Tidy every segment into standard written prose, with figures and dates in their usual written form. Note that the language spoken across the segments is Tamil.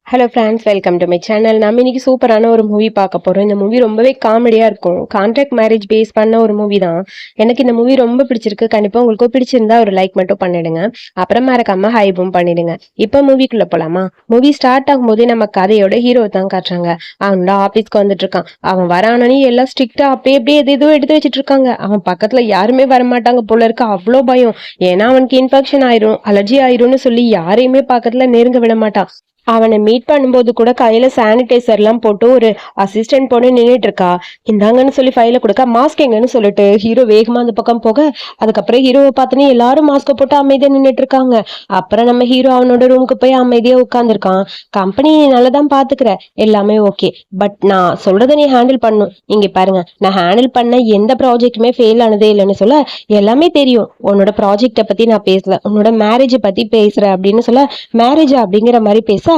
Hello friends, welcome to my channel. நம்ம இன்னைக்கு சூப்பரான ஒரு மூவி பார்க்க போகிறோம். இந்த மூவி ரொம்பவே காமெடியாக இருக்கும். கான்ட்ராக்ட் மேரேஜ் பேஸ் பண்ண ஒரு மூவி தான். எனக்கு இந்த மூவி ரொம்ப பிடிச்சிருக்கு. கண்டிப்பாக உங்களுக்கு பிடிச்சிருந்தா ஒரு லைக் மட்டும் பண்ணிடுங்க. அப்புறம் மறக்காம ஹைப்பும் பண்ணிடுங்க. இப்போ மூவிக்குள்ளே போகலாமா? மூவி ஸ்டார்ட் ஆகும்போதே நம்ம கதையோட ஹீரோ தான் காட்டுறாங்க. அவனோட ஆஃபீஸ்க்கு வந்துட்டு இருக்கான். அவன் வரானே எல்லாம் ஸ்ட்ரிக்டா அப்படியே அப்படியே எதோ எடுத்து வச்சுட்டு இருக்காங்க. அவன் பக்கத்துல யாருமே வரமாட்டாங்க போல இருக்கு. அவ்வளோ பயம். ஏன்னா அவனுக்கு இன்ஃபெக்ஷன் ஆயிரும், அலர்ஜி ஆயிரும்னு சொல்லி யாரையுமே பக்கத்துல நெருங்க விட மாட்டான். அவனை மீட் பண்ணும்போது கூட கையில சானிடைசர் எல்லாம் போட்டு ஒரு அசிஸ்டன்ட் பொண்ணு நின்றுட்டு இருக்கா. இந்தாங்கன்னு சொல்லி ஃபைல கொடுக்க மாஸ்க் எங்கன்னு சொல்லிட்டு ஹீரோ வேகமா அந்த பக்கம் போக, அதுக்கப்புறம் ஹீரோவை பார்த்துன்னு எல்லாரும் மாஸ்க போட்டு அமைதியா நின்றுட்டு இருக்காங்க. அப்புறம் நம்ம ஹீரோ அவனோட ரூமுக்கு போய் அமைதியா உட்காந்துருக்கான். கம்பெனி நீ நல்லதான் பாத்துக்கிற, எல்லாமே ஓகே, பட் நான் சொல்றதை நீ ஹேண்டில் பண்ணும். இங்க பாருங்க, நான் ஹேண்டில் பண்ண எந்த ப்ராஜெக்ட்டுமே ஃபெயில் ஆனதே இல்லைன்னு சொல்ல, எல்லாமே தெரியும், உன்னோட ப்ராஜெக்டை பத்தி நான் பேசல, உன்னோட மேரேஜை பத்தி பேசுறேன் அப்படின்னு சொல்ல, மேரேஜா அப்படிங்கிற மாதிரி பேச,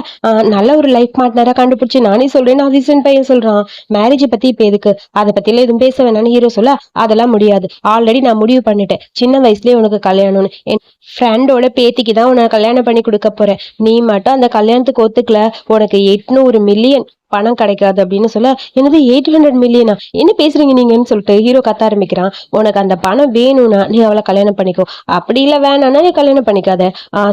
நல்ல ஒரு லைஃப் பார்ட்னரா கண்டுபிடிச்சு நானே சொல்றேன் அசிஸ்டன்ட் பையன் சொல்றான். மேரேஜ் பத்தி இப்ப எதுக்கு, அதை பத்தி எல்லாம் எதுவும் பேச வேணாம்னு ஹீரோ சொல்ல, அதெல்லாம் முடியாது, ஆல்ரெடி நான் முடிவு பண்ணிட்டேன், சின்ன வயசுலயே உனக்கு கல்யாணம்னு. என் ஃப்ரெண்டோட பேத்திக்கு தான் உனக்கு கல்யாணம் பண்ணி கொடுக்க போறேன். நீ மட்டும் அந்த கல்யாணத்துக்கு ஒத்துக்கல, உனக்கு 800 மில்லியன் பணம் கிடைக்காது அப்படின்னு சொல்ல, என்னது 800 மில்லியனா, என்ன பேசுறீங்க நீங்கன்னு சொல்லிட்டு ஹீரோ கத்த ஆரம்பிக்கிறான். உனக்கு அந்த பணம் வேணும்னா நீ அவளை கல்யாணம் பண்ணிக்கோ, அப்படி இல்ல வேணாம்னா நீ கல்யாணம் பண்ணிக்காத.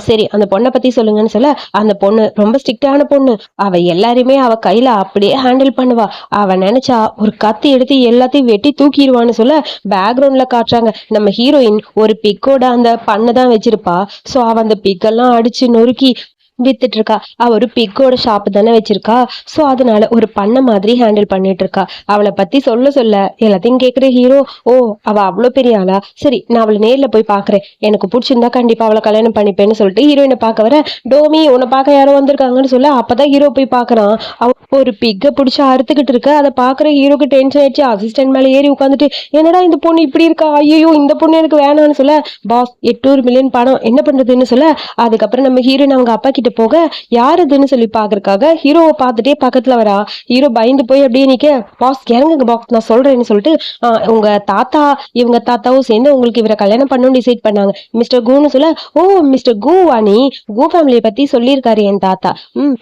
சரி, அந்த பொண்ணை பத்தி சொல்லுங்கன்னு சொல்ல, அந்த பொண்ணு ரொம்ப ஸ்ட்ரிக்டான பொண்ணு. அவ எல்லாருமே அவ கையில அப்படியே ஹேண்டில் பண்ணுவா. அவ நினைச்சா ஒரு கத்தி எடுத்து எல்லாத்தையும் வெட்டி தூக்கிடுவான்னு சொல்ல, பேக்ரவுண்ட்ல காட்டுறாங்க நம்ம ஹீரோயின் ஒரு பிக்கோட அந்த பண்ணை தான் வச்சிருப்பா. சோ அவ அந்த பிக்கெல்லாம் அடிச்சு நொறுக்கி வித்துட்டு இருக்கா. அவ ஒரு பிக்கோட ஷாப் தானே வச்சிருக்கா. சோ அதனால ஒரு பண்ண மாதிரி ஹேண்டில் பண்ணிட்டு இருக்கா. அவளை பத்தி சொல்ல சொல்ல எல்லாத்தையும் கேக்குற ஹீரோ, ஓ அவ அவ்வளவு பெரிய ஆளா, சரி நான் அவளை நேர்ல போய் பாக்குறேன், எனக்கு பிடிச்சிருந்தா கண்டிப்பா அவளை கல்யாணம் பண்ணிப்பேன்னு சொல்லிட்டு ஹீரோயினை பார்க்க வர, டோமி உன்னை பார்க்க யாரோ வந்திருக்காங்கன்னு சொல்ல, அப்பதான் ஹீரோ போய் பாக்குறான். அவ ஒரு பிக்க பிடிச்சி அறுத்துக்கிட்டு இருக்க. அதை பாக்குற ஹீரோக்கு டென்ஷன் ஆயிடுச்சு. அசிஸ்டன்ட் மேல ஏறி உட்காந்துட்டு, என்னடா இந்த பொண்ணு இப்படி இருக்கா, ஐயோ இந்த பொண்ணு எனக்கு வேணாம்னு சொல்ல, பாஸ் 800 மில்லியன் பணம் என்ன பண்றதுன்னு சொல்ல, அதுக்கப்புறம் நம்ம ஹீரோயின் அவங்க அப்பா கிட்ட போக, யாருதுன்னு சொல்லி பாக்குறதுக்காக ஹீரோவை பார்த்துட்டே பக்கத்துல வரா. ஹீரோ பயந்து போய் அப்படியே நிக்க, பாஸ் இறங்குங்க பாஸ், நான் சொல்றேன்னு சொல்லிட்டு, உங்க தாத்தா இவங்க தாத்தாவும் சேர்ந்து உங்களுக்கு இவரை கல்யாணம் பண்ணணும்னு டிசைட் பண்ணாங்க மிஸ்டர் கூன்னு சொல்ல, ஓ மிஸ்டர் கூவா, நீ கூ ஃபேமிலியை பத்தி சொல்லியிருக்காரு என் தாத்தா.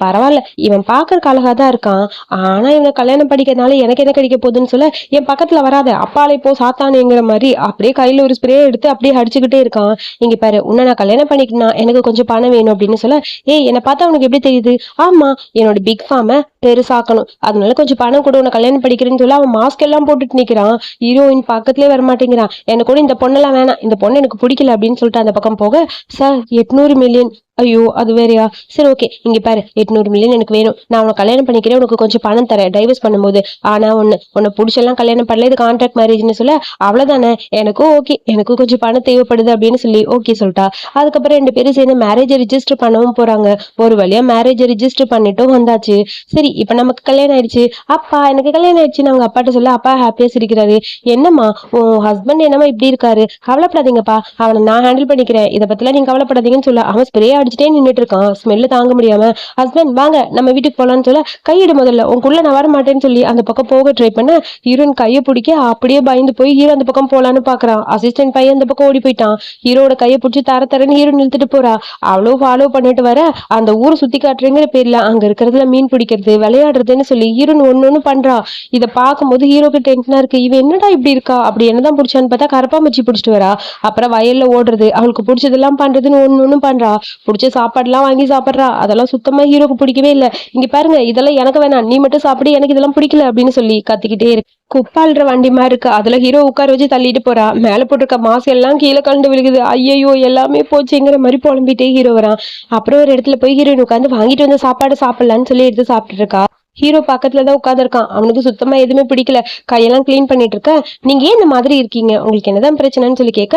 பரவாயில்ல, இவன் பாக்குறக்கு அழகா தான் இருக்கான், ஆனா இவனை கல்யாணம் படிக்கிறதுனால எனக்கு என்ன கிடைக்க போகுதுன்னு சொல்ல, என் பக்கத்துல வராத, அப்பாலே போ சாத்தானுங்கிற மாதிரி அப்படியே கையில ஒரு ஸ்ப்ரே எடுத்து அப்படியே அடிச்சுக்கிட்டே இருக்கான். இங்க பாரு, உன்னை நான் கல்யாணம் பண்ணிக்கணும், எனக்கு கொஞ்சம் பணம் வேணும் அப்படின்னு சொல்ல, ஏய் என்னை பார்த்தா உனக்கு எப்படி தெரியுது, ஆமா என்னோட பிக் ஃபார்மை பெருசாக்கணும், அதனால கொஞ்சம் பணம் கூட உன்னை கல்யாணம் படிக்கிறேன்னு சொல்ல, அவன் மாஸ்க் எல்லாம் போட்டுட்டு நிக்கிறான். ஹீரோயின் பக்கத்துலயே வரமாட்டேங்கிறான். எனக்கு கூட இந்த பொண்ணெல்லாம் வேணாம், இந்த பொண்ணு எனக்கு பிடிக்கல அப்படின்னு சொல்லிட்டு அந்த பக்கம் போக, சார் 800 மில்லியன், ஐயோ அது வேறையா, சரி ஓகே இங்க பாரு 800 மில்லியன் எனக்கு வேணும், நான் உனக்கு கல்யாணம் பண்ணிக்கிறேன், உனக்கு கொஞ்சம் பணம் தரேன் டைவர்ஸ் பண்ணும்போது, ஆனா உன்னை பிடிச்செல்லாம் கல்யாணம் பண்ணல, இது கான்ட்ராக்ட் மேரேஜ்னு சொல்ல, அவ்வளவுதானே, எனக்கும் ஓகே, எனக்கும் கொஞ்சம் பணம் தேவைப்படுது அப்படின்னு சொல்லி ஓகே சொல்லிட்டா. அதுக்கப்புறம் 2 பேரும் சேர்ந்து மேரேஜ் ரிஜிஸ்டர் பண்ணவும் போறாங்க. ஒரு வழியா மேரேஜ் ரிஜிஸ்டர் பண்ணிட்டும் வந்தாச்சு. சரி இப்ப நமக்கு கல்யாணம் ஆயிடுச்சு, அப்பா எனக்கு கல்யாணம் ஆயிடுச்சு அவங்க அப்பாட்ட சொல்ல, அப்பா ஹாப்பியா சிரிக்கிறாரு. என்னம்மா உன் ஹஸ்பண்ட் என்னமா இப்படி இருக்காரு, கவலைப்படாதீங்கப்பா, அவனை நான் ஹேண்டில் பண்ணிக்கிறேன், இதை பத்திலாம் நீங்க கவலைப்படாதீங்கன்னு சொல்ல, அவன் ஸ்ப்ரே அடிச்சுட்டே நின்றுட்டு இருக்கான். ஸ்மெல்லு தாங்க முடியாம, ஹஸ்பண்ட் வாங்க நம்ம வீட்டுக்கு போலான்னு சொல்ல, கையிடு முதல்ல, உனக்குள்ள நான் வர மாட்டேன்னு சொல்லி அந்த பக்கம் போக ட்ரை பண்ண, ஹீரோயின் கையை பிடிக்க அப்படியே பயந்து போய் ஹீரோ அந்த பக்கம் போலான்னு பாக்குறான். அசிஸ்டன்ட் பையன் அந்த பக்கம் ஓடி போயிட்டான். ஹீரோட கையை பிடிச்சி தரன்னு ஹீரோ நிறுத்திட்டு போறா. அவ்வளோ ஃபாலோ பண்ணிட்டு வர, அந்த ஊரை சுத்தி காட்டுறேங்கிற பேர்ல அங்க இருக்கிறதுல மீன் பிடிக்கிறது விளையாடுறதுன்னு சொல்லி ஹீரோயின் ஒன்னு பண்றா. இதை பார்க்கும்போது ஹீரோக்கு டென்ஷனா இருக்கு. இவன் என்னடா இப்படி இருக்கா, அப்படி என்னதான் பிடிச்சான்னு பார்த்தா கரப்பாம்பூச்சி பிடிச்சிட்டு வரா. அப்புறம் வயல்ல ஓடுறது, அவளுக்கு பிடிச்சதெல்லாம் பண்றதுன்னு ஒன்னு பண்றா. பிடிச்ச சாப்பாடுலாம் வாங்கி சாப்பிட்றா. அதெல்லாம் சுத்தமா ஹீரோக்கு பிடிக்கவே இல்லை. இங்க பாருங்க இதெல்லாம் எனக்கு வேணாம், நீ மட்டும் சாப்பிடு, எனக்கு இதெல்லாம் பிடிக்கல அப்படின்னு சொல்லி கத்திக்கிட்டே இருக்கு. குப்பாள்ற வண்டி மாதிரி இருக்கு. அதுல ஹீரோ உட்கார வச்சு தள்ளிட்டு போறா. மேல போட்டிருக்க மாசு எல்லாம் கீழே கலந்து விழுகுது. ஐயோ எல்லாமே போச்சுங்கிற மாதிரி புலம்பிட்டே ஹீரோ வரான். அப்புறம் ஒரு இடத்துல போய் ஹீரோயின் உட்காந்து வாங்கிட்டு வந்த சாப்பாடு சாப்பிடலான்னு சொல்லி எடுத்து சாப்பிட்டுட்டு இருக்கா. ஹீரோ பக்கத்துலதான் உட்காந்துருக்கான். அவனுக்கு சுத்தமா எதுவுமே பிடிக்கல. கையெல்லாம் கிளீன் பண்ணிட்டு இருக்க, நீங்க ஏன் இந்த மாதிரி இருக்கீங்க, உங்களுக்கு என்னதான் பிரச்சனைன்னு சொல்லி கேட்க,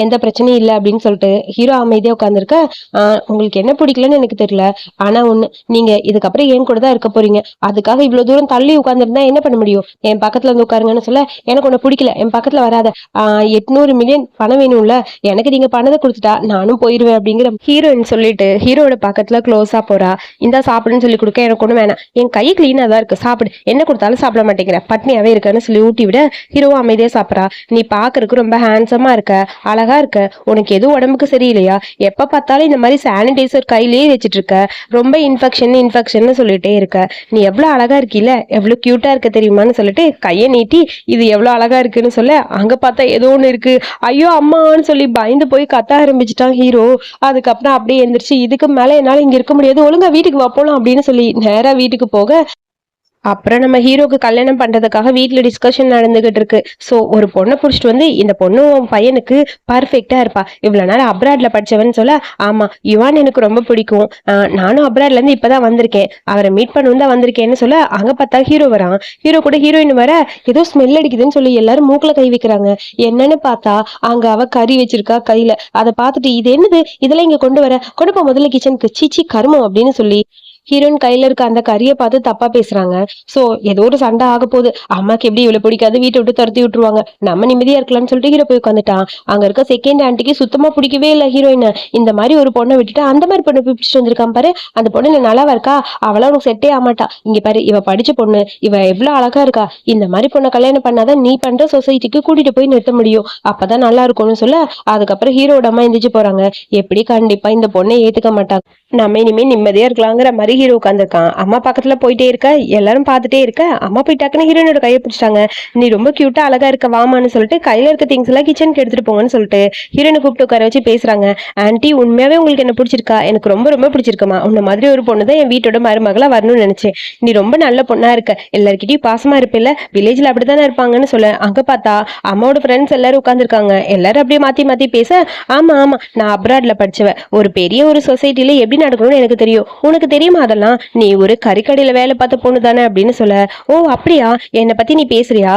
எந்த பிரச்சனையும் இல்லை அப்படின்னு சொல்லிட்டு ஹீரோ அமைதியா உட்காந்துருக்க. உங்களுக்கு என்ன பிடிக்கலன்னு எனக்கு தெரியல, ஆனா ஒண்ணு, நீங்க இதுக்கப்புறம் ஏன் கூட தான் இருக்க போறீங்க, அதுக்காக இவ்வளவு தூரம் தள்ளி உட்காந்துருந்தா என்ன பண்ண முடியும், என் பக்கத்துல வந்து உட்காருங்கன்னு சொல்ல, எனக்கு உன்னை பிடிக்கல, என் பக்கத்துல வராத, 800 மில்லியன் பணம் வேணும்ல, எனக்கு நீங்க பணத்தை கொடுத்துட்டா நானும் போயிருவேன் அப்படிங்கிற ஹீரோயின் சொல்லிட்டு ஹீரோட பக்கத்துல க்ளோஸா போறா. இந்த சாப்பிடுன்னு சொல்லி கொடுக்க, எனக்கு ஒண்ணு வேணாம், என் கை கிளீனா தான் இருக்கு, சாப்பிடு, என்ன கொடுத்தாலும் சாப்பிட மாட்டேங்கிற, பட்னியாவே இருக்கன்னு சொல்லி ஊட்டி விட ஹீரோவும் அமைதியா சாப்பிட்றா. நீ பாக்குறதுக்கு ரொம்ப ஹேண்ட்ஸமா இருக்க, அழகா இருக்க, உனக்கு எதுவும் உடம்புக்கு சரியில்லையா, எப்ப பார்த்தாலும் இந்த மாதிரி சானிடைசர் கையிலேயே வச்சுட்டு இருக்க, ரொம்ப இன்ஃபெக்ஷன் சொல்லிட்டே இருக்க, நீ எவ்வளவு அழகா இருக்கீல, எவ்வளவு கியூட்டா இருக்க தெரியுமான்னு சொல்லிட்டு கையை நீட்டி இது எவ்வளவு அழகா இருக்குன்னு சொல்ல அங்க பார்த்தா ஏதோ ஒண்ணு இருக்கு, ஐயோ அம்மான்னு சொல்லி பயந்து போய் கத்த ஆரம்பிச்சுட்டான் ஹீரோ. அதுக்கப்புறம் அப்படியே எந்திரிச்சு இதுக்கு மேல என்னால இங்க இருக்க முடியாது, ஒழுங்கா வீட்டுக்கு போலாம் அப்படின்னு சொல்லி நேரா வீட்டுக்கு போக அப்புறம் நம்ம ஹீரோக்கு கல்யாணம் பண்றதுக்காக வீட்டுல டிஸ்கஷன் நடந்துகிட்டு இருக்கு. சோ ஒரு பொண்ணை புடிச்சிட்டு வந்து இந்த பொண்ணு உன் பையனுக்கு பர்ஃபெக்டா இருப்பா, இவ்வளவு நாள் அப்ராட்ல படிச்சவன்னு சொல்ல ஆமா யுவான் எனக்கு ரொம்ப பிடிக்கும், நானும் அப்ராட்ல இருந்து இப்பதான் வந்திருக்கேன், அவரை மீட் பண்ணணும் தான் வந்திருக்கேன்னு சொல்ல அங்க பார்த்தா ஹீரோ வரான். ஹீரோ கூட ஹீரோயின் வர ஏதோ ஸ்மெல் அடிக்குதுன்னு சொல்லி எல்லாரும் மூக்குல கை வைக்கிறாங்க. என்னன்னு பார்த்தா அங்க அவ கறி வச்சிருக்கா கையில. அதை பார்த்துட்டு இது என்னது, இதெல்லாம் இங்க கொண்டு வர, கொண்டு போ முதல்ல கிச்சனுக்கு, சீச்சி கருமம் அப்படின்னு சொல்லி ஹீரோயின் கையில இருக்க அந்த கறியை பார்த்து தப்பா பேசுறாங்க. சோ ஏதோ ஒரு சண்டை ஆக போகுது. அம்மாக்கு எப்படி இவ்வளவு பிடிக்காது, வீட்டை விட்டு துரத்தி விட்டுருவாங்க, நம்ம நிம்மதியா இருக்கலாம்னு சொல்லிட்டு ஹீரோ போய் உட்காந்துட்டான். அங்க இருக்க செகண்ட் ஆண்டிக்கு சுத்தமா பிடிக்கவே இல்லை ஹீரோயின். இந்த மாதிரி ஒரு பொண்ணை விட்டுட்டு அந்த மாதிரி பொண்ணு பிடிச்சிட்டு வந்திருக்கான் பாரு, அந்த பொண்ணு நல்லாவா இருக்கா, அவளா உனக்கு செட்டே ஆமாட்டா, இங்க பாரு இவ படிச்ச பொண்ணு, இவ எவ்வளவு அழகா இருக்கா, இந்த மாதிரி பொண்ணை கல்யாணம் பண்ணாதான் நீ பண்ற சொசைட்டிக்கு கூட்டிட்டு போய் நிறுத்த முடியும், அப்பதான் நல்லா இருக்கும்னு சொல்ல அதுக்கப்புறம் ஹீரோட அம்மா எந்திரிச்சு போறாங்க. எப்படி கண்டிப்பா இந்த பொண்ணை ஏத்துக்க மாட்டாங்க, நம்ம இனிமே நிம்மதியா இருக்கலாங்கிற மாதிரி ஹீரோ உட்காந்துருக்கான். அம்மா பக்கத்துல போயிட்டே இருக்க, எல்லாரும் பார்த்துட்டே இருக்க, அம்மா போயிட்டாக்குன்னு ஹீரோனோட கையை பிடிச்சிட்டாங்க. நீ ரொம்ப கியூட்டா அழகா இருக்க வாமான்னு சொல்லிட்டு கையில இருக்க திங்ஸ் எல்லாம் கிச்சனுக்கு எடுத்துட்டு போங்கன்னு சொல்லிட்டு ஹீரோனை கூப்பிட்டு உட்கார வச்சு பேசுறாங்க. ஆன்ட்டி உண்மையாவே உங்களுக்கு என்ன பிடிச்சிருக்கா, எனக்கு ரொம்ப ரொம்ப பிடிச்சிருக்கமா, உன்ன மாதிரி ஒரு பொண்ணு தான் என் வீட்டோட மருமகளா வரணும்னு நினைச்சேன், நீ ரொம்ப நல்ல பொண்ணா இருக்க, எல்லார்கிட்டயும் பாசமா இருப்பில்ல, வில்லேஜ்ல அப்படித்தானே இருப்பாங்கன்னு சொல்ல அங்க பார்த்தா அம்மாவோட ஃப்ரெண்ட்ஸ் எல்லாரும் உட்காந்துருக்காங்க. எல்லாரும் அப்படியே மாத்தி மாத்தி பேச ஆமா ஆமா நான் அப்ராட்ல படிச்சவ, ஒரு பெரிய ஒரு சொசைட்டில எப்படி நடக்கணும்னு எனக்கு தெரியும், உனக்கு தெரியுமா அதெல்லாம், நீ ஒரு கறிக்கடையில வேலை பார்த்த பொண்ணு தானே அப்படின்னு சொல்ல ஓ அப்படியா, என்னை பத்தி நீ பேசுறியா,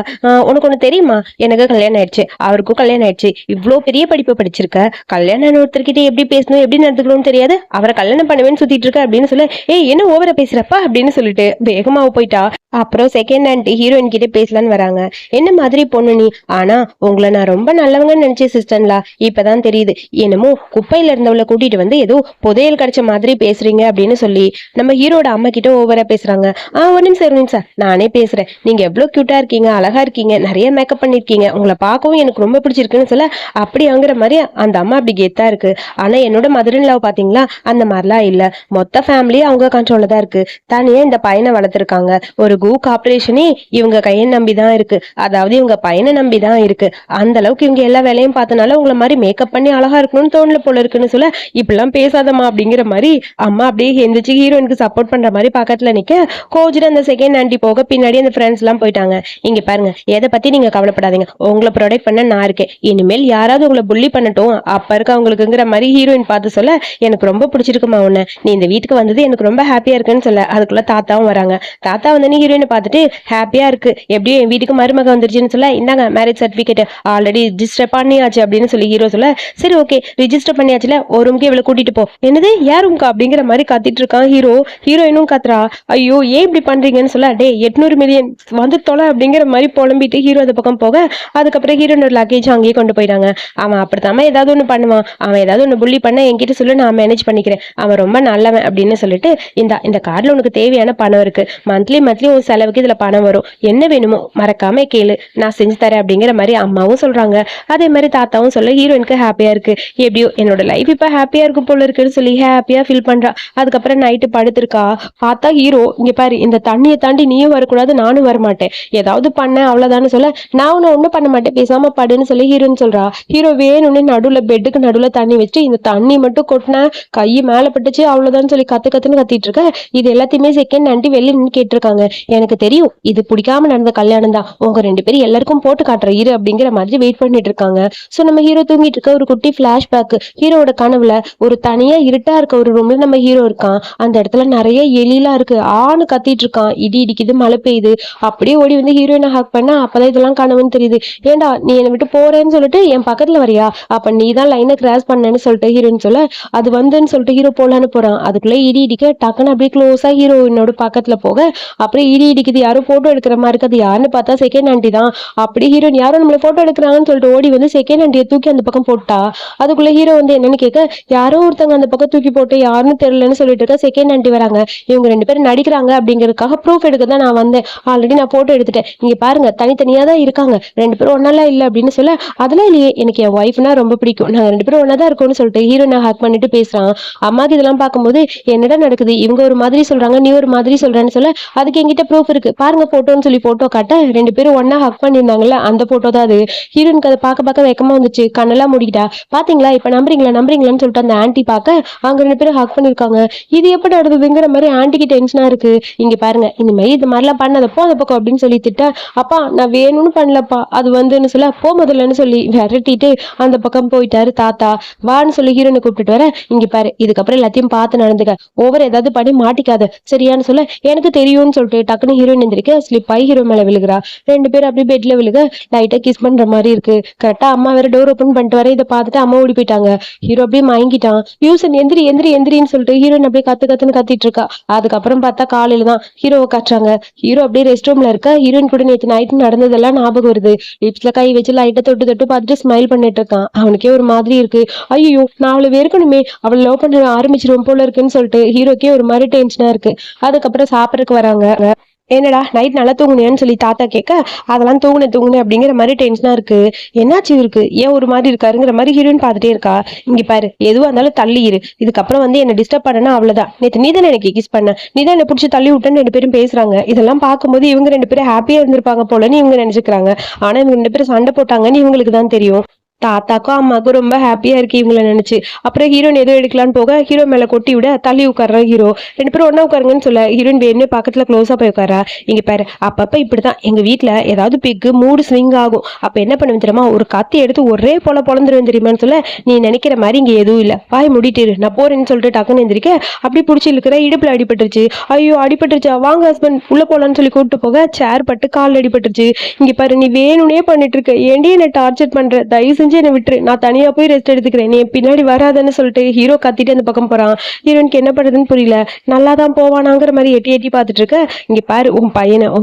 உனக்கு ஒண்ணு தெரியுமா, எனக்கு கல்யாணம் ஆயிடுச்சு, அவருக்கும் கல்யாணம் ஆயிடுச்சு, இவ்வளோ பெரிய படிப்பு படிச்சிருக்க, கல்யாணம் ஒருத்தர்கிட்ட எப்படி பேசணும் எப்படி நடந்துக்கணும்னு தெரியாது, அவரை கல்யாணம் பண்ணுவேன்னு சுத்திட்டு இருக்க அப்படின்னு சொல்ல ஏய் என்ன ஓவரா பேசுறப்பா அப்படின்னு சொல்லிட்டு வேகமா போயிட்டா. அப்புறம் செகண்ட் ஆண்டி ஹீரோயின் கிட்ட பேசலான்னு வராங்க. என்ன மாதிரி பொண்ணு நீ, ஆனா உங்களை நான் ரொம்ப நல்லவங்கன்னு நினைச்சேன் சிஸ்டர்லா, இப்பதான் தெரியுது, என்னமோ குப்பையில இருந்தவளை கூட்டிட்டு வந்து ஏதோ புதையல் கிடைச்ச மாதிரி பேசுறீங்க அப்படின்னு சொல்லி நம்ம ஹீரோட அம்மா கிட்ட ஓவரா பேசுறாங்க. ஒரு நிமிஷம் நானே பேசுறேன், நீங்க எவ்வளவு கியூட்டா இருக்கீங்க, அழகா இருக்கீங்க, நிறைய மேக்கப் பண்ணிருக்கீங்க, உங்களை பார்க்கவும் எனக்கு ரொம்ப பிடிச்சிருக்குன்னு சொல்ல அப்படிங்கிற மாதிரி அந்த அம்மா அப்படி கெத்தா இருக்கு. ஆனா என்னோட மதர் இன் லவ் பாத்தீங்களா அந்த மாதிரிலாம் இல்ல, மொத்த ஃபேமிலி அவங்க கண்ட்ரோல்ல தான் இருக்கு, தனியா இந்த பையனை வளர்த்திருக்காங்க, ஒரு கூ கார்பரேஷனே இவங்க கையை நம்பிதான் இருக்கு, அதாவது இவங்க பையனை நம்பிதான் இருக்கு, அந்த அளவுக்கு இவங்க எல்லா வேலையும் பார்த்தனால உங்களை மாதிரி மேக்கப் பண்ணி அழகா இருக்கணும்னு தோணல போல இருக்குன்னு சொல்ல இப்பெல்லாம் பேசாதமா அப்படிங்கிற மாதிரி அம்மா அப்படியே எந்திரிச்சு ஹீரோயினுக்கு சப்போர்ட் பண்ற மாதிரி பக்கத்துல நிக்க கோஜிட அந்த செகண்ட் ஆண்டி போக பின்னாடி அந்த ஃப்ரெண்ட்ஸ் எல்லாம் போயிட்டாங்க. இங்க பாருங்க எதை பத்தி நீங்க கவலைப்படாதீங்க, உங்களை ப்ரொடெக்ட் பண்ண நான் இருக்கேன், இனிமேல் யாராவது உங்களை புள்ளி பண்ணட்டும் அப்ப இருக்க அவங்களுக்குங்கிற மாதிரி ஹீரோயின் பார்த்து சொல்ல எனக்கு ரொம்ப பிடிச்சிருக்குமா உன்ன, நீ இந்த வீட்டுக்கு வந்தது எனக்கு ரொம்ப ஹாப்பியா இருக்குன்னு சொல்ல அதுக்குள்ள தாத்தாவும் வராங்க. தாத்தா வந்து ஹீரோயினை பார்த்துட்டு ஹாப்பியா இருக்கு, எப்படியும் என் வீட்டுக்கு மருமக வந்துருச்சுன்னு சொல்ல இந்தாங்க மேரேஜ் சர்டிபிகேட் ஆல்ரெடி ரிஜிஸ்டர் பண்ணியாச்சு அப்படின்னு சொல்லி ஹீரோ சொல்ல சரி ஓகே ரிஜிஸ்டர் பண்ணியாச்சுல ஒரு ரூம்க்கு இவ்வளவு கூட்டிட்டு போ, என்னது யார் ரூம்க்கா அப்படிங்கிற மாதிரி கத்திட்டு இருக்கான் ஹீரோ. ஹீரோயினும் கத்துறா ஐயோ ஏன் இப்படி பண்றீங்கன்னு சொல்ல டே 800 மில்லியன் வந்து தொலை அப்படிங்கிற மாதிரி புலம்பிட்டு ஹீரோ அந்த பக்கம் போக அதுக்கப்புறம் ஹீரோனோட லக்கேஜ் அங்கேயே கொண்டு போயிட்டாங்க. அவன் அப்படித்தாம ஏதாவது ஒண்ணு பண்ணுவான், அவன் ஏதாவது ஒண்ணு புள்ளி பண்ண என்கிட்ட சொல்லு நான் மேனேஜ் பண்ணிக்கிறேன், அவன் ரொம்ப நல்லவன் அப்படின்னு சொல்லிட்டு இந்த கார்டுல உனக்கு தேவையான பணம் இருக்கு, மந்த்லி ஒரு செலவுக்கு இதுல பணம் வரும், என்ன வேணுமோ மறக்காம கேளு நான் செஞ்சு தரேன் அப்படிங்கிற மாதிரி அம்மாவும் சொல்றாங்க. அதே மாதிரி தாத்தாவும் சொல்ல ஹீரோயினுக்கு ஹாப்பியா இருக்கு, எப்படியோ என்னோட லைஃப் இப்ப ஹாப்பியா இருக்கு போல இருக்குன்னு சொல்லி ஹாப்பியா ஃபீல் பண்றா. அதுக்கப்புறம் நைட்டு படுத்திருக்கா. பார்த்தா ஹீரோ இங்க பாரு இந்த தண்ணியை தாண்டி நீயும் வரக்கூடாது நானும் வரமாட்டேன், ஏதாவது பண்ண அவ்வளவுதான்னு சொல்ல நான் உன்ன ஒண்ணும் பண்ண மாட்டேன் பேசாம படுன்னு சொல்லி ஹீரோன்னு சொல்றா. ஹீரோ வேணும்னு நடுவுல பெட்டுக்கு நடுவுல தண்ணி வச்சுட்டு இந்த தண்ணி மட்டும் கொட்டின கை மேல பட்டுச்சு அவ்வளவுதான் சொல்லி கத்துன்னு கத்திட்டு இருக்க. இது எல்லாத்தையுமே செகண்ட் ஆண்டி வெளியே நின்று கேட்டிருக்காங்க. எனக்கு தெரியும் இது பிடிக்காம நடந்த கல்யாணம் தான், உங்க 2 பேரும் எல்லாருக்கும் போட்டு காட்டுற இரு அப்படிங்கிற மாதிரி வெயிட் பண்ணிட்டு இருக்காங்க. சோ நம்ம ஹீரோ தூங்கிட்டு இருக்க ஒரு குட்டி பிளாஷ்பேக், ஹீரோட கனவுல ஒரு தனியா இருட்டா இருக்க ஒரு ரூம்ல நம்ம ஹீரோ இருக்கான். அந்த இடத்துல நிறைய எலிலாம் இருக்கு, ஆணு கத்திட்டு இருக்கான், இடி இடிக்குது மழை பெய்யுது. அப்படியே ஓடி வந்து ஹீரோயினை ஹாக் பண்ண அப்பதான் இதெல்லாம் கனவுன்னு தெரியுது. ஏண்டா நீ என்னை விட்டு போறேன்னு சொல்லிட்டு என் பக்கத்துல வரியா, அப்ப நீ தான் லைனை கிராஸ் பண்ணேன்னு சொல்லிட்டு ஹீரோயின் சொல்ல அது வந்துன்னு சொல்லிட்டு ஹீரோ போலான்னு போறான். அதுக்குள்ள இடி இடிக்க டக்குன்னு அப்படியே க்ளோஸா ஹீரோயினோட பக்கத்துல போக அப்படியே இடி இடிக்குது, யாரும் போட்டோ எடுக்கிற மாதிரி இருக்கு. அது யாருன்னு பார்த்தா செகண்ட் ஆண்டி தான். அப்படி ஹீரோயின் யாரும் நம்மள போட்டோ எடுக்கிறாங்கன்னு சொல்லிட்டு ஓடி வந்து செகண்ட் ஆண்டியை தூக்கி அந்த பக்கம் போட்டா. அதுக்குள்ள ஹீரோ வந்து என்னன்னு கேட்க யாரோ ஒருத்தங்க அந்த பக்கம் தூக்கி போட்டு யாருன்னு தெரியலன்னு சொல்லிட்டு இருக்க. செகண்ட் ஆண்டி வராங்க, இவங்க 2 பேரும் நடிக்கிறாங்க அப்படிங்கிறதுக்காக ப்ரூஃப் எடுக்க தான் நான் வந்தேன். ஆல்ரெடி நான் போட்டோ எடுத்துட்டேன், இங்க பாருங்க தனித்தனியா தான் இருக்காங்க, 2 பேரும் ஒன்னாலாம் இல்ல அப்படின்னு சொல்ல, அதெல்லாம் இல்லையே, எனக்கு என் ஒய்ஃப்னா ரொம்ப பிடிக்கும், நாங்க 2 பேரும் ஒன்னா தான் இருக்கோம்னு சொல்லிட்டு ஹீரோனை ஹக் பண்ணிட்டு பேசுறான். அம்மாக்கு இதெல்லாம் பார்க்கும்போது என்னடா நடக்குது, இவங்க ஒரு மாதிரி சொல்றாங்க, நீ ஒரு மாதிரி சொல்றேன்னு சொல்ல, அதுக்கு என்கிட்ட ப்ரூஃப் இருக்கு பாருங்க போட்டோன்னு சொல்லி போட்டோ காட்ட, 2 பேரும் ஒன்னா ஹக் பண்ணியிருந்தாங்கல்ல அந்த போட்டோ தான் அது. ஹீரோனுக்கு அதை பார்க்க வெக்கமா வந்துச்சு, கண்ணெல்லாம் மூடிக்கிட்டா. பாத்தீங்களா இப்ப நம்புறீங்களான்னு சொல்லிட்டு அந்த ஆன்ட்டி பார்க்க அவங்க 2 பேரும் ஹக் பண்ணிருக்காங்க. இது எப்படி நடந்ததுங்கிற மாதிரி ஆன்ட்டிக்கு டென்ஷனா இருக்கு. இங்க பாருங்க இந்த மாதிரிலாம் பண்ணாதப்போ அந்த பக்கம் அப்படின்னு சொல்லி திட்ட, அப்பா நான் வேணும்னு பண்ணலப்பா, அது வந்துன்னு சொல்ல போ முதல்லன்னு சொல்லி விரட்டிட்டு அந்த பக்கம் போயிட்டாரு தாத்தா. வான்னு சொல்லி ஹீரோனை கூப்பிட்டுட்டு வர, இங்க பாரு இதுக்கப்புறம் எல்லாத்தையும் பார்த்து நடந்துக்க, ஓவர் ஏதாவது பண்ணி மாட்டிக்காத சரியான்னு சொல்ல, எனக்கு தெரியும்னு சொல்லிட்டு டக்குன்னு ஹீரோயின் எந்திரிக்க ஸ்லிப் ஆகி ஹீரோ மேல விழுகிறா. 2 பேரும் அப்படியே பெட்ல விழுக லைட்டா கிஸ் பண்ற மாதிரி இருக்கு. கரெக்டா அம்மா வேற டோர் ஓபன் பண்ணிட்டு வர, இதை பார்த்துட்டு அம்மா ஓடி போயிட்டாங்க. ஹீரோ அப்படியே மயங்கிட்டான். யூசன் எந்திரி எந்திரி எந்திரின்னு சொல்லிட்டு ஹீரோயின் அப்படியே கத்துன்னு கத்திட்டு இருக்கா. அதுக்கப்புறம் பார்த்தா காலையில தான் ஹீரோவை காட்டுறாங்க. ஹீரோ அப்படியே ரெஸ்ட் ரூம்ல இருக்க, ஹீரோயின் கூட நேற்று நைட்டு நடந்ததெல்லாம் ஞாபகம் வருது. லிப்ஸ்ல கை வச்சு லைட்டா தொட்டு பார்த்துட்டு ஸ்மைல் பண்ணிட்டு இருக்கான். அவனுக்கே ஒரு மாதிரி இருக்கு. ஐயோ நான் அவளை வெறுக்கணுமே, அவளை லவ் பண்ண ஆரம்பிச்சிருவோம் போல இருக்குன்னு சொல்லிட்டு ஹீரோக்கே ஒரு மாதிரி டென்ஷனா இருக்கு. அதுக்கப்புறம் சாப்பிடறதுக்கு வராங்க. என்னடா நைட் நல்லா தூங்குனேன்னு சொல்லி தாத்தா கேட்க, அதெல்லாம் தூங்குனேன் அப்படிங்கிற மாதிரி டென்ஷனா இருக்கு. என்னாச்சு இருக்கு, ஏன் ஒரு மாதிரி இருக்காருங்கிற மாதிரி ஹீரோயின் பார்த்துட்டே இருக்கா. இங்க பாரு எதுவா இருந்தாலும் தள்ளி இரு, இதுக்கப்புறம் வந்து என்ன டிஸ்டர்ப் பண்ணனா அவ்வளவுதான். நேற்று நீதானே எனக்கு கிஸ் பண்ண, நீதான் என்ன பிடிச்சி தள்ளி விட்டேன்னு 2 பேரும் பேசுறாங்க. இதெல்லாம் பார்க்கும்போது இவங்க 2 பேரும் ஹாப்பியா இருந்திருப்பாங்க போலன்னு இவங்க நினைச்சுக்கிறாங்க. ஆனா இவங்க 2 பேரும் சண்டை போட்டாங்கன்னு இவங்களுக்கு தான் தெரியும். தாத்தாக்கும் அம்மாக்கும் ரொம்ப ஹாப்பியா இருக்கு இவங்கள நினைச்சு. அப்புறம் ஹீரோயின் எதுவும் எடுக்கலான்னு போக ஹீரோ மேல கொட்டி விட தள்ளி உட்கார்ற ஹீரோ. 2 பேரும் ஒன்னா உட்காருங்கன்னு சொல்ல ஹீரோயின் வேணுமே பக்கத்துல க்ளோஸா போய் உட்காரா. இங்க பாரு அப்பப்ப இப்படிதான் எங்க வீட்டுல ஏதாவது பிக்கு மூடு ஸ்விங் ஆகும், அப்ப என்ன பண்ணுவேன் தெரியுமா, ஒரு கத்தி எடுத்து ஒரே பொழந்துருவேன் தெரியுமான்னு சொல்ல, நீ நினைக்கிற மாதிரி இங்க எதுவும் இல்ல, வாய் முடிட்டு நான் போறேன்னு சொல்லிட்டு டக்குன்னு எந்திரிக்க, அப்படி பிடிச்சி இருக்கிற இடுப்புல அடிபட்டுருச்சு. ஐயோ அடிபட்டுருச்சா, வாங்க ஹஸ்பண்ட் உள்ள போலான்னு சொல்லி கூப்பிட்டு போக சேர் பட்டு கால் அடிபட்டுருச்சு. இங்க பாரு நீ வேணும்னே பண்ணிட்டு இருக்க, ஏன்டி என்ன டார்ச்சர் பண்ற, தயவு செஞ்சு என்ன விட்டுரு, நான் தனியா போய் ரெஸ்ட் எடுத்துக்கிறேன், நீ பின்னாடி வராதன்னு சொல்லிட்டு ஹீரோ கத்திட்டு அந்த பக்கம் போறான். ஹீரோனுக்கு என்ன பண்றதுன்னு புரியல, நல்லாதான் போவானாங்கிற மாதிரி எட்டி பார்த்துட்டு இருக்க. இங்க பாரு உன்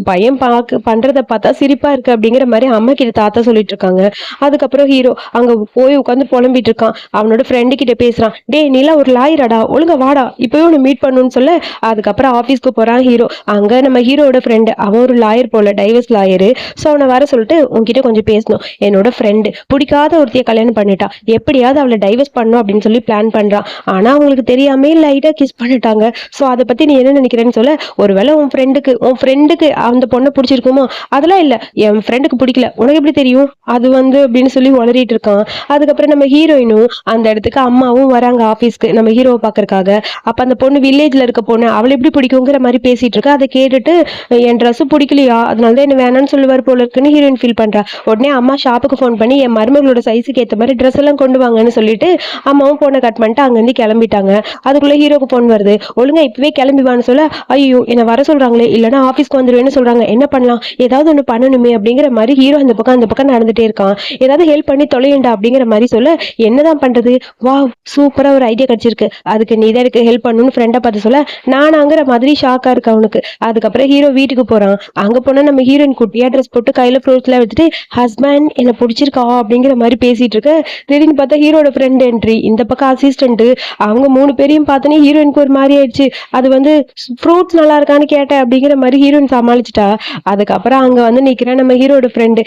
பையன் பண்றத பார்த்தா சிரிப்பா இருக்கு அப்படிங்கிற மாதிரி அம்மா கிட்ட தாத்தா சொல்லிட்டு இருக்காங்க. அதுக்கப்புறம் ஹீரோ அங்க போய் உட்காந்து புலம்பிட்டு இருக்கான். அவனோட ஃப்ரெண்டு கிட்ட பேசுறான், டே நீலாம் ஒரு லாயராடா, ஒழுங்கா வாடா இப்பவே உன்னை மீட் பண்ணுன்னு சொல்ல, அதுக்கப்புறம் ஆபீஸ்க்கு போறான் ஹீரோ. அங்க நம்ம ஹீரோட ஃப்ரெண்டு அவன் ஒரு லாயர் போல, டைவர்ஸ் லாயரு. ஸோ அவனை வர சொல்லிட்டு உன்கிட்ட கொஞ்சம் பேசணும், என்னோட ஃப்ரெண்டு பிடிக்காத ஒருத்தைய கல்யாணம் பண்ணிட்டா, எப்படியாவது அவளை டைவர்ஸ் பண்ணும் அப்படின்னு சொல்லி பிளான் பண்றான். ஆனா அவங்களுக்கு தெரியாம லைட்டா கிஸ் பண்ணிட்டாங்க. சோ அதை பத்தி நீ என்ன நினைக்கிறேன்னு சொல்ல, ஒருவேளை உன் ஃப்ரெண்டுக்கு அந்த பொண்ணை பிடிச்சிருக்குமோ, அதெல்லாம் இல்ல என் ஃப்ரெண்டுக்கு பிடிக்கல, உனக்கு எப்படி தெரியும் அது வந்து அப்படின்னு சொல்லி உளறிட்டு இருக்கான். அதுக்கப்புறம் நம்ம ஹீரோயினும் அந்த இடத்துக்கு அம்மாவும் வராங்க ஆபீஸ்க்கு நம்ம ஹீரோவை பாக்குறதுக்காக. அப்ப அந்த பொண்ணு வில்லேஜ்ல இருக்க பொண்ணு அவளை எப்படி பிடிக்குங்கிற மாதிரி பேசிட்டு இருக்கா. அதை கேட்டுட்டு என் ட்ரெஸ் பிடிக்கலையா, அதனாலதான் என்ன வேணாம்னு சொல்லுவார் போல இருக்குன்னு ஹீரோயின் ஃபீல் பண்றா. உடனே அம்மா ஷாப்புக்கு ஃபோன் பண்ணி என் மருமகளோட சைஸுக்கு ஏற்ற மாதிரி ட்ரெஸ் எல்லாம் கொண்டு வாங்கன்னு சொல்லிட்டு அம்மாவும் போனை கட் பண்ணிட்டு அங்கிருந்து கிளம்பிட்டாங்க. அதுக்குள்ள ஹீரோக்கு போன் வருது, ஒழுங்கா இப்பவே கிளம்பிவான்னு சொல்ல, ஐயோ என்ன வர சொல்றாங்களே, இல்லைன்னா ஆபீஸ்க்கு வந்துருவேன்னு சொல்றாங்க, என்ன பண்ணலாம், ஏதாவது ஒண்ணு பண்ணணுமே அப்படிங்கிற மாதிரி ஹீரோ அந்த பக்கம் நடந்துட்டே இருக்கான். ஏதாவது ஹெல்ப் பண்ணி தொலையண்டா அப்படிங்கிற மாதிரி சொல்ல, என்னதான் பண்றது, வா சூப்பரா ஒரு ஐடியா கிடைச்சிருக்கு, அதுக்கு நீ தான் எனக்கு ஹெல்ப் பண்ணணும்னு ஃப்ரெண்டை பார்த்து சொல்ல, நானாங்கிற மாதிரி ஷாக்கா இருக்கு அவனுக்கு. அதுக்கப்புறம் ஹீரோ வீட்டுக்கு போறான். அங்க போனா நம்ம ஹீரோயின் குட்டியா ட்ரெஸ் போட்டு கையில ஃப்ரூட்ஸ் எல்லாம் வச்சுட்டு, ஹஸ்பண்ட் என்ன பிடிச்சிருக்கா அப்படிங்கிற மாதிரி பேசிட்டு இருக்க. திடீர்னு பார்த்தா ஹீரோட ஃப்ரெண்ட் என்ட்ரி, இந்த பக்கம் அசிஸ்டன்ட். அவங்க 3 பேரையும் பார்த்தோன்னே ஹீரோயினுக்கு ஒரு மாதிரி ஆயிடுச்சு. அது வந்து ஃப்ரூட்ஸ் நல்லா இருக்கான்னு கேட்டேன் அப்படிங்கிற மாதிரி ஹீரோயின் சமாளிச்சுட்டா. அதுக்கப்புறம் அங்க வந்து நிக்கிறேன் நம்ம ஹீரோட ஃப்ரெண்டு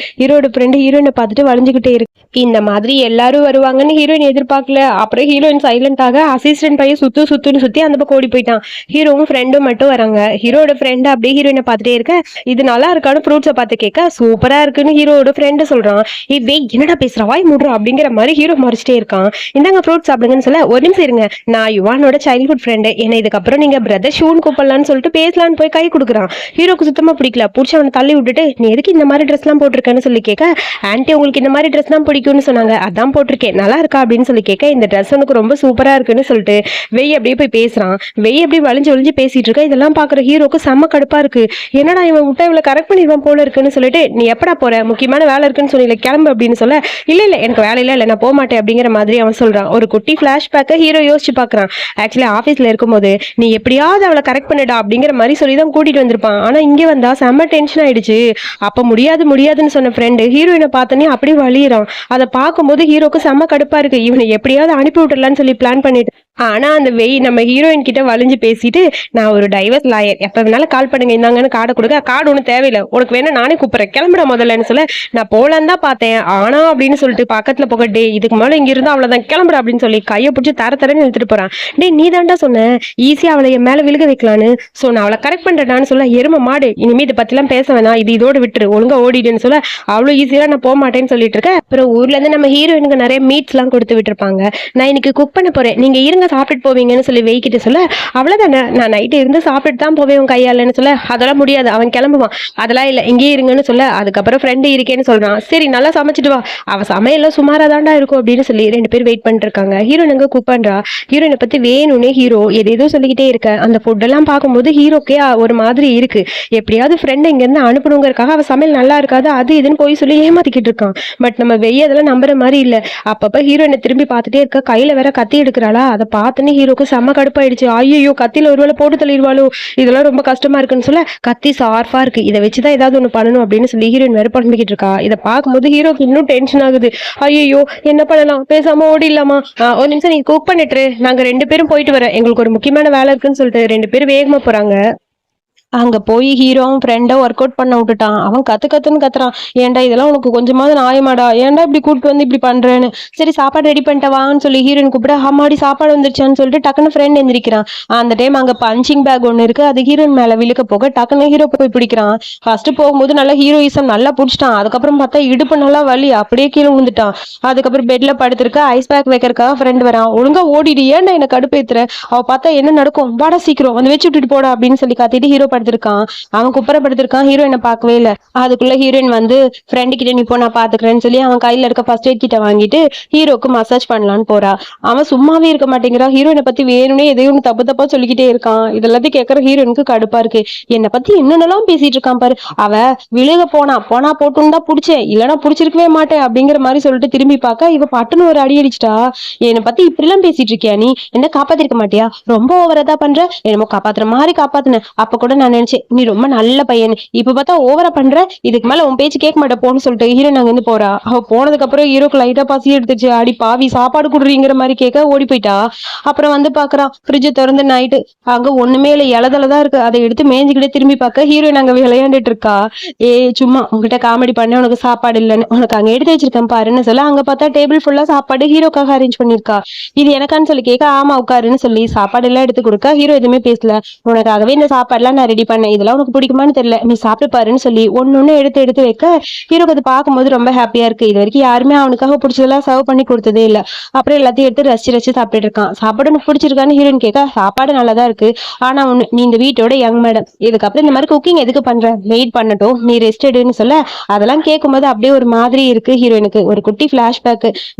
ஹீரோயினை பார்த்துட்டு வளைஞ்சுக்கிட்டே இருக்கு. இந்த மாதிரி எல்லாரும் வருவாங்கன்னு ஹீரோயின் எதிர்பார்க்கல. அப்புறம் ஹீரோயின் சைலண்டாக அசிஸ்டன்ட் பையன் சுத்துன்னு சுத்தி அந்த பக்கம் ஓடி போயிட்டான். ஹீரோவும் ஃப்ரெண்டும் மட்டும் வராங்க. ஹீரோட ஃப்ரெண்ட் அப்படியே ஹீரோயினை பார்த்துட்டே இருக்க, இது நல்லா இருக்கான்னு ஃப்ரூட்ஸை பார்த்து கேட்க, சூப்பரா இருக்குன்னு ஹீரோட ஃப்ரெண்டு சொல்றான். இவே என்னடா பேசுறா, வாய் மூடுறா அப்படிங்கிற மாதிரி ஹீரோ மறைச்சிட்டே இருக்கான். இந்தாங்க ஃப்ரூட்ஸ் சாப்பிடுங்கன்னு சொல்ல, ஒரு நிமிஷம் இருங்க, நான் யுவானோட சைல்ட்ஹுட் ஃப்ரெண்டு, என்ன இதுக்கப்புறம் நீங்க பிரதர் ஷூன் கூப்பிடலான்னு சொல்லிட்டு பேசலான்னு போய் கை கொடுக்குறான். ஹீரோக்கு சுத்தமா பிடிக்கல. பிடிச்ச அவனை தள்ளி விட்டுட்டு, நீ எதுக்கு இந்த மாதிரி ட்ரெஸ் எல்லாம் போட்டிருக்கேன்னு சொல்லி கேட்க, ஆன்ட்டி உங்களுக்கு இந்த மாதிரி ட்ரெஸ் தான் பிடிக்கும்னு சொன்னாங்க, அதான் போட்டிருக்கேன், நல்லா இருக்கா அப்படின்னு சொல்லி கேட்க, இந்த ட்ரெஸ் உனக்கு ரொம்ப சூப்பரா இருக்குன்னு சொல்லிட்டு வெய் அப்படியே போய் பேசுறான். வெய் அப்படியே வளைஞ்சு பேசிட்டு இருக்க. இதெல்லாம் பாக்குற ஹீரோக்கு செம்ம கடுப்பா இருக்கு. என்னடா இவன் விட்டா இவ்வளவு கரெக்ட் பண்ணிடுவான் போல இருக்குன்னு சொல்லிட்டு, நீ எப்படா போற, முக்கியமான வேலை இருக்குன்னு சொல்லி கிளம்பு அப்படின்னு சொல்ல, இல்ல எனக்கு வேலையில இல்ல நான் போக மாட்டேன் அப்படிங்கிற மாதிரி அவன் சொல்றான். ஒரு குட்டி பிளாஷ்பேக்கை ஹீரோ யோசிச்சு பாக்குறான். ஆக்சுவலி ஆபீஸ்ல இருக்கும்போது நீ எப்படியாவது அவளை கரெக்ட் பண்ணிடா அப்படிங்கிற மாதிரி சொல்லி தான் கூட்டிட்டு வந்திருப்பான். ஆனா இங்க வந்தா செம்ம டென்ஷன் ஆயிடுச்சு. அப்ப முடியாதுன்னு சொன்ன ஃப்ரெண்டு ஹீரோயினை பார்த்தோன்னே அப்படியே வலியுறான். அதை பார்க்கும்போது ஹீரோக்கு செம்ம கடுப்பா இருக்கு. இவனை எப்படியாவது அனுப்பி விட்டுறலான்னு சொல்லி பிளான் பண்ணிட்டு ஆனா அந்த நம்ம ஹீரோயின் கிட்ட வலிஞ்சு பேசிட்டு, நான் ஒரு டைவர்ஸ் லாயர், எப்ப வேணாலும் கால் பண்ணுங்க, இந்தாங்கன்னு கார்டை கொடுக்க, கார்டு ஒன்றும் தேவையில்லை, உனக்கு வேணா நானே கூப்பிடுறேன், கிளம்புற முதல்லன்னு சொல்ல, நான் போலான்னு தான் பார்த்தேன், ஆனா அப்படின்னு சொல்லிட்டு பக்கத்துல போக, டே இதுக்கு மேல இங்க இருந்தா அவ்வளவுதான், கிளம்புற அப்படின்னு சொல்லி கையை பிடிச்சி தரன்னு இழுத்துட்டு போறான். டே நீ தாண்டா சொன்ன ஈஸியா அவளை என் மேல விழுக வைக்கலான்னு, சோ நான் அவளை கரெக்ட் பண்றேன்னு சொல்ல, எரும மாடு இனிமே இதை பத்தி எல்லாம் பேச வேணாம், இது இதோட விட்டுரு, ஒழுங்கா ஓடிடுன்னு சொல்ல, அவ்வளவு ஈஸியா நான் போக மாட்டேன்னு சொல்லிட்டு இருக்கேன். அப்புறம் ஊர்ல இருந்து நம்ம ஹீரோயினுக்கு நிறைய மீட்ஸ் எல்லாம் கொடுத்து விட்டுருப்பாங்க. நான் இன்னைக்கு குக் பண்ண போறேன், நீங்க இருங்க சாப்பிட்டு போவீங்கன்னு சொல்லி வெயிக்கிட்டு சொல்ல, அவ்வளவுதானே நான் நைட்டு இருந்து சாப்பிட்டு தான் போவேன் உன் கையாலன்னு சொல்ல, அதெல்லாம் முடியாது, அவன் கிளம்புவான், அதெல்லாம் இல்ல இங்கே இருங்கன்னு சொல்ல, அதுக்கப்புறம் ஃப்ரெண்டு இருக்கேன்னு சொல்றான். சரி நல்லா சமைச்சிட்டு வா, அவ சமையல சுமாரா தாண்டா இருக்கும் அப்படின்னு சொல்லி 2 பேர் வெயிட் பண்ணிட்டு இருக்காங்க. ஹீரோயின் அங்க குக் பண்றா. ஹீரோயினை பத்தி வேணும்னே ஹீரோ ஏதேதோ சொல்லிக்கிட்டே இருக்க, அந்த ஃபுட் எல்லாம் பார்க்கும்போது ஹீரோக்கே ஒரு மாதிரி இருக்கு. எப்படியாவது ஃப்ரெண்ட் இங்க இருந்து அனுப்பணுங்கிறதுக்காக அவ சமையல் நல்லா இருக்காது அது இதுன்னு போய் சொல்லி ஏமாத்திக்கிட்டு இருக்கான். பட் நம்ம வெய்ய அதெல்லாம் நம்புற மாதிரி இல்ல. அப்பப்ப ஹீரோயினை திரும்பி பார்த்துட்டே இருக்க, கையில வேற கத்தி எடுக்கிறாளா, அதை பார்த்துன்னு ஹீரோக்கு செம்ம கடுப்பாயிடுச்சு. ஐயோ கத்தியில ஒருவேளை போட்டு தள்ளிடுவாளோ, இதெல்லாம் ரொம்ப கஷ்டமா இருக்குன்னு சொல்ல, கத்தி ஷார்ப்பா இருக்கு, இதை வச்சுதான் ஏதாவது ஒண்ணு பண்ணணும் அப்படின்னு சொல்லி ஹீரோயின் வேற புலம்பிக்கிட்டு இருக்கா. இதை பார்க்கும்போது ஹீரோக்கு இன்னும் டென்ஷன் ஆகுது. ஐயோ என்ன பண்ணலாம், பேசாம ஓடிடலாமா, ஒரு நிமிஷம் நீ குக் பண்ணிட்டு நாங்க 2 பேரும் போயிட்டு வரோம், எங்களுக்கு ஒரு முக்கியமான வேலை இருக்குன்னு சொல்லிட்டு 2 பேரும் வேகமா போறாங்க. அங்க போய் ஹீரோவும் ஃப்ரெண்டை ஒர்க் அவுட் பண்ண விட்டுட்டான். அவன் கத்துன்னு கத்துறான். ஏன்டா இதெல்லாம் உனக்கு கொஞ்சமாவது நியாயமாடா, ஏன்டா இப்படி கூப்பிட்டு வந்து இப்படி பண்றேன்னு. சரி சாப்பாடு ரெடி பண்ணிட்ட வான்னு சொல்லி ஹீரோயின் கூப்பிட, அம்மாடி சாப்பாடு வந்துருச்சான்னு சொல்லிட்டு டக்குன்னு ஃப்ரெண்ட் எந்திரிக்கிறான். அந்த டைம் அங்க பஞ்சிங் பேக் ஒண்ணு இருக்கு, அது ஹீரோயின் மேல விழுக்க போக டக்குன்னு ஹீரோ போய் பிடிக்கிறான். ஃபர்ஸ்ட் போகும்போது நல்லா ஹீரோயிசம் நல்லா பிடிச்சிட்டான். அதுக்கப்புறம் பார்த்தா இடுப்பு நல்லா வலி, அப்படியே கீழே விழுந்துட்டான். அதுக்கப்புறம் பெட்ல படுத்திருக்க, ஐஸ் பேக் வைக்கிறதுக்காக ஃப்ரெண்ட் வரான். ஒழுங்கா ஓடிடு, ஏன்டா என்ன கடுப்பேத்துற, அவ பார்த்தா என்ன நடக்கும், வாடா சீக்கிரம் வந்து வச்சு விட்டுட்டு போடா அப்படின்னு சொல்லி காத்திட்டு ஹீரோ படுத்திருக்கான். அவன் குப்பரப்படுத்திருக்கான். ஹீரோயினை பார்க்கவே இல்ல. அதுக்குள்ள ஹீரோயின் வந்து ஃப்ரெண்டு கிட்ட நீ போ நான் பாத்துக்கிறேன்னு சொல்லி அவன் கையில இருக்க ஃபர்ஸ்ட் எய்ட் கிட்ட வாங்கிட்டு ஹீரோக்கு மசாஜ் பண்ணலான்னு போறா. அவன் சும்மாவே இருக்க மாட்டேங்கிறான். ஹீரோயினை பத்தி வேணும்னே எதையும் தப்பு தப்பா சொல்லிக்கிட்டே இருக்கான். இதெல்லாத்தையும் கேட்கற ஹீரோயினுக்கு கடுப்பா இருக்கு. என்னை பத்தி என்னென்னலாம் பேசிட்டு இருக்கான் பாரு. அவ விழுக போனா போட்டுன்னு தான் புடிச்சேன், இல்லைன்னா புடிச்சிருக்கவே மாட்டேன் அப்படிங்கிற மாதிரி சொல்லிட்டு திரும்பி பார்க்க இவ பட்டுன்னு ஒரு அடி அடிச்சிட்டா. என்னை பத்தி இப்படி எல்லாம் பேசிட்டு இருக்கியா, நீ என்ன காப்பாத்திருக்க மாட்டியா, ரொம்ப ஓவரா பண்ற, என்னமோ காப்பாத்துற மாதிரி காப்பாத்துன, அப்ப கூட நான் நினைச்சேன் நீ ரொம்ப நல்ல பையன், இப்ப பார்த்தா ஓவரா பண்ற, இதுக்கு மேல உன் பேச்சு கேட்க மாட்டேன் போன்னு சொல்லிட்டு ஹீரோயின் அங்க இருந்து போறா. அவ போனதுக்கு அப்புறம் ஹீரோக்கு லைட்டா பசி எடுத்துச்சு. அடி பாவி சாப்பாடு குடுறீங்கிற மாதிரி கேட்க ஓடி போயிட்டா. அப்புறம் வந்து பாக்குறான், ஃப்ரிட்ஜ் திறந்து நைட்டு அங்க ஒண்ணுமே இல்ல, இலதலதான் இருக்கு. அதை எடுத்து மேஞ்சுக்கிட்டே திரும்பி பார்க்க ஹீரோயின் அங்க விளையாண்டுட்டு இருக்கா. சும்மா உங்ககிட்ட காமெடி பண்ண, உனக்கு சாப்பாடு இல்லைன்னு உனக்கு அங்க எடுத்து வச்சிருக்கேன் பாருன்னு சொல்ல, அங்க பார்த்தா டேபிள் ஃபுல்லா சாப்பாடு ஹீரோக்காக அரேஞ்ச் பண்ணிருக்கா. இது எனக்கான்னு சொல்லி கேட்க, ஆமா உட்காருன்னு சொல்லி சாப்பாடு எல்லாம் எடுத்து கொடுக்க ஹீரோ எதுவுமே பேசல. உனக்காகவே இந்த சாப்பாடுலாம் நான் ரெடி பண்ணேன், இதெல்லாம் உனக்கு பிடிக்குமான்னு தெரியல, நீ சாப்பிட்டு பாருன்னு சொல்லி ஒன்னு எடுத்து வைக்க ஹீரோக்கு அது பார்க்கும்போது ரொம்ப ஹாப்பியா இருக்கு. இது வரைக்கும் யாருமே அவனுக்காக பிடிச்சதெல்லாம் சர்வ் பண்ணி கொடுத்ததே இல்ல. அப்புறம் எல்லாத்தையும் எடுத்து ரசிச்சு சாப்பிட்டு இருக்கான். சாப்பாடு உனக்கு பிடிச்சிருக்கான்னு ஹீரோயின் கேட்க, சாப்பாடு நல்லாதான் இருக்கு, ஆனா ஒண்ணு, நீ இந்த வீட்டோட யங் மேடம், இதுக்கப்புறம் இந்த மாதிரி குக்கிங் எதுக்கு பண்ற, வெயிட் பண்ணட்டும், நீ ரெஸ்ட் எடுன்னு சொல்ல, அதெல்லாம் கேட்கும்போது அப்படியே ஒரு மாதிரி இருக்கு ஹீரோயினுக்கு. ஒரு குட்டி பிளாஷ்பேக்.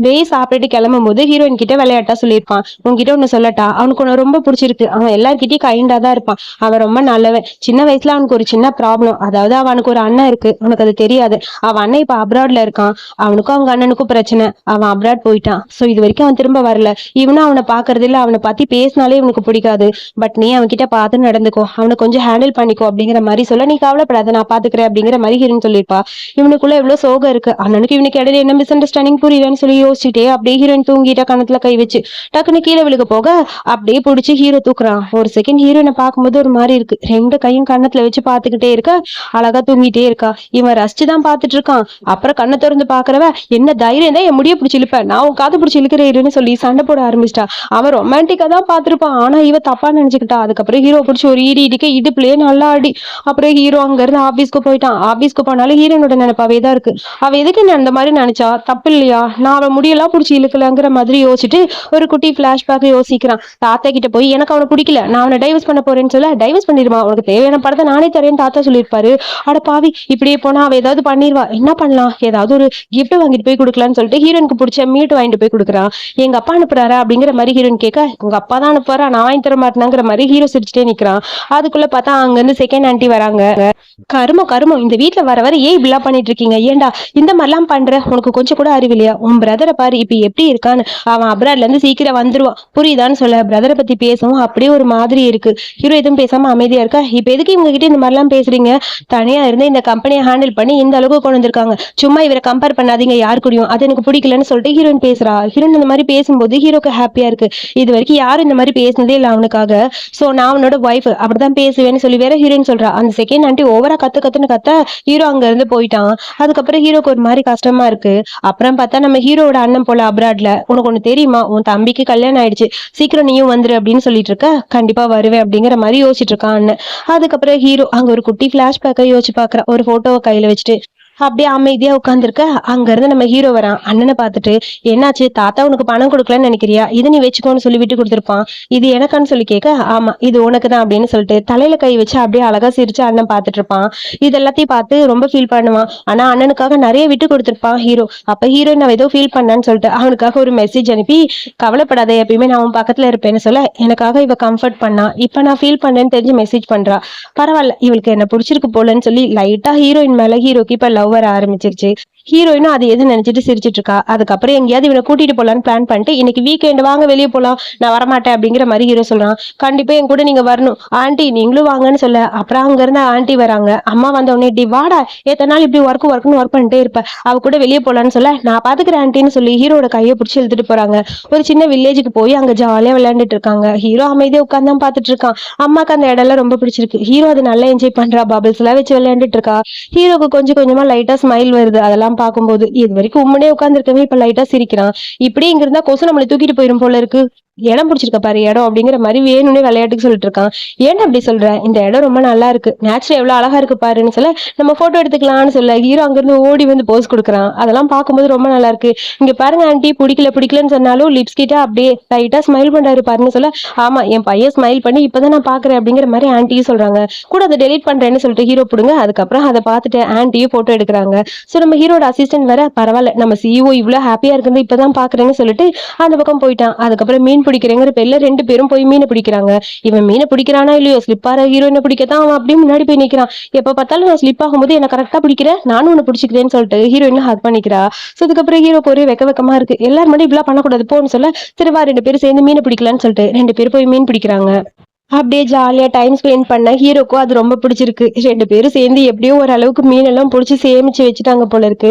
சாப்பிட்டுட்டு கிளம்பும் போது ஹீரோயின் கிட்ட விளையாட்டா சொல்லியிருப்பான், உன்கிட்ட ஒண்ணு சொல்லட்டா, அவனுக்கு ஒண்ணு ரொம்ப பிடிச்சிருக்கு, அவன் எல்லார்கிட்டயும் கைண்டா தான் இருப்பான், அவன் ரொம்ப நல்லவன், சின்ன வயசுல அவனுக்கு ஒரு சின்ன ப்ராப்ளம், அதாவது அவனுக்கு ஒரு அண்ணன் இருக்கு, உனக்கு அது தெரியாது, அவன் அண்ணன் இப்ப அப்ராட்ல இருக்கான், அவனுக்கும் அவங்க அண்ணனுக்கும் பிரச்சனை, அவன் அப்ராட் போயிட்டான், சோ இது வரைக்கும் அவன் திரும்ப வரல, இவனும் அவனை பாக்குறது இல்ல, அவனை பத்தி பேசினாலே இவனுக்கு பிடிக்காது, பட் நீ அவன் கிட்ட பார்த்து நடந்துக்கோ, அவனை கொஞ்சம் ஹேண்டில் பண்ணிக்கோ அப்படிங்கிற மாதிரி சொல்ல, நீ கவலைப்படாத நான் பாத்துக்கிறேன் அப்படிங்கிற மாதிரி ஹீரோயின் சொல்லிருப்பா. இவனுக்குள்ள எவ்வளவு சோகம் இருக்கு, அண்ணனுக்கு இவனுக்கு இடையில என்ன மிஸ் அண்டர்ஸ்டாண்டிங் புரியலன்னு சொல்லி யோசிச்சுட்டே அப்படியே ஹீரோயின் தூங்கிட்டா, கணத்துல கை வச்சு டக்குன்னு கீழே விழுக போக அப்படியே பிடிச்சி ஹீரோ தூக்குறான். ஒரு செகண்ட் ஹீரோயினை பார்க்கும்போது ஒரு மாதிரி இருக்கு, 2 கையும் கண்ணத்துல வச்சு பாத்துக்கிட்டே இருக்க, அழகா தூங்கிட்டே இருக்கா. இவன் ரசிச்சுதான் பாத்துட்டு இருக்கான். அப்புறம் கண்ணை திறந்து பாக்குறவ, என்ன தைரியம் தான் என் முடிய பிடிச்சி இழுப்பேன், நான் உன் காது பிடிச்சி இழுக்கிறேன்னு சொல்லி சண்டை போட ஆரம்பிச்சிட்டா. அவன் ரொமான்டிக்கா தான் பாத்துருப்பான், ஆனா இவ தப்பா நினைச்சுக்கிட்டா. அதுக்கப்புறம் ஹீரோ பிடிச்சி ஒரு இடிக்க இடுப்புலயே நல்லா அடி. அப்புறம் ஹீரோ அங்க இருந்து ஆபீஸ்க்கு போயிட்டான். ஆபீஸ்க்கு போனாலும் ஹீரோனோட நினைப்பாவே தான் இருக்கு. அவ எதுக்கு அந்த மாதிரி நினைச்சா, தப்பு இல்லையா, நான் அவன் முடியெல்லாம் பிடிச்சி இழுக்கலங்கிற மாதிரி யோசிச்சுட்டு ஒரு குட்டி பிளாஷ்பேக் யோசிக்கிறான். தாத்தா கிட்ட போய் எனக்கு அவனை பிடிக்கல, நான் அவனை டைவர்ஸ் பண்ண போறேன்னு சொல்ல, டைவர்ஸ் பண்ணிருமா, உனக்கு தேவையான படத்தை நானே தரேன்னு தாத்தா சொல்லியிருப்பாரு. அட பாவி, இப்படியே போனா அவ ஏதாவது பண்ணிருவா, என்ன பண்ணலாம், ஏதாவது ஒரு கிஃப்ட் வாங்கிட்டு போய் கொடுக்கலான்னு சொல்லிட்டு ஹீரோனுக்கு பிடிச்ச மீட் வாங்கிட்டு போய் கொடுக்குறான். எங்க அப்பா அனுப்புறாரா அப்படிங்கிற மாதிரி ஹீரோயின் கேட்க, உங்க அப்பா தான் அனுப்புறா, நான் வாங்கி தர மாட்டேங்கிற மாதிரி ஹீரோ சிரிச்சுட்டே நிக்கிறான். அதுக்குள்ள பார்த்தா அங்க இருந்து செகண்ட் ஆன்ட்டி வராங்க. கருமம் இந்த வீட்டுல வர ஏன் இப்படிலாம் பண்ணிட்டு இருக்கீங்க, ஏண்டா இந்த மாதிரிலாம் பண்ற, உனக்கு கொஞ்சம் கூட அறிவில்லையா, உன் பிரதரை பாரு இப்ப எப்படி இருக்கான்னு, அவன் அப்ராட்ல இருந்து சீக்கிரம் வந்துருவான் புரியுதான்னு சொல்ல, பிரதரை பத்தி பேசவும் அப்படியே ஒரு மாதிரி இருக்கு. ஹீரோ எதுவும் பேசாம அமைதியா இருக்கா. இப்ப எதுக்கு இவங்க கிட்ட இந்த மாதிரிலாம் பேசுறீங்க? தனியா இருந்து இந்த கம்பெனியை ஹேண்டில் பண்ணி இந்த அளவுக்கு கொண்டு வந்திருக்காங்க. சும்மா இவரை கம்பேர் பண்ணாதீங்க யாரு கூடயும். அது எனக்கு பிடிக்கலன்னு சொல்லிட்டு ஹீரோயின் பேசுறா. ஹீரோயின் இந்த மாதிரி பேசும்போது ஹீரோக்கு ஹாப்பியா இருக்கு. இது வரைக்கும் யாரும் இந்த மாதிரி பேசினதே இல்ல அவனுக்காக. சோ நான் அவனோட ஒய்ஃப் அப்படிதான் பேசுவேன்னு சொல்லி வேற ஹீரோயின் சொல்றா. அந்த செகண்ட் ஆண்டி ஓவரா கத்து கத்துன்னு கத்த ஹீரோ அங்க இருந்து போயிட்டான். அதுக்கப்புறம் ஹீரோக்கு ஒரு மாதிரி கஷ்டமா இருக்கு. அப்புறம் பார்த்தா நம்ம ஹீரோட அண்ணன் போல அப்ராட்ல, உனக்கு ஒண்ணு தெரியுமா, உன் தம்பிக்கு கல்யாணம் ஆயிடுச்சு, சீக்கிரம் நீயும் வந்துரு அப்படின்னு சொல்லிட்டு இருக்க. கண்டிப்பா வருவேன் அப்படிங்கிற மாதிரி யோசிச்சுட்டு இருக்கான் அண்ணன். அதுக்கப்புறம் ஹீரோ அங்க ஒரு குட்டி பிளாஷ்பேக்கை யோசிச்சு பாக்குற, ஒரு போட்டோவை கையில வச்சுட்டு அப்படியே அமைதியா உட்காந்துருக்க. அங்க இருந்து நம்ம ஹீரோ வரான். அண்ணனை பார்த்துட்டு, என்னாச்சு தாத்தா உனக்கு பணம் கொடுக்கலன்னு நினைக்கிறியா, இதை நீ வச்சுக்கோன்னு சொல்லி விட்டு கொடுத்துருப்பான். இது எனக்கான்னு சொல்லி கேட்க, ஆமா இது உனக்கு தான் அப்படின்னு சொல்லிட்டு தலையில கை வச்சு அப்படியே அழகா சிரிச்சு அண்ணன் பார்த்துட்டு இருப்பான். இது எல்லாத்தையும் பார்த்து ரொம்ப ஃபீல் பண்ணுவான். ஆனா அண்ணனுக்காக நிறைய விட்டு கொடுத்துருப்பான் ஹீரோ. அப்ப ஹீரோ நான் ஏதோ ஃபீல் பண்ணான்னு சொல்லிட்டு அவனுக்காக ஒரு மெசேஜ் அனுப்பி, கவலைப்படாத எப்பயுமே நான் அவன் பக்கத்துல இருப்பேன்னு சொல்ல, எனக்காக இவ கம்ஃபர்ட் பண்ணா, இப்ப நான் ஃபீல் பண்ணேன்னு தெரிஞ்சு மெசேஜ் பண்றா. பரவாயில்ல இவளுக்கு என்ன பிடிச்சிருக்கு போலன்னு சொல்லி லைட்டா ஹீரோயின் மேல ஹீரோக்கு இப்ப லவ் வர ஆரம்பிச்சிருச்சு. ஹீரோயினும் அது எது நினைச்சிட்டு சிரிச்சிட்டு இருக்கா. அதுக்கப்புறம் எங்கேயாவது இவனை கூட்டிட்டு போலான்னு பிளான் பண்ணிட்டு, இன்னைக்கு வீக்கெண்ட் வாங்க வெளியே போலாம், நான் வரமாட்டேன் அப்படிங்கிற மாதிரி ஹீரோ சொல்றான். கண்டிப்பா என் கூட நீங்க வரணும் ஆண்டி, நீங்களும் வாங்கன்னு சொல்ல, அப்புறம் அங்க இருந்து ஆண்டி வராங்க. அம்மா வந்த உடனே டி வாடா, எத்தனை நாள் இப்படி ஒர்க் பண்ணிட்டே இருப்ப, அவ கூட வெளியே போலான்னு சொல்ல, நான் பாத்துக்கிறேன் ஆண்டின்னு சொல்லி ஹீரோட கையை பிடிச்சி இழுத்துட்டு போறாங்க. ஒரு சின்ன வில்லேஜுக்கு போய் அங்க ஜாலியா விளையாண்டுட்டு இருக்காங்க. ஹீரோ அமைதியா உட்கார்ந்து தான் பாத்துட்டு இருக்கான். அம்மாக்கு அந்த இடம் எல்லாம் ரொம்ப பிடிச்சிருக்கு. ஹீரோ அதை நல்லா என்ஜாய் பண்றா, பபிள்ஸ் எல்லாம் வச்சு விளையாண்டுட்டு இருக்கா. ஹீரோக்கு கொஞ்சம் கொஞ்சமா லைட்டா ஸ்மைல் வருது. அதெல்லாம் பார்க்கும்போது இது வரைக்கும் உம்மனே உட்கார்ந்துருக்கவே இப்ப லைட்டா சிரிக்கிறான். இப்படி இங்க இருந்தா கொசு நம்மளை தூக்கிட்டு போயிரும் போல இருக்கு. இடம் பிடிச்சிருக்க பாரு இடம் அப்படிங்கிற மாதிரி வேணும்னே விளையாட்டுக்கு சொல்லிட்டு இருக்கான். ஏன் அப்படி சொல்ற, இந்த இடம் ரொம்ப நல்லா இருக்கு, நேச்சுரல் எவ்வளவு அழகா இருக்கு பாருன்னு சொல்ல, நம்ம போட்டோ எடுத்துக்கலாம்னு சொல்ல ஹீரோ அங்கிருந்து ஓடி வந்து போஸ் கொடுக்குறான். அதெல்லாம் பார்க்கும்போது ரொம்ப நல்லா இருக்கு. இங்க பாருங்க ஆண்டி, பிடிக்கலன்னு சொன்னாலும் லிப்ஸ் கிட்ட அப்படியே லைட்டா ஸ்மைல் பண்றாரு பாருன்னு சொல்ல, ஆமா என் பையன் ஸ்மைல் பண்ணி இப்பதான் நான் பாக்குறேன் அப்படிங்கிற மாதிரி ஆண்டியும் சொல்றாங்க. கூட அதை டெலிட் பண்றேன்னு சொல்லிட்டு ஹீரோ பிடுங்க. அதுக்கப்புறம் அதை பார்த்துட்டு ஆண்டியும் போட்டோ எடுக்கிறாங்க. சோ நம்ம ஹீரோட அசிஸ்டன்ட் வேற, பரவாயில்ல நம்ம சிஇஓ இவ்வளவு ஹாப்பியா இருக்கு இப்பதான் பாக்குறேன்னு சொல்லிட்டு அந்த பக்கம் போயிட்டான். அதுக்கப்புறம் மீன் பிடிக்கிறேங்கிற பேர்ல ரெண்டு பேரும் போய் மீனை பிடிக்கிறாங்க. இவன் மீனை பிடிக்கிறானா இல்லையோ, ஸ்லிப்பார ஹீரோயினை பிடிக்கத்தான் அவன் அப்படியே முன்னாடி போய் நிக்கிறான். எப்ப பார்த்தாலும் நான் ஸ்லிப் ஆகும்போது என்ன கரெக்டா பிடிக்கிறேன், நானும் உன்னை பிடிச்சிக்கிறேன்னு சொல்லிட்டு ஹீரோயின் ஹக் பண்ணிக்கிறா. சோ அதுக்கப்புறம் ஹீரோக்கு ஒரு வெக்கமா இருக்கு. எல்லாரும் மட்டும் இப்படிலாம் பண்ணக்கூடாது போன்னு சொல்ல, சரிவா ரெண்டு பேரும் சேர்ந்து மீனை பிடிக்கலான்னு சொல்லிட்டு ரெண்டு பேரும் போய் மீன் பிடிக்கிறாங்க. அப்படியே ஜாலியா டைம் ஸ்பெண்ட் பண்ண ஹீரோக்கும் அது ரொம்ப பிடிச்சிருக்கு. ரெண்டு பேரும் சேர்ந்து எப்படியோ ஓரளவுக்கு மீனெல்லாம் பிடிச்சி சேமிச்சு வச்சுட்டாங்க போல இருக்கு.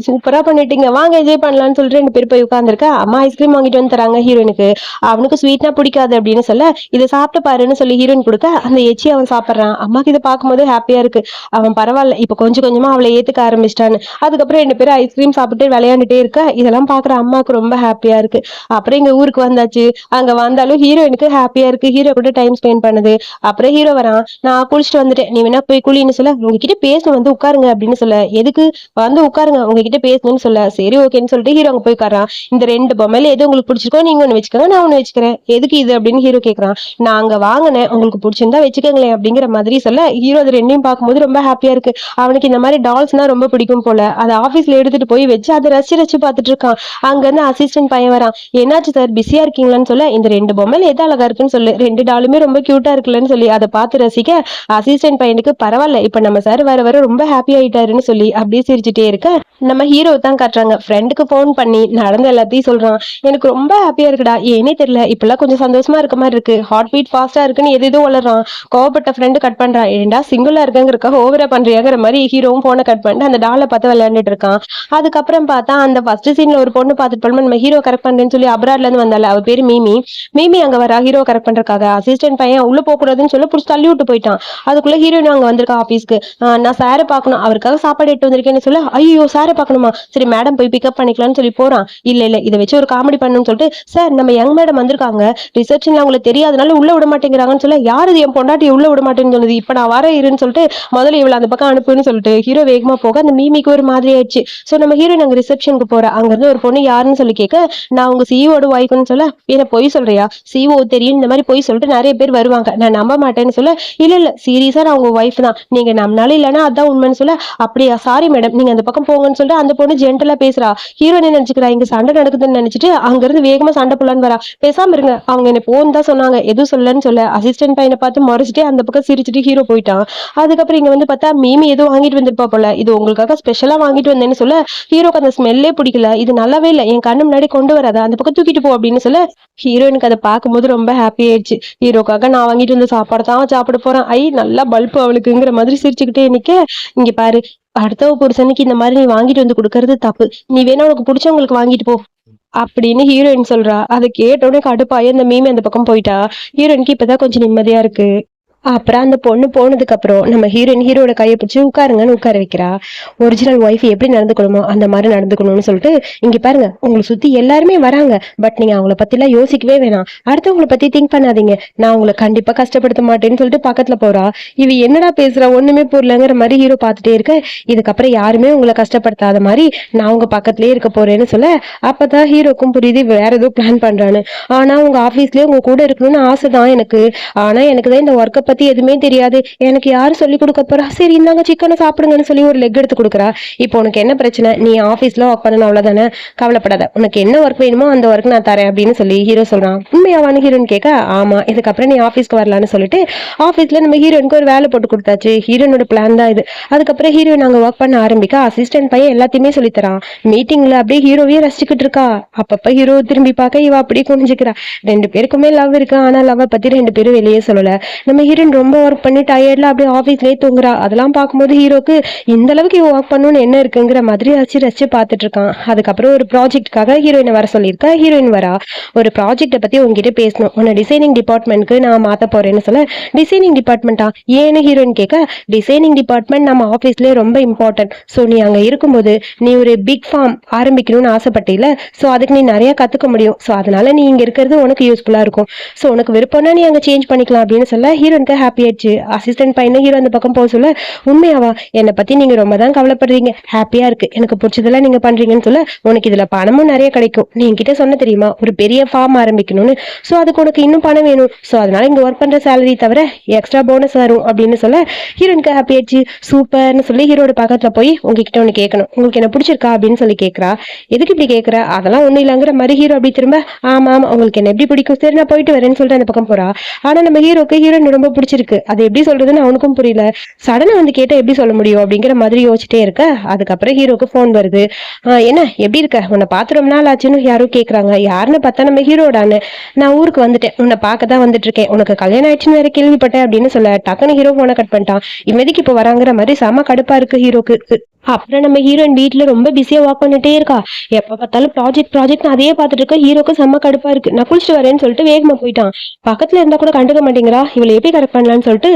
சூப்பரா பண்ணிட்டீங்க, வாங்க என்ஜாய் பண்ணலாம்னு சொல்லிட்டு ரெண்டு பேர் போய் உட்காந்துருக்க. அம்மா ஐஸ்கிரீம் வாங்கிட்டு வந்து தராங்க ஹீரோயினுக்கு. அவனுக்கு ஸ்வீட்னா பிடிக்காது அப்படின்னு சொல்ல, இதை சாப்பிட்டு பாருன்னு சொல்லி ஹீரோயின் கொடுக்க அந்த எச்சி அவன் சாப்பிட்றான். அம்மாக்கு இதை பார்க்கும்போது ஹாப்பியா இருக்கு. அவன் பரவாயில்ல இப்ப கொஞ்சம் கொஞ்சமா அவளை ஏத்துக்க ஆரம்பிச்சிட்டான்னு. அதுக்கப்புறம் ரெண்டு பேரும் ஐஸ்கிரீம் சாப்பிட்டு விளையாண்டுட்டே இருக்க இதெல்லாம் பாக்குற அம்மாவுக்கு ரொம்ப ஹாப்பியா இருக்கு. அப்புறம் இங்க ஊருக்கு வந்தாச்சு. அங்க வந்தாலும் ஹீரோயினுக்கு ஹாப்பியா இருக்கு, ஹீரோ கூட டைம் ஸ்பெண்ட் பண்ணுது. அப்புறம் ஹீரோ வரான், நான் குளிச்சுட்டு வந்துட்டேன், நீ வேணா போய் குளின்னு சொல்ல, உங்ககிட்ட பேசணும் வந்து உட்காருங்க அப்படின்னு சொல்ல, எதுக்கு வந்து உட்காருங்க உங்ககிட்ட பேசணும்னு சொல்ல, சரி ஓகேன்னு சொல்லிட்டு ஹீரோ அங்க போய் உட்காரான். இந்த ரெண்டு பொம்மையில எது உங்களுக்கு பிடிச்சிருக்கோ நீங்க ஒண்ணு வச்சுக்கோங்க, நான் ஒண்ணு வச்சுக்கிறேன், எதுக்கு இது அப்படின்னு ஹீரோ கேக்குறான். நான் அங்க வாங்கினேன், உங்களுக்கு பிடிச்சிருந்தா வச்சுக்கோங்களேன் அப்படிங்கிற மாதிரி சொல்ல, ஹீரோ அது ரெண்டையும் பார்க்கும்போது ரொம்ப ஹாப்பியா இருக்கு. அவனுக்கு இந்த மாதிரி டால்ஸ்னா ரொம்ப பிடிக்கும் போல. அதை ஆபீஸ்ல எடுத்துட்டு போய் வச்சு அதை ரசிச்சு பார்த்துட்டு இருக்கான். அங்க இருந்து அசிஸ்டன்ட் பையன் வரான். என்னாச்சு சார் பிஸியா இருக்கீங்களான்னு சொல்ல, இந்த ரெண்டு பொம்மையில எது அழகா இருக்குன்னு சொல்லு, ரெண்டு டாலுமே ரொம்ப கியூட்டா இருக்குல்லன்னு சொல்லி அதை பார்த்து ரசிக்க அசிஸ்டன்ட் பையனுக்கு பரவாயில்ல இப்ப நம்ம சார் வர வர ரொம்ப ஹாப்பி ஆயிட்டாருன்னு சொல்லி அப்படியே சிரிச்சுட்டே இருக்க நம்ம ஹீரோ தான் காட்டுறாங்க. ஃப்ரெண்டுக்கு போன் பண்ணி நடந்த எல்லாத்தையும் சொல்றான். எனக்கு ரொம்ப ஹாப்பியா இருக்குடா, ஏனே தெரியல இப்பெல்லாம் கொஞ்சம் சந்தோஷமா இருக்க மாதிரி இருக்கு, ஹார்ட் பீட் ஃபாஸ்டா இருக்குன்னு எதோ வளர்றான். கோவப்பட்ட ஃப்ரெண்டு கட் பண்றான். ஏண்டா சிங்கிளா இருக்கங்கிறக்காக ஓவரா பண்றியாங்கிற மாதிரி ஹீரோவும் போனை கட் பண்ணிட்டு அந்த டாலை பார்த்து விளையாண்டுட்டு இருக்கான். அதுக்கப்புறம் பார்த்தா அந்த ஃபர்ஸ்ட் சீன்ல ஒரு பொண்ணு பார்த்துட்டு நம்ம ஹீரோ கரெக்ட் பண்றேன்னு சொல்லி அப்ராட்ல இருந்து வந்தால, அவ பேரு மீமி அங்க வரா ஹீரோ கரெக்ட் பண்றதுக்காக. அசிஸ்டன்ட் பையன் உள்ள போக கூடாதுன்னு சொல்லி புடிச்சு தள்ளி விட்டு போயிட்டான். அதுக்குள்ள ஹீரோயின் அங்க வந்திருக்கா ஆபீஸ்க்கு. நான் சாரை பார்க்கணும், அவருக்காக சாப்பாடு எடுத்து வந்திருக்கேன்னு சொல்ல, ஐயோ சாரை பார்க்கணுமா, சரி மேடம் போய் பிக்கப் பண்ணிக்கலாம்னு சொல்லி போறான். இல்ல இதை வச்சு ஒரு காமெடி பண்ணணும்னு சொல்லிட்டு, சார் நம்ம யங் மேடம் வந்திருக்காங்க, ரிசப்ஷன்ல அவங்களுக்கு தெரியாதனால உள்ள விட மாட்டேங்கிறாங்கன்னு சொல்ல, யாரு என் பொண்டாட்டி உள்ள விட மாட்டேன்னு சொல்லுது, இப்ப நான் வர இருன்னு சொல்லிட்டு முதல்ல இவளை அந்த பக்கம் அனுப்புன்னு சொல்லிட்டு ஹீரோ வேகமா போக அந்த மீமிக்கு ஒரு மாதிரி ஆயிடுச்சு. சோ நம்ம ஹீரோயின் அங்க ரிசப்ஷனுக்கு போறா. அங்க இருந்து ஒரு பொண்ணு யாருன்னு சொல்லி கேட்க, நான் உங்க சிஇஓட ஒய்ஃப்னு சொல்ல, என்ன பொய் சொல்றியா, சிஇஓ தெரியும் இந்த மாதிரி பொய் சொல்லிட்டு நிறைய பேர் வருவாங்க, நான் நம்ப மாட்டேன்னு சொல்ல, இல்ல சீரியஸா நான் உங்க ஒய்ஃப் தான், நீங்க நம்மளால இல்லன்னா அதான் உண்மைன்னு சொல்ல, அப்படியா சாரி மேடம் நீங்க அந்த பக்கம் போங்கன்னு சொல்லிட்டு அந்த பொண்ணு ஜென்டலா பேசுறா. ஹீரோயின் நினைச்சுக்கிறா இங்க சண்டை நடக்குதுன்னு நினைச்சிட்டு அங்க இருந்து வேகமா சண்டை போலான்னு வரா. பேசாம இருங்க அவங்க என்ன போன்னு தான் சொன்னாங்க, எதுவும் சொல்லன்னு சொல்ல அசிஸ்டன்ட் பையனை பார்த்து முறைச்சிட்டே அந்த பக்கம் சிரிச்சுட்டு ஹீரோ போயிட்டான். அதுக்கப்புறம் இங்க வந்து பார்த்தா மீமி எதுவும் வாங்கிட்டு வந்திருப்பா போல, இது உங்களுக்காக ஸ்பெஷலா வாங்கிட்டு வந்தேன்னு சொல்ல, ஹீரோக்கு அந்த ஸ்மெல்லே பிடிக்கல, இது நல்லாவே இல்லை, என் கண்ணு முன்னாடி கொண்டு வராத, அந்த பக்கம் தூக்கிட்டு போ அப்படின்னு சொல்ல, ஹீரோயினுக்கு அதை பார்க்கும்போது ரொம்ப ஹாப்பி ஆயிடுச்சு. ஹீரோக்காக நான் வாங்கிட்டு வந்த சாப்பாடு தான் சாப்பிட போறேன். நல்லா பல்ப் அவளுக்குங்கிற மாதிரி சிரிச்சுக்கிட்டே நிக்க, இங்க பாரு, அடுத்தவ புருஷனுக்கு இந்த மாதிரி நீ வாங்கிட்டு வந்து கொடுக்கறது தப்பு. நீ வேணா உனக்கு பிடிச்சவங்களுக்கு வாங்கிட்டு போ அப்படின்னு ஹீரோயின் சொல்றா. அதை கேட்டோடனே கடுப்பாயி அந்த மீமி அந்த பக்கம் போயிட்டா. ஹீரோயினுக்கு இப்பதான் கொஞ்சம் நிம்மதியா இருக்கு. அப்புறம் அந்த பொண்ணு போனதுக்கு அப்புறம் நம்ம ஹீரோயின் ஹீரோட கையை பிடிச்சி உட்காருங்கன்னு உட்கார வைக்கிறா. ஒரிஜினல் ஒய்ஃப் எப்படி நடந்துக்கணுமோ அந்த மாதிரி நடந்துக்கணும்னு சொல்லிட்டு, இங்க பாருங்க, உங்களை சுத்தி எல்லாருமே வராங்க, பட் நீங்க அவங்கள பத்தி எல்லாம் யோசிக்கவே வேணாம், அடுத்தவங்களை பத்தி திங்க் பண்ணாதீங்க, நான் உங்களை கண்டிப்பா கஷ்டப்படுத்த மாட்டேன்னு சொல்லிட்டு பக்கத்துல போறா. இவ என்னடா பேசுறா, ஒண்ணுமே புரியலங்கிற மாதிரி ஹீரோ பார்த்துட்டே இருக்க, இதுக்கப்புறம் யாருமே உங்களை கஷ்டப்படுத்தாத மாதிரி நான் உங்க பக்கத்துலயே இருக்க போறேன்னு சொல்ல, அப்பதான் ஹீரோக்கும் புரியுது வேற ஏதோ பிளான் பண்றான்னு. ஆனா உங்க ஆபீஸ்லயே உங்க கூட இருக்கணும்னு ஆசைதான் எனக்கு, ஆனா எனக்கு தான் இந்த ஒர்க்கை பத்தி எதுவுமே தெரியாது, எனக்கு யாரு சொல்லி கொடுக்க போறா, சரி இந்தாங்க சிக்கனை சாப்பிடுங்கன்னு சொல்லி ஒரு லெக் எடுத்து கொடுக்குறா. இப்போ உனக்கு என்ன பிரச்சனை, நீ ஆபீஸ்ல ஒர்க் பண்ணணும் அவ்வளவுதானே, கவலைப்படாத, உனக்கு என்ன ஒர்க் வேணுமோ அந்த ஒர்க் நான் தரேன் அப்படின்னு சொல்லி ஹீரோ சொல்றான். உண்மையாவான ஹீரோன்னு கேட்க, ஆமா, இதுக்கப்புறம் நீ ஆபீஸ்க்கு வரலான்னு சொல்லிட்டு ஆபீஸ்ல நம்ம ஹீரோனுக்கு ஒரு வேலை போட்டு கொடுத்தாச்சு. ஹீரோனோட பிளான் தான் இது. அதுக்கப்புறம் ஹீரோயின் அங்க ஒர்க் பண்ண ஆரம்பிக்க அசிஸ்டன்ட் பையன் எல்லாத்தையுமே சொல்லித்தரான். மீட்டிங்ல அப்படியே ஹீரோவே ரசிச்சுக்கிட்டு இருக்கா. அப்பப்ப ஹீரோ திரும்பி பார்க்க இவ அப்படியே குனிஞ்சுக்கிறா. ரெண்டு பேருக்குமே லவ் இருக்கு, ஆனா லவ் பத்தி ரெண்டு பேரும் வெளியே சொல்லல. நம்ம ஹீரோயின் ரொம்ப ஒர்க் பண்ணி டயர்ட்ல அப்படியே ஆபீஸ்லயே தூங்குறா. அதெல்லாம் பார்க்கும்போது ஹீரோக்கு இந்த அளவுக்கு இவ ஒர்க் பண்ணணும்னு என்ன இருக்குங்கிற மாதிரி ரசிச்சு பார்த்துட்டு இருக்கான். அதுக்கப்புறம் ஒரு ப்ராஜெக்டுக்காக ஹீரோயினை வர சொல்லியிருக்கா. ஹீரோயின் வரா. ஒரு ப்ராஜெக்டை பத்தி உங்ககிட்ட பேசணும், உன்னை டிசைனிங் டிபார்ட்மெண்ட்க்கு நான் மாத்த போறேன்னு சொல்ல, டிசைனிங் டிபார்ட்மெண்டா ஏன்னு ஹீரோயின் கேட்க, டிசைனிங் டிபார்ட்மெண்ட் நம்ம ஆபீஸ்லயே ரொம்ப இம்பார்ட்டன்ட், ஸோ நீ அங்க இருக்கும்போது நீ ஒரு பிக் ஃபார்ம் ஆரம்பிக்கணும்னு ஆசைப்பட்டீல, ஸோ அதுக்கு நீ நிறைய கத்துக்க முடியும், ஸோ அதனால நீ இங்க இருக்கிறது உனக்கு யூஸ்ஃபுல்லா இருக்கும், ஸோ உனக்கு விருப்பம்னா நீ அங்க சேஞ்ச் பண்ணிக்கலாம் அப்படின்னு சொல்ல, ஹீரோனுக்கு ஹாப்பி ஆயிடுச்சு. அசிஸ்டன்ட் பையனை ஹீரோ அந்த பக்கம் போக சொல்ல, உண்மையாவா, என்னை பத்தி நீங்க ரொம்ப தான் கவலைப்படுறீங்க, ஹாப்பியா இருக்கு, எனக்கு பிடிச்சதெல்லாம் நீங்க பண்றீங்கன்னு சொல்ல, உனக்கு இதுல பணமும் நிறைய கிடைக்கும், நீ என்கிட்ட சொன்ன தெரியுமா ஒரு பெரிய ஃபார்ம் ஆரம்பிக்கணும்னு, ஸோ அதுக்கு உனக்கு இன்னும் பணம் வேணும், ஸோ அதனால இங்க ஒர்க் பண்ற சேலரி தவிர எக்ஸ்ட்ரா போனஸ் வரும் அப்படின்னு சொல்ல, ஹீரோனுக்கு ஹாப்பி ஆயிடுச்சு. சூப்பர்னு சொல்லி ஹீரோட பக்கத்துல போய் உங்ககிட்ட ஒண்ணு கேட்கணும், உங்களுக்கு என்ன பிடிச்சிருக்கா அப்படின்னு சொல்லி கேட்கறா. எதுக்கு இப்படி கேட்கற, அதெல்லாம் ஒண்ணும் இல்லங்கிற மாதிரி ஹீரோ அப்படி திரும்ப, ஆமா ஆமா உங்களுக்கு என்ன எப்படி பிடிக்கும், சரி நான் போயிட்டு வரேன்னு சொல்லிட்டு அந்த பக்கம் போறா. ஆனா நம்ம ஹீரோக்கு ஹீரோயின் ரொம்ப பிடிச்சிருக்கு, அது எப்படி சொல்றதுன்னு அவனுக்கும் புரியல. சடனா வந்து கேட்டா எப்படி சொல்ல முடியும் அப்படிங்கிற மாதிரி யோசிச்சுட்டே இருக்க, அதுக்கப்புறம் ஹீரோக்கு போன் வருது. என்ன எப்படி இருக்க, உன்னை பார்த்து ரொம்ப நாள் ஆச்சுன்னு யாரும் கேக்குறாங்க. யாருன்னு பார்த்தா நம்ம ஹீரோடான்னு. நான் ஊருக்கு வந்துட்டேன், உன்னை பார்க்க தான் வந்துட்டு இருக்கேன், உனக்கு கல்யாணம் ஆயிடுச்சுன்னு வேற கேள்விப்பட்டேன் அப்படின்னு சொல்ல, டக்குன்னு ஹீரோ போனை கட் பண்ணிட்டான். இமதிக்கு இப்போ வராங்கிற மாதிரி செம கடுப்பா இருக்கு ஹீரோக்கு. அப்புறம் நம்ம ஹீரோயின் வீட்டுல ரொம்ப பிஸியா ஒர்க் பண்ணிட்டே இருக்கா. எப்ப பார்த்தாலும் ப்ராஜெக்ட் அதையே பார்த்துட்டு இருக்க. ஹீரோக்கு செம்ம கடுப்பா இருக்கு. நான் குளிச்சுட்டு வரேன்னு சொல்லிட்டு வேகமா போயிட்டான். பக்கத்துல இருந்தா கூட கண்டுக்க மாட்டேங்கிறா. இவளை எப்படி கரெக்ட் பண்ணலான்னு சொல்லிட்டு,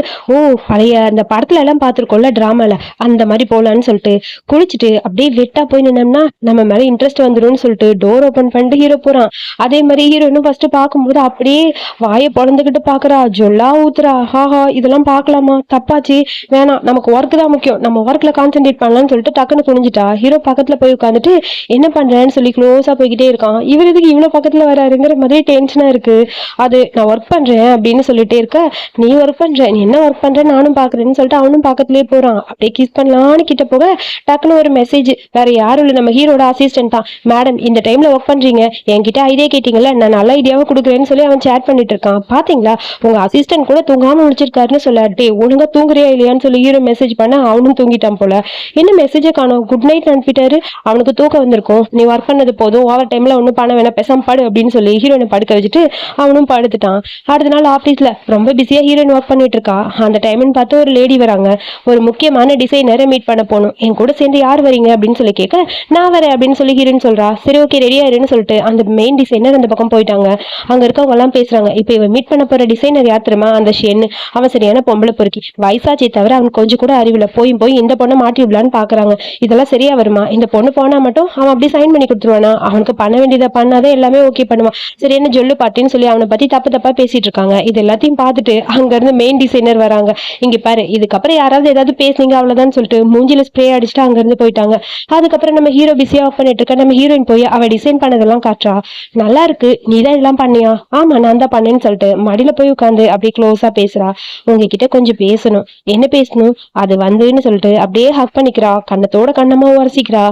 பழைய அந்த படத்துல எல்லாம் பார்த்திருக்கோம்ல டிராமால, அந்த மாதிரி போலான்னு சொல்லிட்டு குளிச்சுட்டு அப்படியே வெட்டா போய் நின்னோம்னா நம்ம மேல இன்ட்ரெஸ்ட் வந்துரும்னு சொல்லிட்டு டோர் ஓபன் பண்ணிட்டு ஹீரோ போறான். அதே மாதிரி ஹீரோயினும் ஃபர்ஸ்ட் பார்க்கும்போது அப்படியே வாயை பொழந்துகிட்டு பாக்குறா, ஜொல்லா ஊத்துறா. ஹாஹா இதெல்லாம் பார்க்கலாமா, தப்பாச்சு, வேணாம், நமக்கு ஒர்க் தான் முக்கியம், நம்ம ஒர்க்ல கான்சென்ட்ரேட் பண்ணலாம்னு சொல்லிட்டு டக்குன்னு குனிஞ்சிட்டா. ஹீரோ பக்கத்துல போய் உட்காந்துட்டு என்ன பண்றேன்னு சொல்லி க்ளோஸா போய்கிட்டே இருக்கான். இவர் இதுக்கு இவ்வளவு பக்கத்துல வராருங்கிற மாதிரி டென்ஷனா இருக்கு. அது நான் ஒர்க் பண்றேன் அப்படின்னு சொல்லிட்டே இருக்க, நீ ஒர்க் பண்ற, நீ என்ன ஒர்க் பண்ற நானும் பாக்குறேன்னு சொல்லிட்டு அவனும் பக்கத்துலயே போறான். அப்படியே கிஸ் பண்ணலான்னு கிட்ட போக டக்குன்னு ஒரு மெசேஜ், வேற யாரும் இல்லை, நம்ம ஹீரோட அசிஸ்டன்ட் தான். மேடம் இந்த டைம்ல ஒர்க் பண்றீங்க, என்கிட்ட ஐடியா கேட்டீங்கல்ல, நான் நல்ல ஐடியாவை கொடுக்குறேன்னு சொல்லி அவன் சேட் பண்ணிட்டு இருக்கான். பாத்தீங்களா உங்க அசிஸ்டன்ட் கூட தூங்காம முடிச்சிருக்காருன்னு சொல்ல, டே ஒழுங்கா தூங்குறியா இல்லையான்னு சொல்லி ஹீரோ மெசேஜ் பண்ண அவனும் தூங்கிட்டான் போல. என்ன மெசேஜை காணோம், குட் நைட் அனுப்பிட்டாரு. அவனுக்கு தூக்கம் வந்திருக்கும், நீ ஒர்க் பண்ணது போதும், ஓவர் டைம்ல ஒன்னும் பண்ண வேணா, பேசாம படு அப்படின்னு சொல்லி ஹீரோனை படுக்க வச்சுட்டு அவனும் படுத்துட்டான். அடுத்த நாள் ஆபீஸ்ல ரொம்ப பிஸியா ஹீரோயின் ஒர்க் பண்ணிட்டு இருக்கா. அந்த டைம்னு பார்த்து ஒரு லேடி வராங்க. ஒரு முக்கியமான டிசைனரை மீட் பண்ண போகணும், என் கூட சேர்ந்து யார் வரீங்க அப்படின்னு சொல்லி கேட்க, நான் வரேன் அப்படின்னு சொல்லி ஹீரோயின் சொல்றா. சரி ஓகே ரெடி ஆயிருன்னு சொல்லிட்டு அந்த மெயின் டிசைனர் அந்த பக்கம் போயிட்டாங்க. அங்க இருக்கவங்க எல்லாம் பேசுறாங்க. இப்ப இவன் மீட் பண்ண போற டிசைனர் யார் தெரியுமா, அந்த ஷென். அவன் சரியான பொம்பளை பொறுக்கி, வயசாச்சே தவிர அவனுக்கு கொஞ்சம் கூட அறிவில, போய் இந்த பொண்ணை மாட்டி விடலான்னு பாக்குறாங்க. இதெல்லாம் சரியா வருமா, இந்த பொண்ணு போனா மட்டும் அவன் அப்படி சைன் பண்ணி கொடுத்துருவானா, அவனுக்கு பண்ண வேண்டியதை பண்ணாதான் எல்லாமே ஓகே பண்ணுவான். சரி என்ன ஜொல்லு பாட்டின்னு சொல்லி அவனை பத்தி தப்பா பேசிட்டு இருக்காங்க. இது எல்லாத்தையும் பார்த்துட்டு அங்க இருந்து மெயின் டிசைனர் வராங்க. இங்க பாரு, இதுக்கப்புறம் யாராவது ஏதாவது பேசுனீங்க அவ்வளவுதான் சொல்லிட்டு மூஞ்சில ஸ்ப்ரே அடிச்சுட்டு அங்க இருந்து போயிட்டாங்க. அதுக்கப்புறம் நம்ம ஹீரோ பிஸியா ஒர்க் பண்ணிட்டு இருக்க. நம்ம ஹீரோயின் போய் அவ டிசைன் பண்ணதெல்லாம் காட்டுறா. நல்லா இருக்கு, நீ தான் இதெல்லாம் பண்ணியா, ஆமா நான் தான் பண்ணேன்னு சொல்லிட்டு மடியில போய் உட்காந்து அப்படியே க்ளோஸா பேசுறா. உங்ககிட்ட கொஞ்சம் பேசணும். என்ன பேசணும், அது வந்துன்னு சொல்லிட்டு அப்படியே ஹக் பண்ணிக்கிறா. கண்ணத்தோட கண்ணமா உரசிக்கிறா.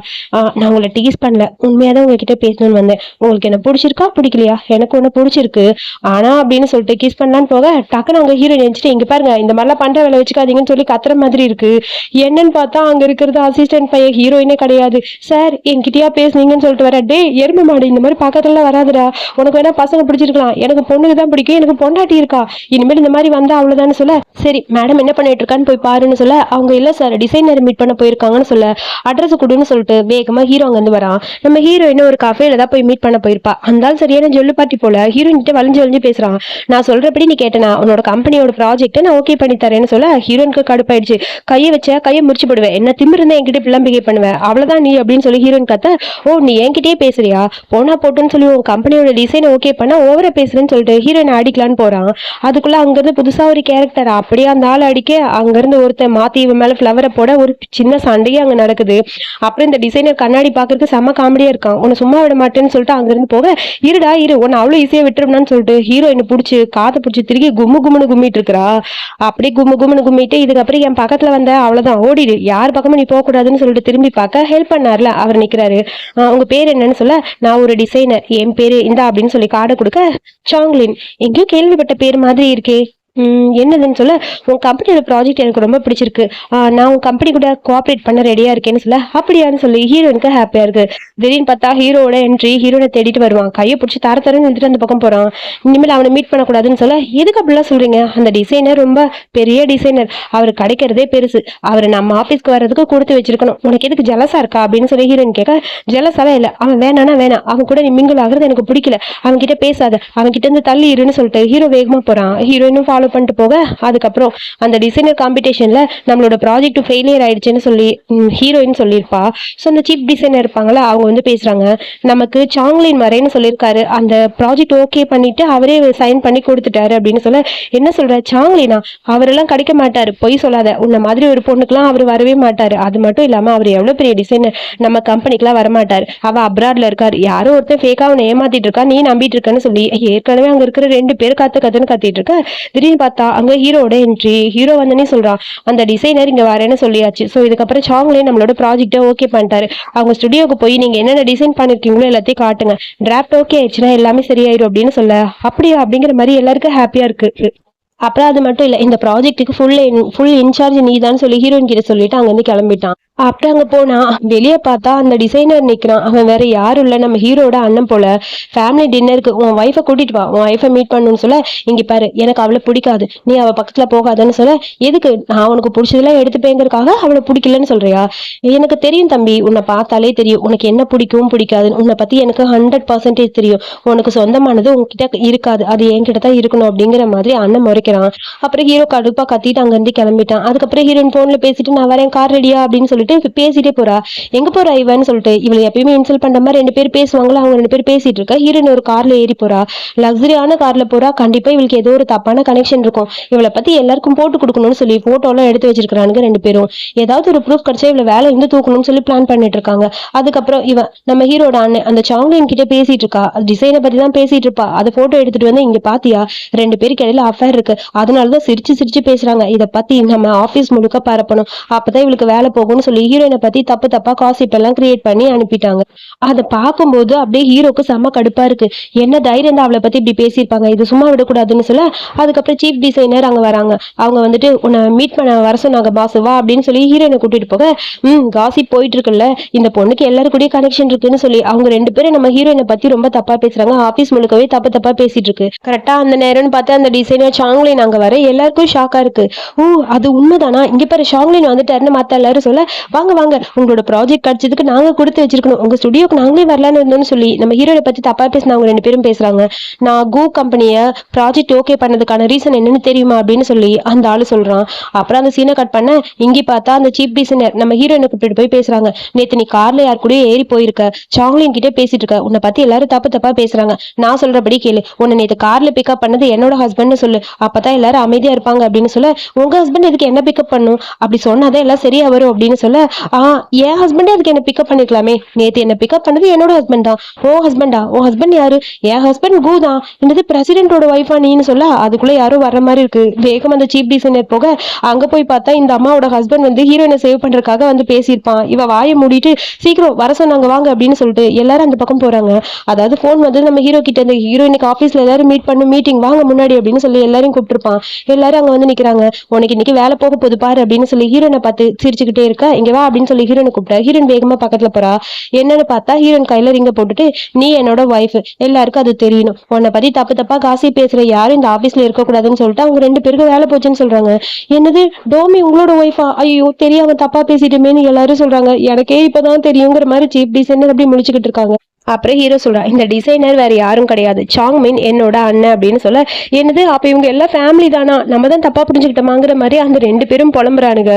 நான் உங்களை டீஸ் பண்ணல, உண்மையாதான் உங்ககிட்ட பேசணும்னு வந்தேன். உங்களுக்கு என்ன பிடிச்சிருக்கா பிடிக்கலையா? எனக்கு ஒண்ணு பிடிச்சிருக்கு. ஆனா அப்படின்னு சொல்லிட்டு கிஸ் பண்ணலான்னு போக டக்குன்னு அவங்க ஹீரோ நினைச்சிட்டு, இங்க பாருங்க இந்த மாதிரிலாம் பண்ற வேலை வச்சுக்காதீங்கன்னு சொல்லி கத்துற மாதிரி இருக்கு. என்னன்னு பார்த்தா அங்க இருக்கிறது அசிஸ்டன்ட் பையன், ஹீரோயினே கிடையாது. சார் என்கிட்டயா பேசுனீங்கன்னு சொல்லிட்டு வர. டே எருமை மாடு, இந்த மாதிரி பக்கத்துல வராதுடா. உனக்கு வேணா பசங்க பிடிச்சிருக்கலாம், எனக்கு பொண்ணுக்கு தான் பிடிக்கும், எனக்கு பொண்டாட்டி இருக்கா, இனிமேல் இந்த மாதிரி வந்தா அவ்வளவுதான்னு சொல்ல, சரி மேடம் என்ன பண்ணிட்டு இருக்கான்னு போய் பாருன்னு சொல்ல, அவங்க இல்ல சார் டிசைனர் மீட் பண்ண போயிருக்காங்கன்னு சொல்ல, அட்ரஸ் கொடுன்னு சொல்லிட்டு வேகமா ஹீரோ அங்க வந்து வரான். நம்ம ஹீரோயின் ஒரு கஃபேல தான் போய் மீட் பண்ண போயிருப்பா. அந்த சரியான ஜொல்லு பாட்டி போல ஹீரோயின் கிட்ட வளைஞ்சு வளைஞ்சு பேசுறான். நான் சொல்றபடி நீ கேட்டனா உன்னோட கம்பெனியோட ப்ராஜெக்ட் நான் ஓகே பண்ணி தரேன்னு சொல்ல, ஹீரோயினுக்கு கடுப்பாயிடுச்சு. கையை வச்ச கையை முடிச்சு போடுவேன், என்ன திமிரு இருந்தா என்கிட்ட இப்பெல்லாம் பிஹேவ் பண்ணுவேன், அவ்வளவுதான் நீ அப்படின்னு சொல்லி ஹீரோயின் கத்த, ஓ நீ என்கிட்டயே பேசுறியா, போனா போட்டுன்னு சொல்லி உன் கம்பெனியோட டிசைன் ஓகே பண்ணா ஓவரா பேசுறேன்னு சொல்லிட்டு ஹீரோயின் அடிக்கலான்னு போறான். அதுக்குள்ள அங்கிருந்து புதுசா ஒரு கேரக்டர் அப்படியே அந்த ஆள் அடிக்க அங்கிருந்து ஒருத்தன் மாத்தி இவன் மேல ஃபிளவரை போட ஒரு சின்ன சண்டையே அங்க நடக்குது. அப்புறம் இந்த டிசைனர் கண்ணாடி பாக்குறதுக்கு செம்ம காமெடியா இருக்கான். உன்னை சும்மா விட மாட்டேன்னு சொல்லிட்டு அங்கிருந்து போக, இருடா இரு உன்னை அவ்வளவு ஈஸியா விட்டுரும்னு சொல்லிட்டு ஹீரோயினை பிடிச்சி காதை பிடிச்சி திருக்கி கும்மு கும்முன்னு கும்மிட்டு இருக்கிறா. அப்படியே கும்மு கும்முன்னு கும்மிட்டு, இதுக்கப்புறம் என் பக்கத்துல வந்த அவ்வளவுதான் ஓடிடு, யார் பக்கமும் நீ போக கூடாதுன்னு சொல்லிட்டு திரும்பி பார்க்க ஹெல்ப் பண்ணார்ல அவர் நிக்கிறாரு. உங்க பேர் என்னன்னு சொல்ல, நான் ஒரு டிசைனர், என் பேரு இந்தா அப்படின்னு சொல்லி கார்டை கொடுக்க, சாங்லின், எங்கேயோ கேள்விப்பட்ட பேர் மாதிரி இருக்கே, என்னதுன்னு சொல்ல, உன் கம்பெனியோட ப்ராஜெக்ட் எனக்கு ரொம்ப பிடிச்சிருக்கு, நான் உன் கம்பெனி கூட கோஆப்ரேட் பண்ண ரெடியா இருக்கேன்னு சொல்ல, அப்படியான்னு சொல்லி ஹீரோனுக்கு ஹாப்பியா இருக்கு. திடீர்னு பார்த்தா ஹீரோட என்ட்ரி, ஹீரோனை தேடிட்டு வருவான், கையை பிடிச்சி தரன்னு வந்துட்டு அந்த பக்கம் போறான். இனிமேல் அவனை மீட் பண்ணக்கூடாதுன்னு சொல்ல, எதுக்கு அப்படிலாம் சொல்றீங்க, அந்த டிசைனர் ரொம்ப பெரிய டிசைனர், அவர் கிடைக்கிறதே பெருசு, அவர் நம்ம ஆபீஸ்க்கு வர்றதுக்கு கொடுத்து வச்சிருக்கணும், உனக்கு எதுக்கு ஜலசா இருக்கா அப்படின்னு சொல்லி ஹீரோயின் கேட்க, ஜலசாலாம் இல்ல, அவன் வேணானா வேணாம், அவன் கூட நீ மிங்கிள் ஆகுறது எனக்கு பிடிக்கல, அவன் கிட்ட பேசாத, அவன் கிட்ட இருந்து தள்ளி இருன்னு சொல்லிட்டு ஹீரோ வேகமா போறான். ஹீரோயினும் ஃபாலோ பண்ணிட்டு போக, அதுக்கப்புறம் அந்த டிசைனர் காம்படிஷன்ல நம்மளோட ப்ராஜெக்ட் ஃபெயிலியர் ஆயிடுச்சுன்னு சொல்லி ஹீரோயின் சொல்லியிருப்பா. ஸோ அந்த சீஃப் டிசைனர் இருப்பாங்களா, அவங்க வந்து பேசுறாங்க, நமக்கு சாங்லின் மரேன்னு சொல்லியிருக்காரு, அந்த ப்ராஜெக்ட் ஓகே பண்ணிட்டு அவரே சைன் பண்ணி கொடுத்துட்டாரு அப்படின்னு சொல்ல, என்ன சொல்ற சாங்லினா, அவரெல்லாம் கிடைக்க மாட்டாரு, பொய் சொல்லாத, உன்ன மாதிரி ஒரு பொண்ணுக்குலாம் அவர் வரவே மாட்டாரு, அது மட்டும் இல்லாம அவர் எவ்வளவு பெரிய டிசைனர், நம்ம கம்பெனிக்குலாம் வரமாட்டாரு, அவ அப்ராட்ல இருக்காரு, யாரோ ஒருத்தர் ஃபேக்கா அவனை ஏமாத்திட்டு இருக்கா, நீ நம்பிட்டு இருக்கன்னு சொல்லி ஏற்கனவே அங்க இருக்கிற 2 பேர் கத்துன்னு கத்திட்டு இருக்க. திடீர்னு பார்த்தா அங்க ஹீரோட என்ட்ரி. ஹீரோ வந்தனே சொல்றான், அந்த டிசைனர் இங்க வரேன்னு சொல்லியாச்சு, ஸோ இதுக்கப்புறம் சாங்லே நம்மளோட ப்ராஜெக்டை ஓகே பண்ணிட்டாரு, அவங்க ஸ்டுடியோக்கு போய் நீங்க என்னென்ன டிசைன் பண்ணிருக்கீங்களோ எல்லாத்தையும் காட்டுங்க, டிராஃப்ட் ஓகே ஆயிடுச்சுன்னா எல்லாமே சரியாயிரும் அப்படின்னு சொல்ல, அப்படியா அப்படிங்கிற மாதிரி எல்லாருக்கும் ஹாப்பியா இருக்கு. அப்புறம் அது மட்டும் இல்ல, இந்த ப்ராஜெக்ட்டுக்கு ஃபுல் இன்சார்ஜ் நீதான் சொல்லி ஹீரோயின் கிட்ட சொல்லிட்டு அங்க இருந்து கிளம்பிட்டான். அப்புறம் அங்க போனா வெளியே பார்த்தா அந்த டிசைனர் நிக்கிறான். அவன் வேற யாரும் இல்ல, நம்ம ஹீரோட அண்ணன் போல. ஃபேமிலி டின்னருக்கு உன் ஒய்ஃபை கூட்டிட்டு வா, உன் ஒய்ஃபை மீட் பண்ணணும்னு சொல்ல, இங்க பாரு எனக்கு அவளை பிடிக்காது, நீ அவ பக்கத்துல போகாதன்னு சொல்ல, எதுக்கு, நான் உனக்கு பிடிச்சதெல்லாம் எடுத்துப்பேங்கிறதுக்காக அவளை பிடிக்கலன்னு சொல்றியா, எனக்கு தெரியும் தம்பி, உன்னை பார்த்தாலே தெரியும் உனக்கு என்ன பிடிக்கும் பிடிக்காதுன்னு, உன்னை பத்தி எனக்கு 100% தெரியும், உனக்கு சொந்தமானது உன்கிட்ட இருக்காது, அது என்கிட்ட தான் இருக்கணும் அப்படிங்கிற மாதிரி அண்ணன் முறைக்கிறான். அப்புறம் ஹீரோ கடுப்பா கத்திட்டு அங்க இருந்து கிளம்பிட்டான். அதுக்கப்புறம் ஹீரோயின் போன்ல பேசிட்டு, நான் வரேன் கார் ரெடியா அப்படின்னு சொல்லிட்டு பேசிட்டே போறா. எங்க போறா இவன்னு சொல்லிட்டு, இவளை எப்பயுமே இன்சல்ட் பண்ற மாதிரி 2 பேர் பேசுவாங்களா, அவங்க 2 பேர் பேசிட்டு இருக்கா. ஹீரோயின் ஒரு கார்ல ஏறி போறா, லக்ஸரியான கார்ல போறா. கண்டிப்பா இவளுக்கு ஏதோ ஒரு தப்பான கனெக்ஷன் இருக்கும், இவளை பத்தி எல்லாருக்கும் போட்டு கொடுக்கணும்னு சொல்லி போட்டோ எல்லாம் எடுத்து வச்சிருக்கானுங்க 2 பேரும். ஏதாவது ஒரு ப்ரூஃப் கிடைச்சா இவளை வேலை இருந்து தூக்கணும்னு சொல்லி பிளான் பண்ணிட்டு இருக்காங்க. அதுக்கப்புறம் இவன் நம்ம ஹீரோட அண்ணன் அந்த சாங்லின் கிட்ட பேசிட்டு இருக்கா, டிசைனை பத்தி தான் பேசிட்டு இருப்பா. அதை போட்டோ எடுத்துட்டு வந்து, இங்க பாத்தியா 2 பேருக்கு இடையில அஃபேர் இருக்கு, அதனாலதான் சிரிச்சு சிரிச்சு பேசுறாங்க, இதை பத்தி நம்ம ஆபீஸ் முழுக்க பரப்பணும், அப்பதான் இவளுக்கு வேலை போகும்னு சொல்லி ஹீரோயினை பத்தி தப்பு தப்பா காசிப் எல்லாம் கிரியேட் பண்ணி அனுப்பிட்டாங்க. அதை பார்க்கும்போது அப்படியே ஹீரோக்கு செம்ம கடுப்பா இருக்கு, என்ன தைரியம் தான் அவளை பத்தி இப்படி பேசியிருப்பாங்க, இது சும்மா விடக்கூடாதுன்னு சொல்ல, அதுக்கப்புறம் சீஃப் டிசைனர் அங்க வராங்க. அவங்க வந்துட்டு உன்னை மீட் பண்ண வர சொன்னாங்க பாஸ், வா அப்படின்னு சொல்லி ஹீரோயினை கூட்டிட்டு போக, காசிப் போயிட்டு இருக்குல்ல, இந்த பொண்ணுக்கு எல்லாரும் கூட கனெக்ஷன் இருக்குன்னு சொல்லி அவங்க 2 பேரும் நம்ம ஹீரோயினை பத்தி ரொம்ப தப்பா பேசுறாங்க, ஆபீஸ் முழுக்கவே தப்பு தப்பா பேசிட்டு இருக்கு. கரெக்டா அந்த நேரம்னு பார்த்து அந்த டிசைனர் சாங்லின் அங்க வர எல்லாருக்கும் ஷாக்கா இருக்கு. ஓ அது உண்மைதானா, இங்க பாரு சாங்லின் வந்துட்டாருன்னு மத்த எல்லாரும் சொல்ல, வாங்க வாங்க உங்களோட ப்ராஜெக்ட் கிடைச்சதுக்கு நாங்க கொடுத்து வச்சிருக்கணும், உங்க ஸ்டுடியோக்கு நாங்களே வரலான்னு இருந்தோம்னு சொல்லி நம்ம ஹீரோயை பத்தி தப்பா பேசின அவங்க 2 பேரும் பேசுறாங்க. நான் கோ கம்பெனியை ப்ராஜெக்ட் ஓகே பண்ணதுக்கான ரீசன் என்னன்னு தெரியுமா அப்படின்னு சொல்லி அந்த ஆளு சொல்றான். அப்புறம் அந்த சீனை கட் பண்ண இங்கே பார்த்தா அந்த சீஃப் டிசைனர் நம்ம ஹீரோயினை கூப்பிட்டு போய் பேசுறாங்க. நேத்து நீ கார்ல யார் கூட ஏறி போயிருக்க, சாங்லின் கிட்டே பேசிட்டு இருக்க, உன்னை பத்தி எல்லாரும் தப்பு தப்பா பேசுறாங்க, நான் சொல்றபடி கேளு, உன்னை நேத்து கார்ல பிக்கப் பண்ணது என்னோட ஹஸ்பண்ட் சொல்லு, அப்பதான் எல்லாரும் அமைதியா இருப்பாங்க அப்படின்னு சொல்ல, உங்க ஹஸ்பண்ட் எதுக்கு என்ன பிக்கப் பண்ணும், அப்படி சொன்னாதான் எல்லாம் சரியா வரும் அப்படின்னு சொல்ல, சொல்ல, ஆ என் ஹஸ்பண்டே அதுக்கு என்ன பிக்கப் பண்ணிக்கலாமே, நேத்து என்ன பிக்கப் பண்ணது என்னோட ஹஸ்பண்ட் தான். ஓ ஹஸ்பண்டா, ஓ ஹஸ்பண்ட் யாரு? என் ஹஸ்பண்ட் கு தான். என்னது பிரசிடென்ட்டோட ஒய்ஃபா நீன்னு சொல்ல, அதுக்குள்ள யாரோ வர்ற மாதிரி இருக்கு. வேகம் அந்த சீப் டிசைனர் போக அங்க போய் பார்த்தா இந்த அம்மாவோட ஹஸ்பண்ட் வந்து ஹீரோயினை சேவ் பண்றதுக்காக வந்து பேசியிருப்பான். இவ வாயை மூடிட்டு சீக்கிரம் வர சொன்னாங்க வாங்க அப்படின்னு சொல்லிட்டு எல்லாரும் அந்த பக்கம் போறாங்க. அதாவது போன் வந்து நம்ம ஹீரோ கிட்ட இந்த ஹீரோயினுக்கு ஆபீஸ்ல எல்லாரும் மீட் பண்ணு, மீட்டிங் வாங்க முன்னாடி அப்படின்னு சொல்லி எல்லாரும் கூப்பிட்டுருப்பான். எல்லாரும் அங்க வந்து நிக்கிறாங்க. உனக்கு இன்னைக்கு வேலை போக போது பாரு அப்படின்னு சொல்லி ஹீரோனை பார்த்து சிரிச்சுக்கிட்டே இருக்க, இங்க வா அப்படின்னு சொல்லி ஹீரோனை கூப்பிட்டா. ஹீரோயின் வேகமா பக்கத்துல போறா. என்னன்னு பார்த்தா ஹீரோயின் கையில ரிங்க போட்டுட்டு, நீ என்னோட ஒய்ஃப், எல்லாருக்கும் அது தெரியணும். உன்னை பத்தி தப்பு தப்பா காசி பேசுற யாரும் இந்த ஆபீஸ்ல இருக்கக்கூடாதுன்னு சொல்லிட்டு அவங்க 2 பேருக்கும் வேலை போச்சுன்னு சொல்றாங்க. என்னது டோமி உங்களோட ஒய்ஃபா? ஐயோ தெரியாம தப்பா பேசிட்டுமேன்னு எல்லாரும் சொல்றாங்க. எனக்கே இப்பதான் தெரியுங்கிற மாதிரி சீப் டிசைனர் அப்படி முடிச்சுக்கிட்டு இருக்காங்க. அப்புறம் ஹீரோ சொல்றா, இந்த டிசைனர் வேற யாரும் கிடையாது, சாங்மின் என்னோட அண்ணன் அப்படின்னு சொல்ல, என்னது அப்ப இவங்க எல்லாம் ஃபேமிலி தானா, நம்ம தான் தப்பா புரிஞ்சுக்கிட்டோமாங்கிற மாதிரி அந்த 2 பேரும் புலம்புறானுங்க.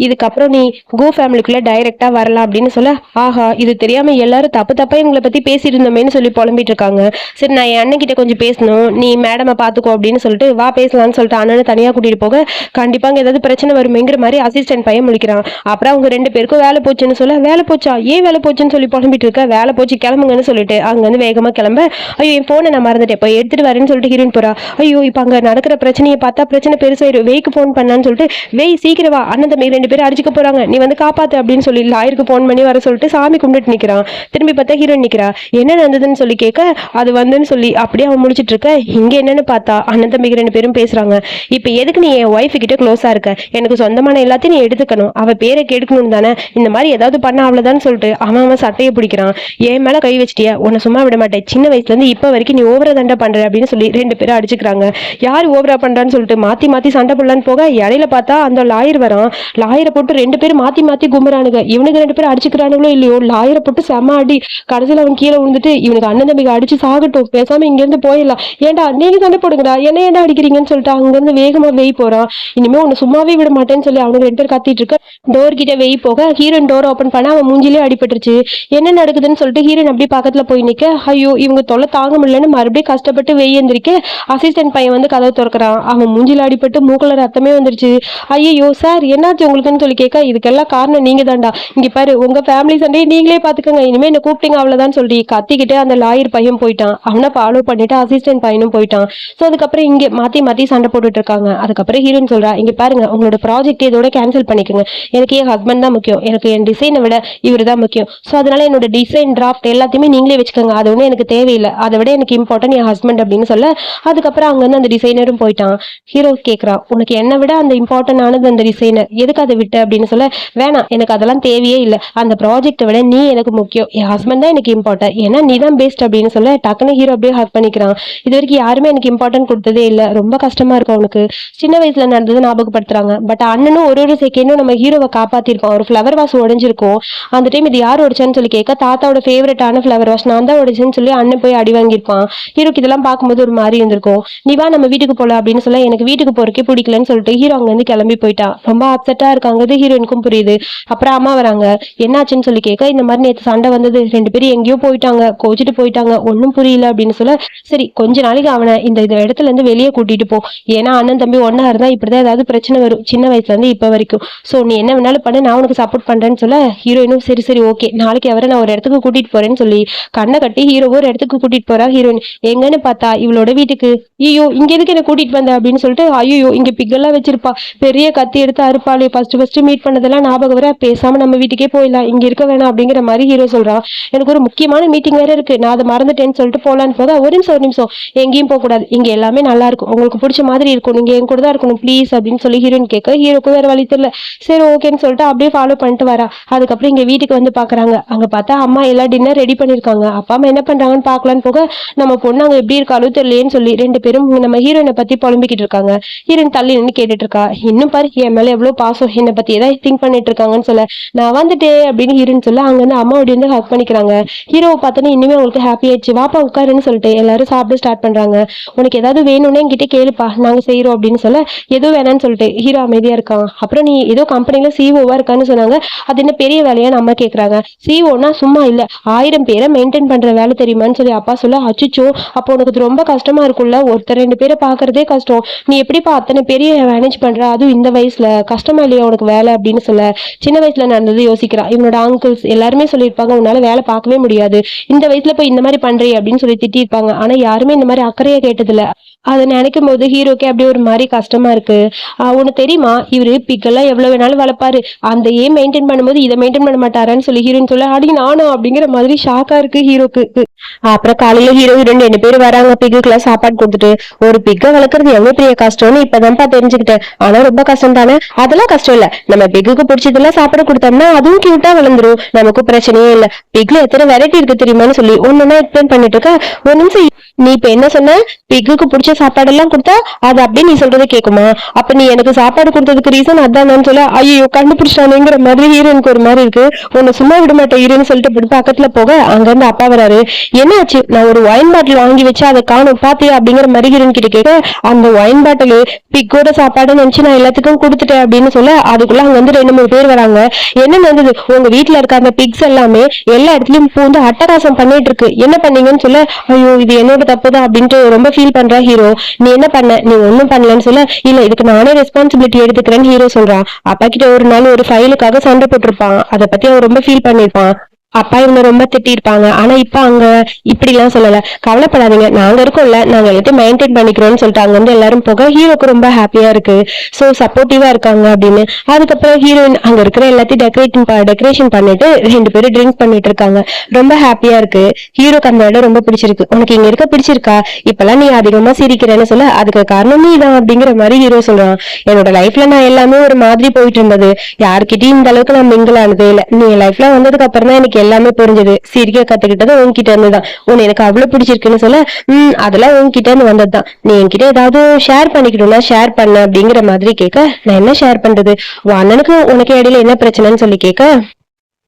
இதுக்கப்புறம் நீ கோ ஃபேமிலிக்குள்ள டைரக்டா வரலாம் அப்படின்னு சொல்ல, ஆஹா இது தெரியாம எல்லாரும் தப்பு தப்பா எங்களை பத்தி பேசியிருந்தோமேன்னு சொல்லி புலம்பிட்டு இருக்காங்க. சரி நான் என் அண்ணன் கிட்ட கொஞ்சம் பேசணும், நீ மேடமை பாத்துக்கோ அப்படின்னு சொல்லிட்டு வா பேசலாம்னு சொல்லிட்டு அண்ணனை தனியா கூட்டிட்டு போக, கண்டிப்பா அங்க ஏதாவது பிரச்சனை வருமேங்கிற மாதிரி அசிஸ்டன்ட் பையன் முழிக்கிறான். அப்புறம் அவங்க 2 பேருக்கும் வேலை போச்சுன்னு சொல்ல, வேலை போச்சா, ஏன் வேலை போச்சுன்னு சொல்லி புலம்பிட்டு இருக்க, வேலை போச்சு கிளம்புங்கன்னு சொல்லிட்டு அங்க வந்து வேகமா கிளம்ப, ஐயோ என் போனை நான் மறந்துட்டேன் இப்போ எடுத்துட்டு வரேன்னு சொல்லிட்டு ஹீரோயின் போறா. ஐயோ இப்ப அங்க நடக்கிற பிரச்சனையை பார்த்தா பிரச்சனை பெருசாயிரும், வெய்க்கு போன் பண்ணான்னு சொல்லிட்டு, வெய் சீக்கிரம் வா, அண்ணன் தம்பி 2 பேரும் அடிச்சுக்க போறாங்க, நீ வந்து காப்பாத்து அப்படின்னு சொல்லி லாயருக்கு போன் பண்ணி வர சொல்லிட்டு சாமி கும்பிட்டு நிக்கிறான். திரும்பி பார்த்தா ஹீரோயின் நிக்கிறா. என்ன நடந்ததுன்னு சொல்லி கேட்க, அது வந்துன்னு சொல்லி அப்படியே அவன் முடிச்சிட்டு இருக்க. இங்க என்னன்னு பார்த்தா அண்ணன் தம்பி 2 பேரும் பேசுறாங்க. இப்ப எதுக்கு நீ என் ஒய்ஃப் கிட்ட க்ளோஸா இருக்க, எனக்கு சொந்தமான எல்லாத்தையும் நீ எடுத்துக்கணும், அவ பேரை கெடுக்கணும் தானே, இந்த மாதிரி ஏதாவது பண்ண அவ்வளவுதான் சொல்லிட்டு அவன் சட்டையை பிடிக்கிறான். என் மேல கை வச்சிட்டியா, உன்னை சும்மா விட மாட்டேன், சின்ன வயசுல இருந்து இப்ப வரைக்கும் நீ ஓவரா தண்டை பண்ற அப்படின்னு சொல்லி 2 பேரும் அடிச்சுக்கிறாங்க. யார் ஓவரா பண்றான்னு சொல்லிட்டு மாத்தி மாத்தி சண்டை போடலான்னு போக, இடையில பார்த்தா அந்த லாயர் வரான். லாயரை போட்டு 2 பேரும் மாத்தி மாத்தி கும்புறானுங்க. இவனுக்கு 2 பேரும் அடிச்சுக்கிறானுங்களோ இல்லையோ, லாயரை போட்டு செம்ம அடி. கடைசியில் அவன் கீழே விழுந்துட்டு, இவனுக்கு அண்ணன் தம்பிக்கு அடிச்சு சாகட்டும், பேசாம இங்க இருந்து போயிடலாம், ஏன்டா நீங்க சண்டை போடுங்கடா, என்ன ஏன்டா அடிக்கிறீங்கன்னு சொல்லிட்டு அங்க இருந்து வேகமா வெய் போறான். இனிமே உன்னை சும்மாவே விட மாட்டேன்னு சொல்லி அவனுக்கு 2 பேர் கத்திட்டு இருக்க. டோர் கிட்ட வெய் போக ஹீரோயின் டோர் ஓபன் பண்ண அவன் மூஞ்சிலே அடிபட்டுருச்சு. என்ன நடக்குதுன்னு சொல்லிட்டு ஹீரோயின் அப்படியே பக்கத்துல போய் நிக்க, ஐயோ இவங்க தொல்லை தாங்க முடியலன்னு மறுபடியும் கஷ்டப்பட்டு வெய் எந்திரிக்க, அசிஸ்டன்ட் பையன் வந்து கதவை திறக்கிறான். அவன் மூஞ்சில அடிபட்டு மூக்குல ரத்தமே வந்துருச்சு. ஐயோ சார் என்னாச்சு உங்களுக்குன்னு சொல்லி கேட்க, இதுக்கெல்லாம் காரணம் நீங்க தான்டா, இங்க பாரு உங்க ஃபேமிலி சண்டையை நீங்களே பாத்துக்கோங்க, இனிமே என்ன கூப்பிட்டீங்க அவ்வளவுதான் சொல்லி கத்திக்கிட்டு அந்த லாயர் பையன் போயிட்டான். அவனை ஃபாலோ பண்ணிட்டு அசிஸ்டன்ட் பையனும் போயிட்டான். ஸோ அதுக்கப்புறம் இங்க மாத்தி மாத்தி சண்டை போட்டுட்டு இருக்காங்க. அதுக்கப்புறம் ஹீரோயின் சொல்றா, இங்க பாருங்க உங்களோட ப்ராஜெக்ட் இதோட கேன்சல் பண்ணிக்கோங்க, எனக்கு என் ஹஸ்பண்ட் தான் முக்கியம், எனக்கு என் டிசைனை விட இவர் தான் முக்கியம், ஸோ அதனால என்னோட டிசைன் டிராஃப்ட் எல்லாத்தையுமே நீங்களே வச்சுக்கோங்க, அது ஒன்றும் எனக்கு தேவையில்லை, அதை விட எனக்கு இம்பார்ட்டன்ட் என் ஹஸ்பண்ட் அப்படின்னு சொல்ல, அதுக்கப்புறம் அங்க வந்து அந்த டிசைனரும் போயிட்டான். ஹீரோ கேட்கறான், உனக்கு என்ன விட அந்த இம்பார்ட்டன்ட் ஆனது அந்த டிசைனர், எதுக்கு அதை விட்டு அப்படின்னு சொல்ல, வேணாம் எனக்கு அதெல்லாம் தேவையே இல்லை, அந்த ப்ராஜெக்டை விட நீ எனக்கு முக்கியம், என் ஹஸ்பண்ட் தான் எனக்கு இம்பார்ட்டன்ட், ஏன்னா நீ தான் பெஸ்ட் அப்படின்னு சொல்ல, டக்குன்னு ஹீரோ அப்படியே ஹக் பண்ணிக்கிறான். இது வரைக்கும் யாருமே எனக்கு இம்பார்ட்டன்ட் கொடுத்ததே இல்லை, ரொம்ப கஷ்டமா இருக்கும் அவனுக்கு. சின்ன வயசுல நடந்தது ஞாபகப்படுத்துறாங்க. பட் அண்ணனும் ஒரு செகண்டும் நம்ம ஹீரோவை காப்பாத்திருப்பான். ஒரு ஃபிளவர் வாஸ் உடஞ்சிருக்கும். அந்த டைம் இது யார் உடைச்சான்னு சொல்லி கேட்க, தாத்தாவோட ஃபேவரட்டான ஃபிளவர் வாஸ் நான் தான் உடைச்சேன்னு சொல்லி அண்ணன் போய் அடி வாங்கியிருப்பான். ஹீரோக்கு இதெல்லாம் பார்க்கும்போது ஒரு மாதிரி இருந்திருக்கும். நீ வா நம்ம வீட்டுக்கு போலாம் அப்படின்னு சொல்ல, எனக்கு வீட்டுக்கு போறக்கே பிடிக்கலன்னு சொல்லிட்டு ஹீரோ அங்க இருந்து கிளம்பி போயிட்டான். ரொம்ப அப்செட்டா இருக்காங்க, ஹீரோயினுக்கும் புரியுது. அப்புறம் அம்மா வராங்க. என்னாச்சுன்னு சொல்லி கேட்க, இந்த மாதிரி நேற்று சண்டை வந்தது, 2 பேரும் எங்கேயோ போயிட்டாங்க, கோச்சிட்டு போயிட்டாங்க, ஒன்னும் புரியல அப்படின்னு சொல்ல, சரி கொஞ்ச நாளைக்கு அவனை இந்த இடத்துல இருந்து வெளியே கூட்டிட்டு போ, ஏன்னா அண்ணன் தம்பி ஒன்னா இருந்தா இப்படிதான் ஏதாவது பிரச்சனை வரும், சின்ன வயசுல இருந்து இப்ப வரைக்கும், சோ நீ என்ன வேணாலும் பண்ணு, நான் உனக்கு சப்போர்ட் பண்றேன்னு சொல்ல, ஹீரோயினும் சரி சரி ஓகே நாளைக்கு அவரை நான் ஒரு இடத்துக்கு கூட்டிட்டு போறேன்னு சொல்லி கண்ணை கட்டி ஹீரோவோ ஒரு இடத்துக்கு கூட்டிட்டு போறா. ஹீரோயின் எங்கன்னு பார்த்தா இவளோட வீட்டுக்கு. ஐயோ இங்க எதுக்கு என்ன கூட்டிட்டு வந்த அப்படின்னு சொல்லிட்டு, ஐயோ இங்க பிக்கெல்லாம் வச்சிருப்பா, பெரிய கத்தி எடுத்து அறுப்பாளே, ஃபர்ஸ்ட் மீட் பண்ணதெல்லாம் ஞாபகம் வர, பேசாம நம்ம வீட்டுக்கே போயிடலாம், இங்க இருக்க வேணாம் அப்படிங்கிற மாதிரி ஹீரோ சொல்றான். எனக்கு ஒரு முக்கியமான மீட்டிங் வேற இருக்கு, நான் அதை மறந்துட்டேன்னு சொல்லிட்டு போலான்னு போக, ஒரு நிமிஷம் எங்கேயும் போக கூடாது, இங்க எல்லாமே நல்லா இருக்கும், உங்களுக்கு பிடிச்ச மாதிரி இருக்கும், நீங்க என் கூட தான் இருக்கணும் ப்ளீஸ் அப்படின்னு சொல்லி ஹீரோயின் கேட்க, ஹீரோக்கும் வேற வழி தெரியல, சரி ஓகேன்னு சொல்லிட்டு அப்படியே ஃபாலோ பண்ணிட்டு வரா. அதுக்கப்புறம் இங்க வீட்டுக்கு வந்து பாக்குறாங்க. அங்க பார்த்தா அம்மா எல்லா டின்னர் ரெடி பண்ணிருக்காங்க. அப்பா அம்மா என்ன பண்றாங்கன்னு பாக்கலான்னு போக, நம்ம பொண்ணு அங்க எப்படி இருக்காலும் தெரியலேன்னு சொல்லி 2 பேரும் நம்ம ஹீரோயினை பத்தி புலம்பிக்கிட்டு இருக்காங்க. ஹீரோயின் தள்ளி நின்று கேட்டுட்டு இருக்கா. இன்னும் பாரு என் மேல எவ்வளவு பாசம், என்னை பத்தி ஏதாவது திங்க் பண்ணிட்டு இருக்காங்கன்னு சொல்ல, நான் வந்துட்டேன் அப்படின்னு ஹீரோயின் சொல்ல, அங்க இருந்து அம்மா அப்படி வந்து ஹக் பண்ணிக்கிறாங்க. ஹீரோவை பார்த்தோன்னே இனிமே அவங்களுக்கு ஹாப்பி ஆயிடுச்சு. வாப்பா உட்காருன்னு சொல்லிட்டு எல்லாரும் சாப்பிட ஸ்டார்ட் பண்றாங்க. உனக்கு ஏதாவது வேணும்னு என்கிட்ட கேளுப்பா, நாங்க செய்யறோம் அப்படின்னு சொல்ல, எதுவும் வேணான்னு சொல்லிட்டு ஹீரோ அமைதியா இருக்கான். அப்புறம் நீ ஏதோ கம்பெனில சிஓவா இருக்கான்னு சொன்னாங்க, அது என்ன பெரிய வேலையா நம்ம கேக்குறாங்க. சிஓனா சும்மா இல்ல, 1000 பேரை மெயின்டைன் பண்ற வேலை தெரியுமான்னு சொல்லி அப்பா சொல்ல, அச்சுச்சோ அப்போ உனக்கு ரொம்ப கஷ்டமா இருக்கும்ல, ஒருத்தர் 2 பேரை பாக்குறதே கஷ்டம், நீ எப்படிப்பா அத்தனை பெரிய மேனேஜ் பண்ற, அதுவும் இந்த வயசுல கஷ்டமா இல்லையா உனக்கு வேலை அப்படின்னு சொல்ல சின்ன வயசுல நடந்தது யோசிக்கிறான். இவனோட அங்கிள்ஸ் எல்லாருமே சொல்லியிருப்பாங்க உன்னால வேலை பார்க்கவே முடியாது, இந்த வயசுல போய் இந்த மாதிரி பண்றீ அப்படின்னு சொல்லி திட்டிருப்பாங்க. ஆனா யாருமே இந்த மாதிரி அக்கறையா கேட்டதில்ல. அதை நினைக்கும் போது ஹீரோக்கே அப்படியே ஒரு மாதிரி கஷ்டமா இருக்கு. உனக்கு தெரியுமா இவரு பிக்கெல்லாம் எவ்வளவு வேணாலும் வளர்ப்பாரு, அந்த ஏன் மெயின்டைன் பண்ணும்போது இதை மெயின்டைன் பண்ண மாட்டாரான்னு சொல்லி ஹீரோயின் சொல்ல அடி நானும் அப்படிங்கிற மாதிரி ஷாக்கா இருக்கு ஹீரோக்கு. அப்புறம் காலையில ஹீரோ ஹீரோயின் 2 பேர் வராங்க பிக்குக்கெல்லாம் சாப்பாடு கொடுத்துட்டு. ஒரு பிக்கை வளர்க்கறது எவ்வளவு பெரிய கஷ்டம்னு இப்பதான்ப்பா தெரிஞ்சுக்கிட்டேன். ஆனா ரொம்ப கஷ்டம் தானே? அதெல்லாம் கஷ்டம் இல்ல, நம்ம பிக்குக்கு பிடிச்சதெல்லாம் சாப்பாடு கொடுத்தோம்னா அதுவும் கியூட்டா வளர்ந்துரும், நமக்கு பிரச்சனையே இல்ல. பிக்ல எத்தனை வெரைட்டி இருக்கு தெரியுமான்னு சொல்லி ஒன்னொன்னா எக்ஸ்பிளைன் பண்ணிட்டு இருக்க. ஒரு நிமிஷம், நீ இப்ப என்ன சொன்ன? பிக்குக்கு பிடிச்ச சாப்பாடு எல்லாம் கொடுத்தா அது அப்படியே நீ சொல்றதை கேக்குமா? அப்ப நீ எனக்கு சாப்பாடு கொடுத்ததுக்கு ரீசன் அதான் சொல்ல. ஐயோ கண்டுபிடிச்சானுங்கிற மாதிரி ஹீரோனுக்கு ஒரு மாதிரி இருக்கு. உன்னை சும்மா விட மாட்டேன் ஹீரோன்னு சொல்லிட்டு பக்கத்துல போக அங்க இருந்து அப்பா வராரு. என்ன ஆச்சு? நான் ஒரு ஒயின் பாட்டில் வாங்கி வச்சு அதை காணும் பாத்தியா அப்படிங்கிற மாதிரி ஹீரோன் கிட்ட கேட்க, அந்த ஒயின் பாட்டில் பிக்கோட சாப்பாடு நினைச்சு நான் எல்லாத்துக்கும் கொடுத்துட்டேன் அப்படின்னு சொல்ல அதுக்குள்ள அங்க வந்து 2-3 பேர் வராங்க. என்ன நடந்தது? உங்க வீட்டுல இருக்க அந்த பிக்ஸ் எல்லாமே எல்லா இடத்துலயும் பூந்து அட்டகாசம் பண்ணிட்டு இருக்கு, என்ன பண்ணீங்கன்னு சொல்ல, ஐயோ இது என்னோட தப்புதான் அப்படின்ட்டு ரொம்ப ஃபீல் பண்ற ஹீரோ. நீ என்ன பண்ண? நீ ஒன்னும் பண்ணலன்னு சொல்ல, இல்ல இதுக்கு நானே ரெஸ்பான்சிபிலிட்டி எடுத்துக்கிறேன்னு ஹீரோ சொல்றான். அப்பா கிட்ட ஒரு நாள் ஒரு ஃபைலுக்காக சண்டை போட்டிருப்பான், அதை பத்தி அவன் ரொம்ப ஃபீல் பண்ணிருப்பான். அப்பா இவனை ரொம்ப திட்டிருப்பாங்க. ஆனா இப்ப அங்க இப்படி எல்லாம் சொல்லல. கவலைப்படாதீங்க, நாங்க இருக்கோம்ல, நாங்க எல்லாத்தையும் மெயின்டைன் பண்ணிக்கிறோம்னு சொல்லிட்டு அங்க வந்து எல்லாரும் போக ஹீரோக்கு ரொம்ப ஹாப்பியா இருக்கு. சோ சப்போர்ட்டிவா இருக்காங்க அப்படின்னு. அதுக்கப்புறம் ஹீரோயின் அங்க இருக்கிற எல்லாத்தையும் டெக்கரேஷன் பண்ணிட்டு 2 பேரும் ட்ரிங்க் பண்ணிட்டு இருக்காங்க. ரொம்ப ஹாப்பியா இருக்கு. ஹீரோக்கு அந்த இடம் ரொம்ப பிடிச்சிருக்கு. உனக்கு இங்க இருக்க பிடிச்சிருக்கா? இப்பெல்லாம் நீ அதிகமா சிரிக்கிறேன்னு சொல்ல, அதுக்கு காரணம் நீ தான் அப்படிங்கிற மாதிரி ஹீரோ சொல்றான். என்னோட லைஃப்ல நான் எல்லாமே ஒரு மாதிரி போயிட்டு இருந்தது, யாருக்கிட்டையும் இந்த அளவுக்கு நான் மிங்கிள் ஆனதே இல்லை. நீ லைஃப்ல வந்ததுக்கு அப்புறம் தான் எனக்கு எல்லாமே புரிஞ்சது. சிரிக்க கத்துக்கிட்டது உன்கிட்ட இருந்துதான். உன்னை எனக்கு அவ்வளவு பிடிச்சிருக்குன்னு சொல்ல, அதெல்லாம் உன்கிட்ட இருந்து வந்ததுதான். நீ என்கிட்ட ஏதாவது ஷேர் பண்ணிக்கணும்னா ஷேர் பண்ண அப்படிங்கிற மாதிரி கேட்க, நான் என்ன ஷேர் பண்றது? உன் அண்ணனுக்கு உனக்கு இடையில என்ன பிரச்சனைன்னு சொல்லி கேட்க,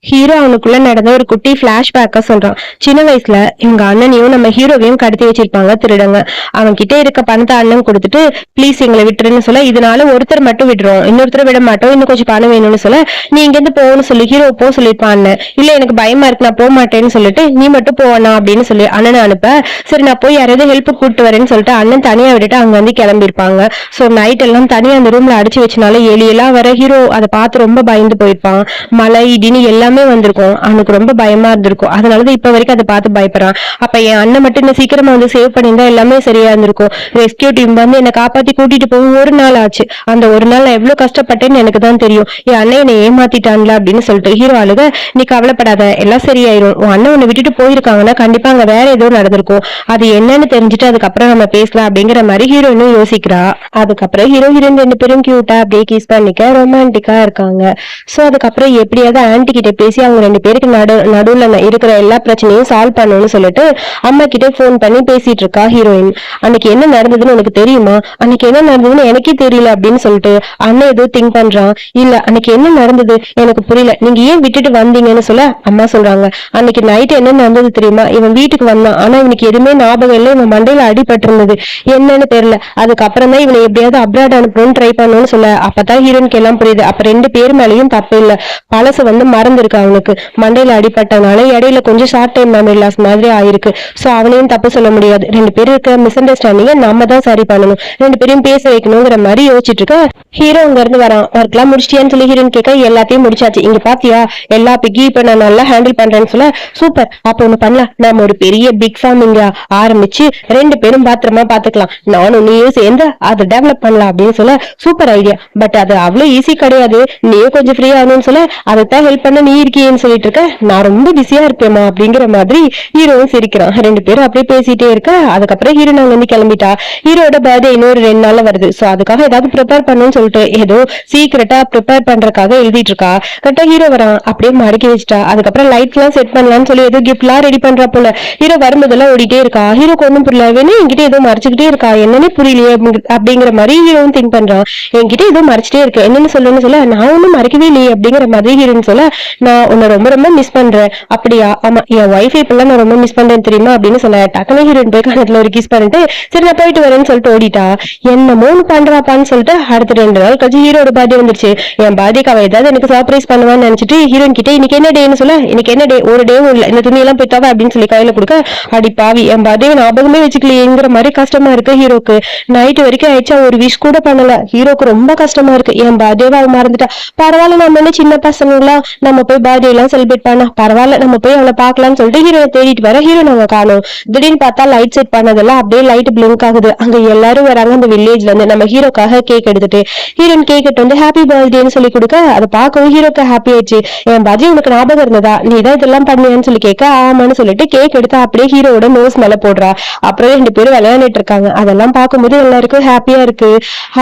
ஹீரோ அவனுக்குள்ள நடந்த ஒரு குட்டி பிளாஷ்பேக்கா சொல்றான். சின்ன வயசுல இவங்க அண்ணனையும் நம்ம ஹீரோவையும் கடத்தி வச்சிருப்பாங்க திருடங்க. அவன் கிட்ட இருக்க பணத்தை அண்ணன் கொடுத்துட்டு ப்ளீஸ் எங்களை விட்டுருன்னு சொல்ல, இதனால ஒருத்தர் மட்டும் விடுறோம், இன்னொருத்தர் விட மாட்டோம், இன்னும் கொஞ்சம் பணம் வேணும்னு சொல்ல, நீ இங்க இருந்து போகணும்னு சொல்லி ஹீரோ போ சொல்லிருப்பான் அண்ணன். இல்ல எனக்கு பயமா இருக்கு நான் போக மாட்டேன்னு சொல்லிட்டு, நீ மட்டும் போவனா அப்படின்னு சொல்லி அண்ணனை அனுப்ப, சரி நான் போய் யாராவது ஹெல்ப் கூப்பிட்டு வரேன்னு சொல்லிட்டு அண்ணன் தனியா விட்டுட்டு அங்க வந்து கிளம்பிருப்பாங்க. சோ நைட் எல்லாம் தனியா அந்த ரூம்ல அடிச்சு வச்சனால எலியெல்லாம் வர ஹீரோ அதை பார்த்து ரொம்ப பயந்து போயிருப்பான். மழை இடின்னு எல்லாமே வந்திருக்கும். அவனுக்கு ரொம்ப பயமா இருந்திருக்கும். அதனாலதான் இப்ப வரைக்கும் அதை பார்த்து பயப்படுறான். அப்ப என் அண்ணன் மட்டும் என்ன சீக்கிரமா வந்து சேவ் பண்ணியிருந்தா எல்லாமே சரியா இருந்திருக்கும். ரெஸ்கியூ டீம் வந்து என்னை காப்பாத்தி கூட்டிட்டு போக ஒரு நாள் ஆச்சு. அந்த ஒரு நாள் நான் எவ்வளவு கஷ்டப்பட்டேன்னு எனக்கு தான் தெரியும். என் அண்ணன் என்னை ஏமாத்திட்டான்ல அப்படின்னு சொல்லிட்டு ஹீரோ அழுக, நீ கவலைப்படாத எல்லாம் சரியாயிரும். உன் அண்ணன் உன்னை விட்டுட்டு போயிருக்காங்கன்னா கண்டிப்பா அங்க வேற ஏதோ நடந்திருக்கும், அது என்னன்னு தெரிஞ்சுட்டு அதுக்கப்புறம் நம்ம பேசலாம் அப்படிங்கிற மாதிரி ஹீரோயினும் யோசிக்கிறா. அதுக்கப்புறம் ஹீரோ ஹீரோயின் 2 பேரும் கியூட்டா அப்படியே கிஸ் பண்ணிக்க ரொமான்டிக்கா இருக்காங்க. சோ அதுக்கப்புறம் எப்படியாவது ஆன்டி கிட்ட பேசி அவங்க 2 பேருக்கு நடுவுல இருக்கிற எல்லா பிரச்சனையும் சால்வ் பண்ணணும்னு சொல்லிட்டு அம்மா கிட்ட போன் பண்ணி பேசிட்டு இருக்கா ஹீரோயின். அன்னைக்கு என்ன நடந்ததுன்னு உனக்கு தெரியுமா? அன்னைக்கு என்ன நடந்ததுன்னு எனக்கே தெரியல அப்படின்னு சொல்லிட்டு அண்ணன் ஏதோ திங்க் பண்றான். இல்ல அன்னைக்கு என்ன நடந்தது எனக்கு புரியல, நீங்க ஏன் விட்டுட்டு வந்தீங்கன்னு சொல்ல அம்மா சொல்றாங்க, அன்னைக்கு நைட் என்ன நடந்தது தெரியுமா? இவன் வீட்டுக்கு வந்தான், ஆனா இவனுக்கு எதுவுமே ஞாபகம் இல்லை, இவன் மண்டையில அடிபட்டு இருந்தது, என்னன்னு தெரியல. அதுக்கப்புறம் தான் இவனை எப்படியாவது அப்ராட் அனுப்பணும்னு ட்ரை பண்ணணும்னு சொல்ல, அப்பதான் ஹீரோனுக்கு எல்லாம் புரியுது. அப்ப 2 பேர் மேலேயும் தப்பு இல்ல, பழசு வந்து மறந்துருக்கு. அவனுக்கு மண்டையில அடிப்பட்டனால இடையில கொஞ்சம் ஷார்ட் டைம் மெமரி லாஸ் மாதிரி ஆயிருக்கு. சோ அவனையும் தப்பு சொல்ல முடியாது. 2 பேரும் இருக்க மிஸ் அண்டர்ஸ்டாண்டிங்க நம்ம தான் சரி பண்ணணும், 2 பேரையும் பேச வைக்கணுங்கிற மாதிரி யோசிச்சுட்டு இருக்க ஹீரோ அங்க இருந்து வரான். ஒர்க்லாம் முடிச்சிட்டியான்னு சொல்லி ஹீரோயின் கேட்க, எல்லாத்தையும் முடிச்சாச்சு, இங்க பாத்தியா எல்லா பிக்கி இப்ப நான் நல்லா ஹேண்டில் பண்றேன்னு சொல்ல, சூப்பர் அப்ப ஒண்ணு பண்ணலாம், நாம ஒரு பெரிய பிக் ஃபார்மிங்க ஆரம்பிச்சு 2 பேரும் பாத்திரமா பாத்துக்கலாம், நானும் நீயும் சேர்ந்து அதை டெவலப் பண்ணலாம் அப்படின்னு சொல்ல, சூப்பர் ஐடியா, பட் அது அவ்வளவு ஈஸி கிடையாது, நீயும் கொஞ்சம் ஃப்ரீ ஆகணும்னு சொல்ல, அதைத்தான் ஹெல்ப் பண்ண நீ இருக்கேன்னு சொல்லிட்டு இருக்க, நான் ரொம்ப பிஸியா இருப்பேமா அப்படிங்கிற மாதிரி ஹீரோவும் சிரிக்கிறான். 2 பேரும் அப்படியே பேசிட்டே இருக்க, அதுக்கப்புறம் ஹீரோ நாங்க வந்து கிளம்பிட்டா. ஹீரோட பர்த்டே இன்னொரு 2 நாள்ல வருது. சோ அதுக்காக ஏதாவது ப்ரிப்பேர் பண்ணணும்னு சொல்லிட்டு ஏதோ சீக்கிரட்டா ப்ரிப்பேர் பண்றதுக்காக எழுதிட்டு இருக்கா. கரெக்டா ஹீரோ வரான், அப்படியே மடக்கி வச்சுட்டா. அதுக்கப்புறம் லைட்ஸ் எல்லாம் செட் பண்ணலாம்னு சொல்லி ஏதோ கிஃப்ட் எல்லாம் ரெடி பண்றா போல. ஹீரோ வரும்போதெல்லாம் ஓடிட்டே இருக்கா. ஹீரோக்கு ஒண்ணும் புரியல, வேணும் என்கிட்ட ஏதோ மறைச்சுக்கிட்டே இருக்கா, என்னன்னு புரியலையே அப்படிங்கிற மாதிரி ஹீரோவும் திங்க் பண்றான். என்கிட்ட ஏதோ மறைச்சிட்டே இருக்கு, என்னன்னு சொல்லுன்னு சொல்ல, நான் ஒண்ணும் மறைக்கவே இல்லையே அப்படிங்கிற மாதிரி ஹீரோன்னு சொல்ல, நான் உன்னை ரொம்ப ரொம்ப மிஸ் பண்றேன். அப்படியா? ஆமா, என் ஒய்ஃப் இப்பெல்லாம் நான் ரொம்ப மிஸ் பண்றேன் தெரியுமா அப்படின்னு சொன்னேன். டக்குனு ஹீரோயின் போய் கணத்துல ஒரு கிஸ் பண்ணிட்டு சரி நான் போயிட்டு வரேன்னு சொல்லிட்டு ஓடிட்டா. என்ன மூணு பண்றாப்பான்னு சொல்லிட்டு அடுத்த 2 நாள் கழிச்சு ஹீரோட பர்த்டே வந்துருச்சு. என் பர்த்டேக்கு அவ ஏதாவது எனக்கு சர்ப்ரைஸ் பண்ணுவான்னு நினைச்சிட்டு ஹீரோயின் கிட்ட இன்னைக்கு என்ன டேன்னு சொல்ல, இன்னைக்கு என்ன டே, ஒரு டேவும் இல்ல, இந்த துணி எல்லாம் போய்த்தாவ அப்படின்னு சொல்லி கையில கொடுக்க, அடி பாவி என் பர்த்டே ஞாபகமே வச்சுக்கலையேங்கிற மாதிரி கஷ்டமா இருக்கு ஹீரோக்கு. நைட்டு வரைக்கும் ஆயிடுச்சா, ஒரு விஷ் கூட பண்ணல. ஹீரோக்கு ரொம்ப கஷ்டமா இருக்கு. என் பர்த்டேவை அவ மறந்துட்டா. பரவாயில்ல, நம்ம என்ன சின்ன பசங்களா, நம்ம போய் பர்த்டே எல்லாம் செலிப்ரேட் பண்ணா பரவாயில்ல, நம்ம போய் அவளை பாக்கலாம்னு சொல்லிட்டு ஹீரோனை தேடிட்டு வர ஹீரோ நம்ம காணும். திடீர்னு பார்த்தா லைட் செட் பண்ணதெல்லாம் அப்படியே லைட் பிளிங்க் ஆகுது. அங்க எல்லாரும் வராங்க அந்த வில்லேஜ்ல இருந்து நம்ம ஹீரோக்காக கேக் எடுத்துட்டு. ஹீரோயின் கேக் எடுத்து வந்து ஹாப்பி பர்த்டேன்னு சொல்லி கொடுக்க அதை பார்க்கவும் ஹீரோக்கு ஹாப்பி ஆயிடுச்சு. என் பர்த்டே உனக்கு ஞாபகம் இருந்ததா, நீ தான் இதெல்லாம் பண்ணியான்னு சொல்லி கேட்க ஆமான்னு சொல்லிட்டு கேக் எடுத்து அப்படியே ஹீரோட நோஸ் மேல போடுறா. அப்புறம் 2 பேரும் விளையாண்டுட்டு இருக்காங்க. அதெல்லாம் பார்க்கும்போது எல்லாருக்கும் ஹாப்பியா இருக்கு.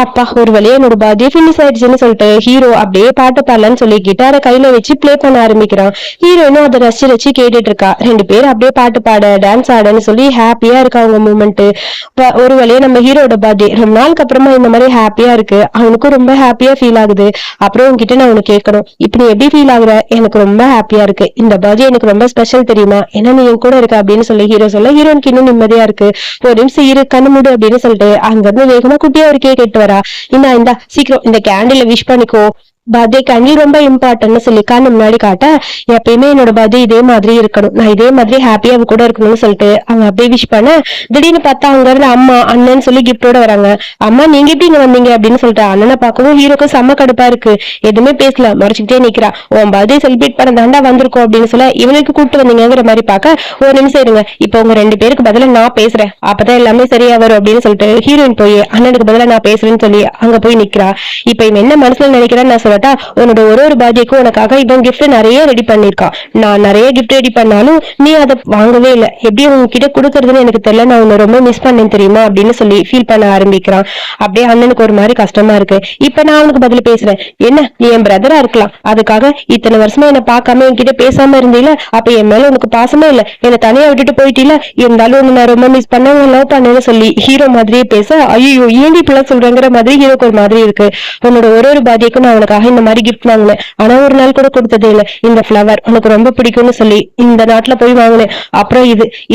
அப்பா ஒரு வழியா என்னோட பர்த்டே ஃபினிஷ் ஆயிடுச்சுன்னு சொல்லிட்டு ஹீரோ அப்படியே பாட்டு பாடலான்னு சொல்லி கிட்டாரை கையில வச்சு பிளே பண்ண ஆரம்பிக்கிறான். ஹீரோயினும் அதை ரசிச்சு கேட்டுட்டு இருக்கா. 2 பேரும் அப்படியே பாட்டு பாட டான்ஸ் ஆடன்னு சொல்லி ஹாப்பியா இருக்கா அவங்க மூமெண்ட். ஒரு வழியா நம்ம ஹீரோட பர்த்டே ரொம்ப நாளுக்கு அப்புறமா இந்த மாதிரி ஹாப்பியா இருக்கு. அவனுக்கும் ரொம்ப ஹாப்பியா ஃபீல் ஆகுது. அப்புறம் உங்ககிட்ட நான் உனக்கு கேட்கணும், இப்ப நீ எப்படி ஃபீல் ஆகுற? எனக்கு ரொம்ப ஹாப்பியா இருக்கு. இந்த பர்த்டே எனக்கு ரொம்ப ஸ்பெஷல் தெரியுமா, ஏன்னா நீ என் கூட இருக்க அப்படின்னு சொல்லி ஹீரோ சொல்ல ஹீரோனுக்கு இன்னும் நிம்மதியா இருக்கு. ஒரு நிமிஷம் இரு, கண்ணு மூடு அப்படின்னு சொல்லிட்டு அங்க இருந்து வேகமா குட்டியா ஒரு கேக் எடுத்து வரா. இந்தா சீக்கிரம் இந்த கேண்டில விஷ் பண்ணிக்கோ, பர்த்டே கேண்டில் ரொம்ப இம்பார்ட்டன்ட்னு சொல்லி கண்ணு முன்னாடி காட்ட, எப்பயுமே என்னோட பர்த்டே இதே மாதிரி இருக்கணும், நான் இதே மாதிரி ஹாப்பியா அவ கூட இருக்கணும்னு சொல்லிட்டு அவங்க அப்படியே விஷ் பண்ண, திடீர்னு பார்த்தா அங்க இருந்து அம்மா அண்ணன் சொல்லி கிஃப்டோட வராங்க. அம்மா நீங்க எப்படி இங்க வந்தீங்க அப்படின்னு சொல்லிட்டு அண்ணனை பார்க்கவும் ஹீரோக்கு செம்ம கடுப்பா இருக்கு. எதுவுமே பேசல, மறைச்சுக்கிட்டே நிக்கிறா. உன் பர்த்டே செலிப்ரேட் பண்ண தாண்டா வந்திருக்கோம் அப்படின்னு சொல்ல இவனுக்கு கூப்பிட்டு வந்தீங்கிற மாதிரி பார்க்க, ஒரு நிமிஷம் இருங்க, இப்ப உங்க 2 பேருக்கு பதிலா நான் பேசுறேன், அப்பதான் எல்லாமே சரியா வரும் அப்படின்னு சொல்லிட்டு ஹீரோயின் போய் அண்ணனுக்கு பதிலா நான் பேசுறேன்னு சொல்லி அங்க போய் நிக்கிறா. இப்ப இவன் என்ன மனசுல நினைக்கிறான்னு நான் சொல்லட்டா, உன்னோட ஒரு பர்த்டேக்கும் உனக்காக இவன் கிஃப்ட் நிறைய ரெடி பண்ணிருக்கான். நான் நிறைய கிஃப்ட் ரெடி பண்ணாலும் நீ அதை வாங்கவே இல்லை, எப்படி உங்ககிட்ட கொடுக்கறதுன்னு எனக்கு தெரியல, நான் உன்னை ரொம்ப மிஸ் பண்ணேன் தெரியுமா அப்படின்னு சொல்லி ஃபீல் பண்ண ஆரம்பிக்கிறான். அப்படியே அண்ணனுக்கு ஒரு மாதிரி கஷ்டமா இருக்கு. இப்ப நான் அவனுக்கு பதில் பேசுறேன், என்ன நீ என் பிரதரா இருக்கலாம், அதுக்காக இத்தனை வருஷமா என்ன பார்க்காம என்கிட்ட பேசாம இருந்தீல, அப்ப என் மேல உனக்கு பாசமே இல்ல, என்ன தனியா விட்டுட்டு போயிட்டீல, இருந்தாலும் உன்னை நான் ரொம்ப மிஸ் பண்ண லவ் பண்ணேன்னு சொல்லி ஹீரோ மாதிரியே பேச, ஐயோ ஏண்டி இப்பெல்லாம் சொல்றேங்கிற மாதிரி ஹீரோக்கு ஒரு மாதிரி இருக்கு. உன்னோட ஒரு பர்த்டேக்கும் நான் உனக்காக இந்த மாதிரி கிஃப்ட் வாங்கினேன், ஆனா ஒரு நாள் கூட கொடுத்ததே இல்ல, இந்த ஃபிளவர் உனக்கு ரொம்ப பிடிக்கும்னு சொல்லி இந்த நாட்டுல போய் வாங்கினேன். அப்புறம்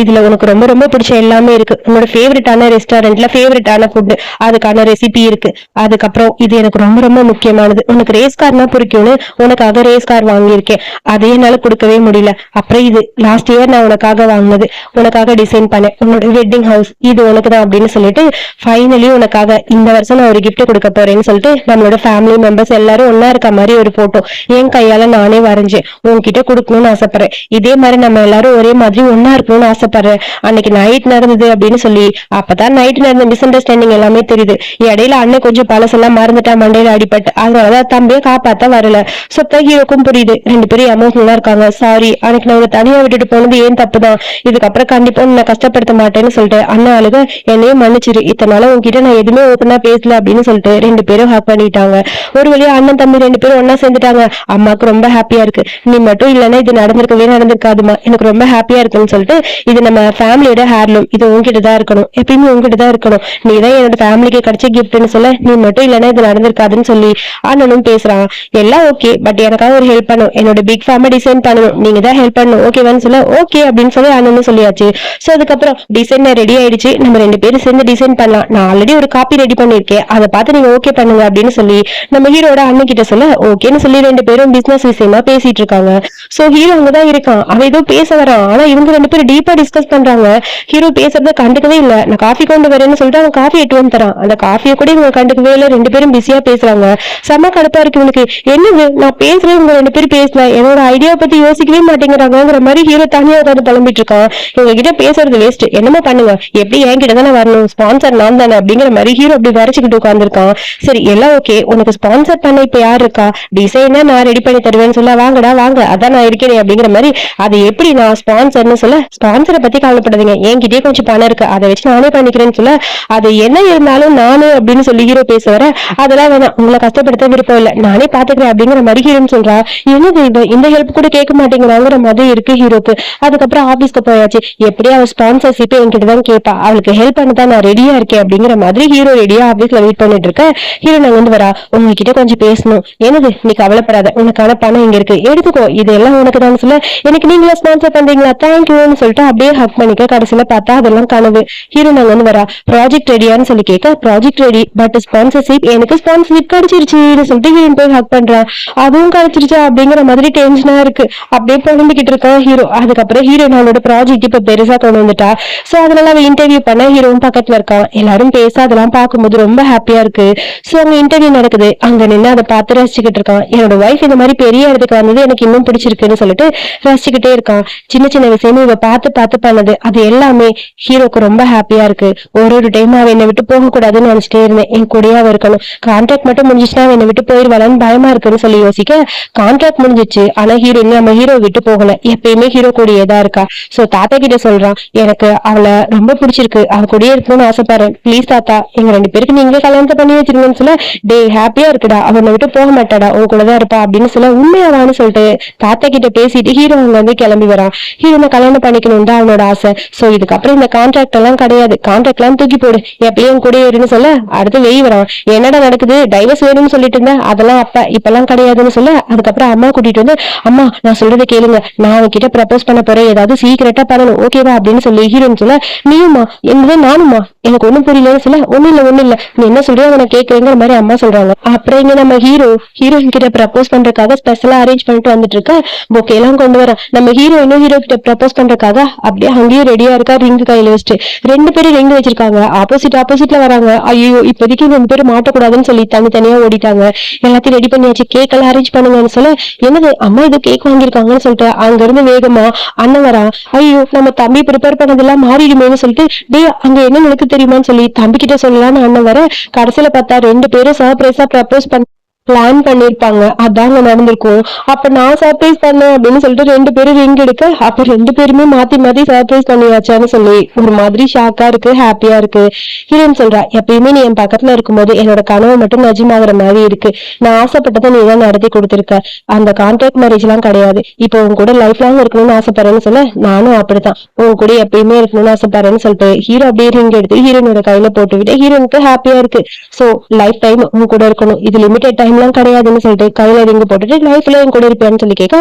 இதுல உனக்கு ரொம்ப ரொம்ப பிடிச்ச எல்லாமே இருக்கு, உன்னோட ஃபேவரட்டான ரெஸ்டாரண்ட்ல ஃபேவரட்டான ஃபுட், அதுக்கான ரெசிபி இருக்கு. அதுக்கப்புறம் இது எனக்கு ரொம்ப ரொம்ப முக்கியமானது, உனக்கு ரேஸ் கார்னா பிடிக்கும்னு உனக்காக ரேஸ் கார் வாங்கியிருக்கேன், அதே என்னால கொடுக்கவே முடியல. அப்புறம் இது லாஸ்ட் இயர் நான் உனக்காக வாங்கினது, உனக்காக டிசைன் பண்ணேன், உன்னோட வெட்டிங் ஹவுஸ் இது உனக்கு தான் அப்படின்னு சொல்லிட்டு ஃபைனலி உனக்காக இந்த வருஷம் நான் ஒரு கிஃப்ட் கொடுக்க போறேன்னு சொல்லிட்டு நம்மளோட ஃபேமிலி மெம்பர்ஸ் எல்லாரும் ஒன்னா இருக்க மாதிரி ஒரு போட்டோ என் கையால நானே வரைஞ்சேன், உன்கிட்ட கொடுக்கணும்னு ஆசைப்படுறேன். இதே மாதிரி நம்ம எல்லாரும் ஒரே மாதிரி ஒன்னா இருக்கணும்னு ஆசைப்படுறேன். அன்னைக்கு நைட் நடந்தது அப்படின்னு சொல்லி அப்பதான் நைட் நடந்த மிஸ் அண்டர்ஸ்டாண்டிங் எல்லாமே தெரியுது. இடையில அண்ணன் கொஞ்சம் பழசெல்லாம் மறந்துட்டா, மண்டையில அடிபட்டு, அதனாலதான் தம்பியை காப்பாத்த வரல. சொத்த ஹீரோக்கும் புரியுது, 2 பேரும் எமோஷனலா இருக்காங்க. சாரி, அன்னைக்கு நான் தனியா விட்டுட்டு போனது ஏன் தப்புதான், இதுக்கப்புறம் கண்டிப்பா நான் கஷ்டப்படுத்த மாட்டேன்னு சொல்லிட்டு அண்ணன் அழுக, என்னையும் மன்னிச்சிரு, இத்தனால உங்ககிட்ட நான் எதுவுமே ஓப்பனா பேசல அப்படின்னு சொல்லிட்டு 2 பேரும் ஹக் பண்ணிட்டாங்க. ஒரு வழியா அண்ணன் தம்பி 2 பேரும் ஒன்னா சேர்ந்துட்டாங்க. அம்மாக்கு ரொம்ப ஹாப்பியா இருக்கு. நீ மட்டும் இல்லன்னா இது நடந்திருக்காதுமா, எனக்கு ரொம்ப ஹாப்பியா இருக்குன்னு சொல்லிட்டு, இது நம்ம ஃபேமிலியோட ஹேர்லூம், இது உங்ககிட்ட தான் இருக்கணும், எப்பயுமே உங்ககிட்ட தான் இருக்கணும், நீ தான் என்னோட ஃபேமிலிக்கு கிடைச்ச கிஃப்ட்னு சொல்ல, நீ மட்டும் இல்லன்னா இது நடந்திருக்காதுன்னு சொல்லி அண்ணனும் பேசுறான். எல்லாம் ஓகே, பட் எனக்காக ஒரு ஹெல்ப் பண்ணும், என்னோட பிக் ஃபார்மை டிசைன் பண்ணணும், நீங்க தான் ஹெல்ப் பண்ணணும், ஓகேவான்னு சொல்ல ஓகே அப்படின்னு சொல்லி அண்ணனும் சொல்லியாச்சு. சோ அதுக்கப்புறம் டிசைன் ரெடி ஆயிடுச்சு, நம்ம 2 பேரும் சேர்ந்து டிசைன் பண்ணலாம், நான் ஆல்ரெடி ஒரு காப்பி ரெடி பண்ணிருக்கேன், அதை பார்த்து நீங்க ஓகே பண்ணுங்க அப்படின்னு சொல்லி நம்ம ஹீரோட அண்ணன் கிட்ட சொல்ல ஓகேன்னு சொல்லி 2 பேரும் பிசினஸ் விஷயமா பேசிட்டு இருக்காங்க. சோ ஹீரோ அங்கதான் இருக்கான், அவன் ஏதோ பேச வரான், ஆனா இவங்க 2 பேரும் டீப்பா டிஸ்கஸ் பண்றாங்க. ஹீரோ பேசுறத கண்டுக்கவே இல்ல. நான் காஃபி கொண்டு வரேன்னு சொல்லிட்டு அவன் காஃபி எட்டு வந்து தரான். அந்த காஃபியை கூட இவங்க கண்டுக்கவே இல்ல. 2 பேரும் பிஸியா பேசுறாங்க. செம்ம கடுப்பா இருக்கு இவனுக்கு. என்னது நான் பேசுறேன், இவங்க 2 பேரும் பேசல, என்னோட ஐடியா பத்தி யோசிக்கவே மாட்டேங்கிறாங்கிற மாதிரி ஹீரோ தனியா உட்காந்து புலம்பிட்டு இருக்கான். இவங்க கிட்ட பேசுறது வேஸ்ட், என்னமோ பண்ணுங்க, எப்படி என்கிட்ட தானே வரணும், ஸ்பான்சர் நான் தானே அப்படிங்கிற மாதிரி ஹீரோ அப்படி வரைச்சுக்கிட்டு உட்காந்துருக்கான். சரி எல்லாம் ஓகே, உனக்கு ஸ்பான்சர் பண்ண இப்ப யாரு இருக்கா, டிசைனா நான் ரெடி பண்ணி தருவேன்னு சொல்ல, வாங்கடா வாங்க அதான் நான் இருக்கிறேன் அப்படிங்கிற மாதிரி. அது எப்படி நான் ஸ்பான்சர்னு சொல்ல, ஸ்பான்சரை பத்தி கவலைப்படாதீங்க, என்கிட்டயே கொஞ்சம் பணம் இருக்கு, அதை வச்சு நானே பண்ணிக்கிறேன்னு சொல்ல, அது என்ன இருந்தாலும் நானு அப்படின்னு சொல்லி ஹீரோ பேச வர, அதெல்லாம் வேணாம், உங்களை கஷ்டப்படுத்த விருப்பம் இல்ல, நானே பாத்துக்கிறேன் அப்படிங்கிற மாதிரி ஹீரோன்னு சொல்றா. என்னது இந்த ஹெல்ப் கூட கேட்க மாட்டேங்கிறாங்கிற மாதிரி இருக்கு ஹீரோக்கு. அதுக்கப்புறம் ஆபீஸ்க்கு போயாச்சு, எப்படி அவள் ஸ்பான்சர்ஷிப் என்கிட்ட தான் கேட்பா, அவளுக்கு ஹெல்ப் பண்ணதான் நான் ரெடியா இருக்கேன் அப்படிங்கிற மாதிரி ஹீரோ ரெடியா ஆபீஸ்ல வெயிட் பண்ணிட்டு இருக்க. ஹீரோ நாங்க வந்து வரா, உங்ககிட்ட கொஞ்சம் பேசணும் அனு, என்னது நீ கவலைப்படாத, உனக்கான பணம் இங்க இருக்கு, எடுத்துக்கோ, இதெல்லாம் உனக்கு தான் சொல்ல, எனக்கு நீங்களே ஸ்பான்சர் பண்றீங்களா, தேங்க்யூன்னு சொல்லிட்டு அப்படியே ஹக் பண்ணிக்க. கடைசியில பார்த்தா அதெல்லாம் கனவு. ஹீரோயின் அங்க வந்து வரா, ப்ராஜெக்ட் ரெடியான்னு சொல்லி கேட்க, ப்ராஜெக்ட் ரெடி, பட் ஸ்பான்சர்ஷிப், எனக்கு ஸ்பான்சர்ஷிப் கிடைச்சிருச்சுன்னு சொல்லிட்டு ஹீரோயின் போய் ஹக் பண்றான். அதுவும் கிடைச்சிருச்சா அப்படிங்கிற மாதிரி டென்ஷனா இருக்கு. அப்படியே புலம்பிக்கிட்டு இருக்கான் ஹீரோ. அதுக்கப்புறம் ஹீரோயின் அவனோட ப்ராஜெக்ட் இப்ப பெருசா கொண்டு வந்துட்டா. சோ அதனால அவ இன்டர்வியூ பண்ண ஹீரோவும் பக்கத்துல இருக்கான். எல்லாரும் பேச அதெல்லாம் பார்க்கும்போது ரொம்ப ஹாப்பியா இருக்கு. சோ அங்க இன்டர்வியூ நடக்குது. அங்க நின்று அதை பார்த்து ரசிச்சுக்கிட்டு இருக்கான். என்னோட ஒய்ஃப் இந்த மாதிரி பெரிய இடத்துக்கு வந்தது எனக்கு இன்னும் பிடிச்சிருக்குன்னு சொல்லிட்டு ரசிச்சுக்கிட்டே இருக்கான். சின்ன சின்ன விஷயமும் இவ பார்த்து பார்த்து பண்ணது அது எல்லாமே ஹீரோக்கு ரொம்ப ஹாப்பியா இருக்கு. ஒரு டைம் அவ என்னை விட்டு போக கூடாதுன்னு நினைச்சிட்டே இருந்தேன், என் கூடயே அவ இருக்கணும். கான்ட்ராக்ட் மட்டும் முடிஞ்சிச்சுன்னா அவ என்னை விட்டு போயிருவாளான்னு பயமா இருக்குன்னு சொல்லி யோசிக்க, கான்ட்ராக்ட் முடிஞ்சிச்சு, ஆனா ஹீரோயின் நம்ம ஹீரோ விட்டு போகல, எப்பயுமே ஹீரோ கூடயே தான் இருக்கா. சோ தாத்தா கிட்ட சொல்றான், எனக்கு அவளை ரொம்ப பிடிச்சிருக்கு, அவ கூடயே இருக்கணும்னு ஆசைப்படுறேன், ப்ளீஸ் தாத்தா எங்க 2 பேருக்கு நீங்களே கல்யாணத்தை பண்ணி வச்சிருங்கன்னு சொல்ல, டே ஹாப்பியா இருக்குடா, அவனை விட்டு போக மாட்டாடா, உன் கூடதான் இருப்பா அப்படின்னு சொல்ல, உண்மையாவான்னு சொல்லிட்டு தாத்தா கிட்ட பேசிட்டு ஹீரோ அங்க வந்து கிளம்பி வரான். ஹீரோனை கல்யாணம் பண்ணிக்கணும் தான் அவனோட ஆசை. சோ இதுக்கப்புறம் இந்த கான்ட்ராக்ட் எல்லாம் கிடையாது, கான்ட்ராக்ட் எல்லாம் தூக்கி போடு, எப்பயும் கூட இருன்னு சொல்ல, அடுத்து வெய் வரான். என்னடா நடக்குது, டைவர்ஸ் வேணும்னு சொல்லிட்டு இருந்தேன், அதெல்லாம் அப்ப இப்பெல்லாம் கிடையாதுன்னு சொல்ல, அதுக்கப்புறம் அம்மா கூட்டிட்டு வந்து, அம்மா நான் சொல்றதை கேளுங்க, நான் அவன்கிட்ட ப்ரப்போஸ் பண்ண போறேன், ஏதாவது சீக்கிரட்டா பண்ணணும் ஓகேவா அப்படின்னு சொல்லி ஹீரோன்னு சொல்ல, நீயுமா என்னது நானுமா, எனக்கு ஒண்ணும் புரியலன்னு சொல்ல, ஒண்ணும் இல்ல நீ என்ன சொல்றியோ அவனை கேட்கறேங்கிற மாதிரி அம்மா சொல்றாங்க. அப்புறம் இங்க நம்ம ஹீரோயின் கிட்ட ப்ரப்போஸ் பண்றதுக்காக ஸ்பெஷலா அரேஞ்ச் பண்ணிட்டு வந்துட்டு இருக்க, பொக்கே எல்லாம் கொண்டு வர. நம்ம ஹீரோயினும் ஹீரோ கிட்ட ப்ரப்போஸ் பண்றதுக்காக அப்படியே அங்கேயும் ரெடியா இருக்கா, ரிங் கையில வச்சுட்டு. 2 பேரும் ரிங் வச்சிருக்காங்க, ஆப்போசிட்ல வராங்க. ஐயோ இப்போதைக்கு 2 பேரும் மாட்டக்கூடாதுன்னு சொல்லி தனித்தனியா ஓடிட்டாங்க. எல்லாத்தையும் ரெடி பண்ணியாச்சு, கேக் எல்லாம் அரேஞ்ச் பண்ணுங்கன்னு சொல்ல, என்னது அம்மா இது கேக் வாங்கியிருக்காங்கன்னு சொல்லிட்டு அங்க இருந்து வேகமா அண்ணன் வரா. ஐயோ நம்ம தம்பி ப்ரிப்பேர் பண்ணதெல்லாம் மாறிடுமேன்னு சொல்லிட்டு, டே அங்க என்ன நடக்கு தெரியுமான்னு சொல்லி தம்பி கிட்ட சொல்லலாம்னு அண்ணன் வர, கடைசியில பார்த்தா 2 பேரும் சர்ப்ரைஸா ப்ரப்போஸ் பண்ண பிளான் பண்ணிருப்பாங்க, அதாங்க நடந்திருக்கும். அப்ப நான் சர்ப்ரைஸ் பண்ணேன் அப்படின்னு சொல்லிட்டு 2 பேரும் ரிங் எடுக்க, அப்ப 2 பேருமே மாத்தி மாத்தி சர்ப்ரைஸ் பண்ணியாச்சான்னு சொல்லி ஒரு மாதிரி ஷாக்கா இருக்கு, ஹாப்பியா இருக்கு. ஹீரோயின் சொல்றா, எப்பயுமே நீ என் பக்கத்துல இருக்கும்போது என்னோட கனவு மட்டும் நிஜமாகிற மாதிரி இருக்கு, நான் ஆசைப்பட்டதை நீ தான் நடத்தி கொடுத்திருக்க, அந்த கான்ட்ராக்ட் மேரேஜ் எல்லாம் கிடையாது, இப்போ உன் கூட லைஃப் லாங் இருக்கணும்னு ஆசைப்படுறேன்னு சொல்ல, நானும் அப்படித்தான் உன் கூட எப்பயுமே இருக்கணும்னு ஆசைப்படுறேன்னு சொல்லிட்டு ஹீரோ அப்படியே ரிங் எடுத்து ஹீரோனோட கையில போட்டு விட்டு ஹீரோனுக்கு ஹாப்பியா இருக்கு. சோ லைஃப் டைம் உன் கூட இருக்கணும், இது லிமிடெட் டைம் எல்லாம் கிடையாதுன்னு சொல்லிட்டு கையில ரிங்கு போட்டுட்டு லைஃப்ல என் கூட இருப்பேன்னு சொல்லி கேட்க,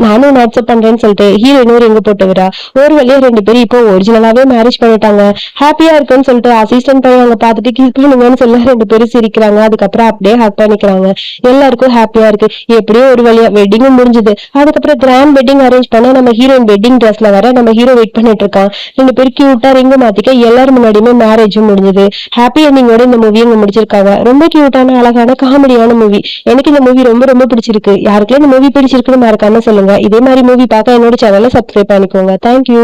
நானும் அக்செப்ட் பண்றேன்னு சொல்லிட்டு ஹீரோயினும் ரிங்கு போட்டு விடா. ஒரு வழியா 2 பேரும் இப்போ ஒரிஜினலாவே மேரேஜ் பண்ணிட்டாங்க, ஹாப்பியா இருக்குன்னு சொல்லிட்டு அசிஸ்டன்ட் போய் அவங்க பார்த்துட்டு கிஸ் பண்ணுங்கன்னு சொல்ல 2 பேரும் சிரிக்கிறாங்க. அதுக்கப்புறம் அப்படியே ஹக் பண்ணிக்கிறாங்க. எல்லாருக்கும் ஹாப்பியா இருக்கு. எப்படியோ ஒரு வழியா வெட்டிங்கும் முடிஞ்சது. அதுக்கப்புறம் கிராண்ட் வெட்டிங் அரேஞ்ச் பண்ண நம்ம ஹீரோயின் வெட்டிங் ட்ரெஸ்ல வர நம்ம ஹீரோ வெயிட் பண்ணிட்டு இருக்கான். 2 பேரும் கியூட்டா ரிங்கு மாத்திக்க எல்லாரும் முன்னாடியுமே மேரேஜும் முடிஞ்சது. ஹாப்பி எண்டிங்கோட இந்த மூவி இங்க முடிச்சிருக்காங்க. ரொம்ப கியூட்டான அழகான காமெடியான மூவி. எனக்கு இந்த மூவி ரொம்ப ரொம்ப பிடிச்சிருக்கு. யாருக்கெல்லாம் இந்த மூவி பிடிச்சிருக்குன்னு மறக்காம சொல்லுங்க. இதே மாதிரி மூவி பார்க்க என்னோட சேனலை சப்ஸ்கிரைப் பண்ணிக்கோங்க. தேங்க்யூ.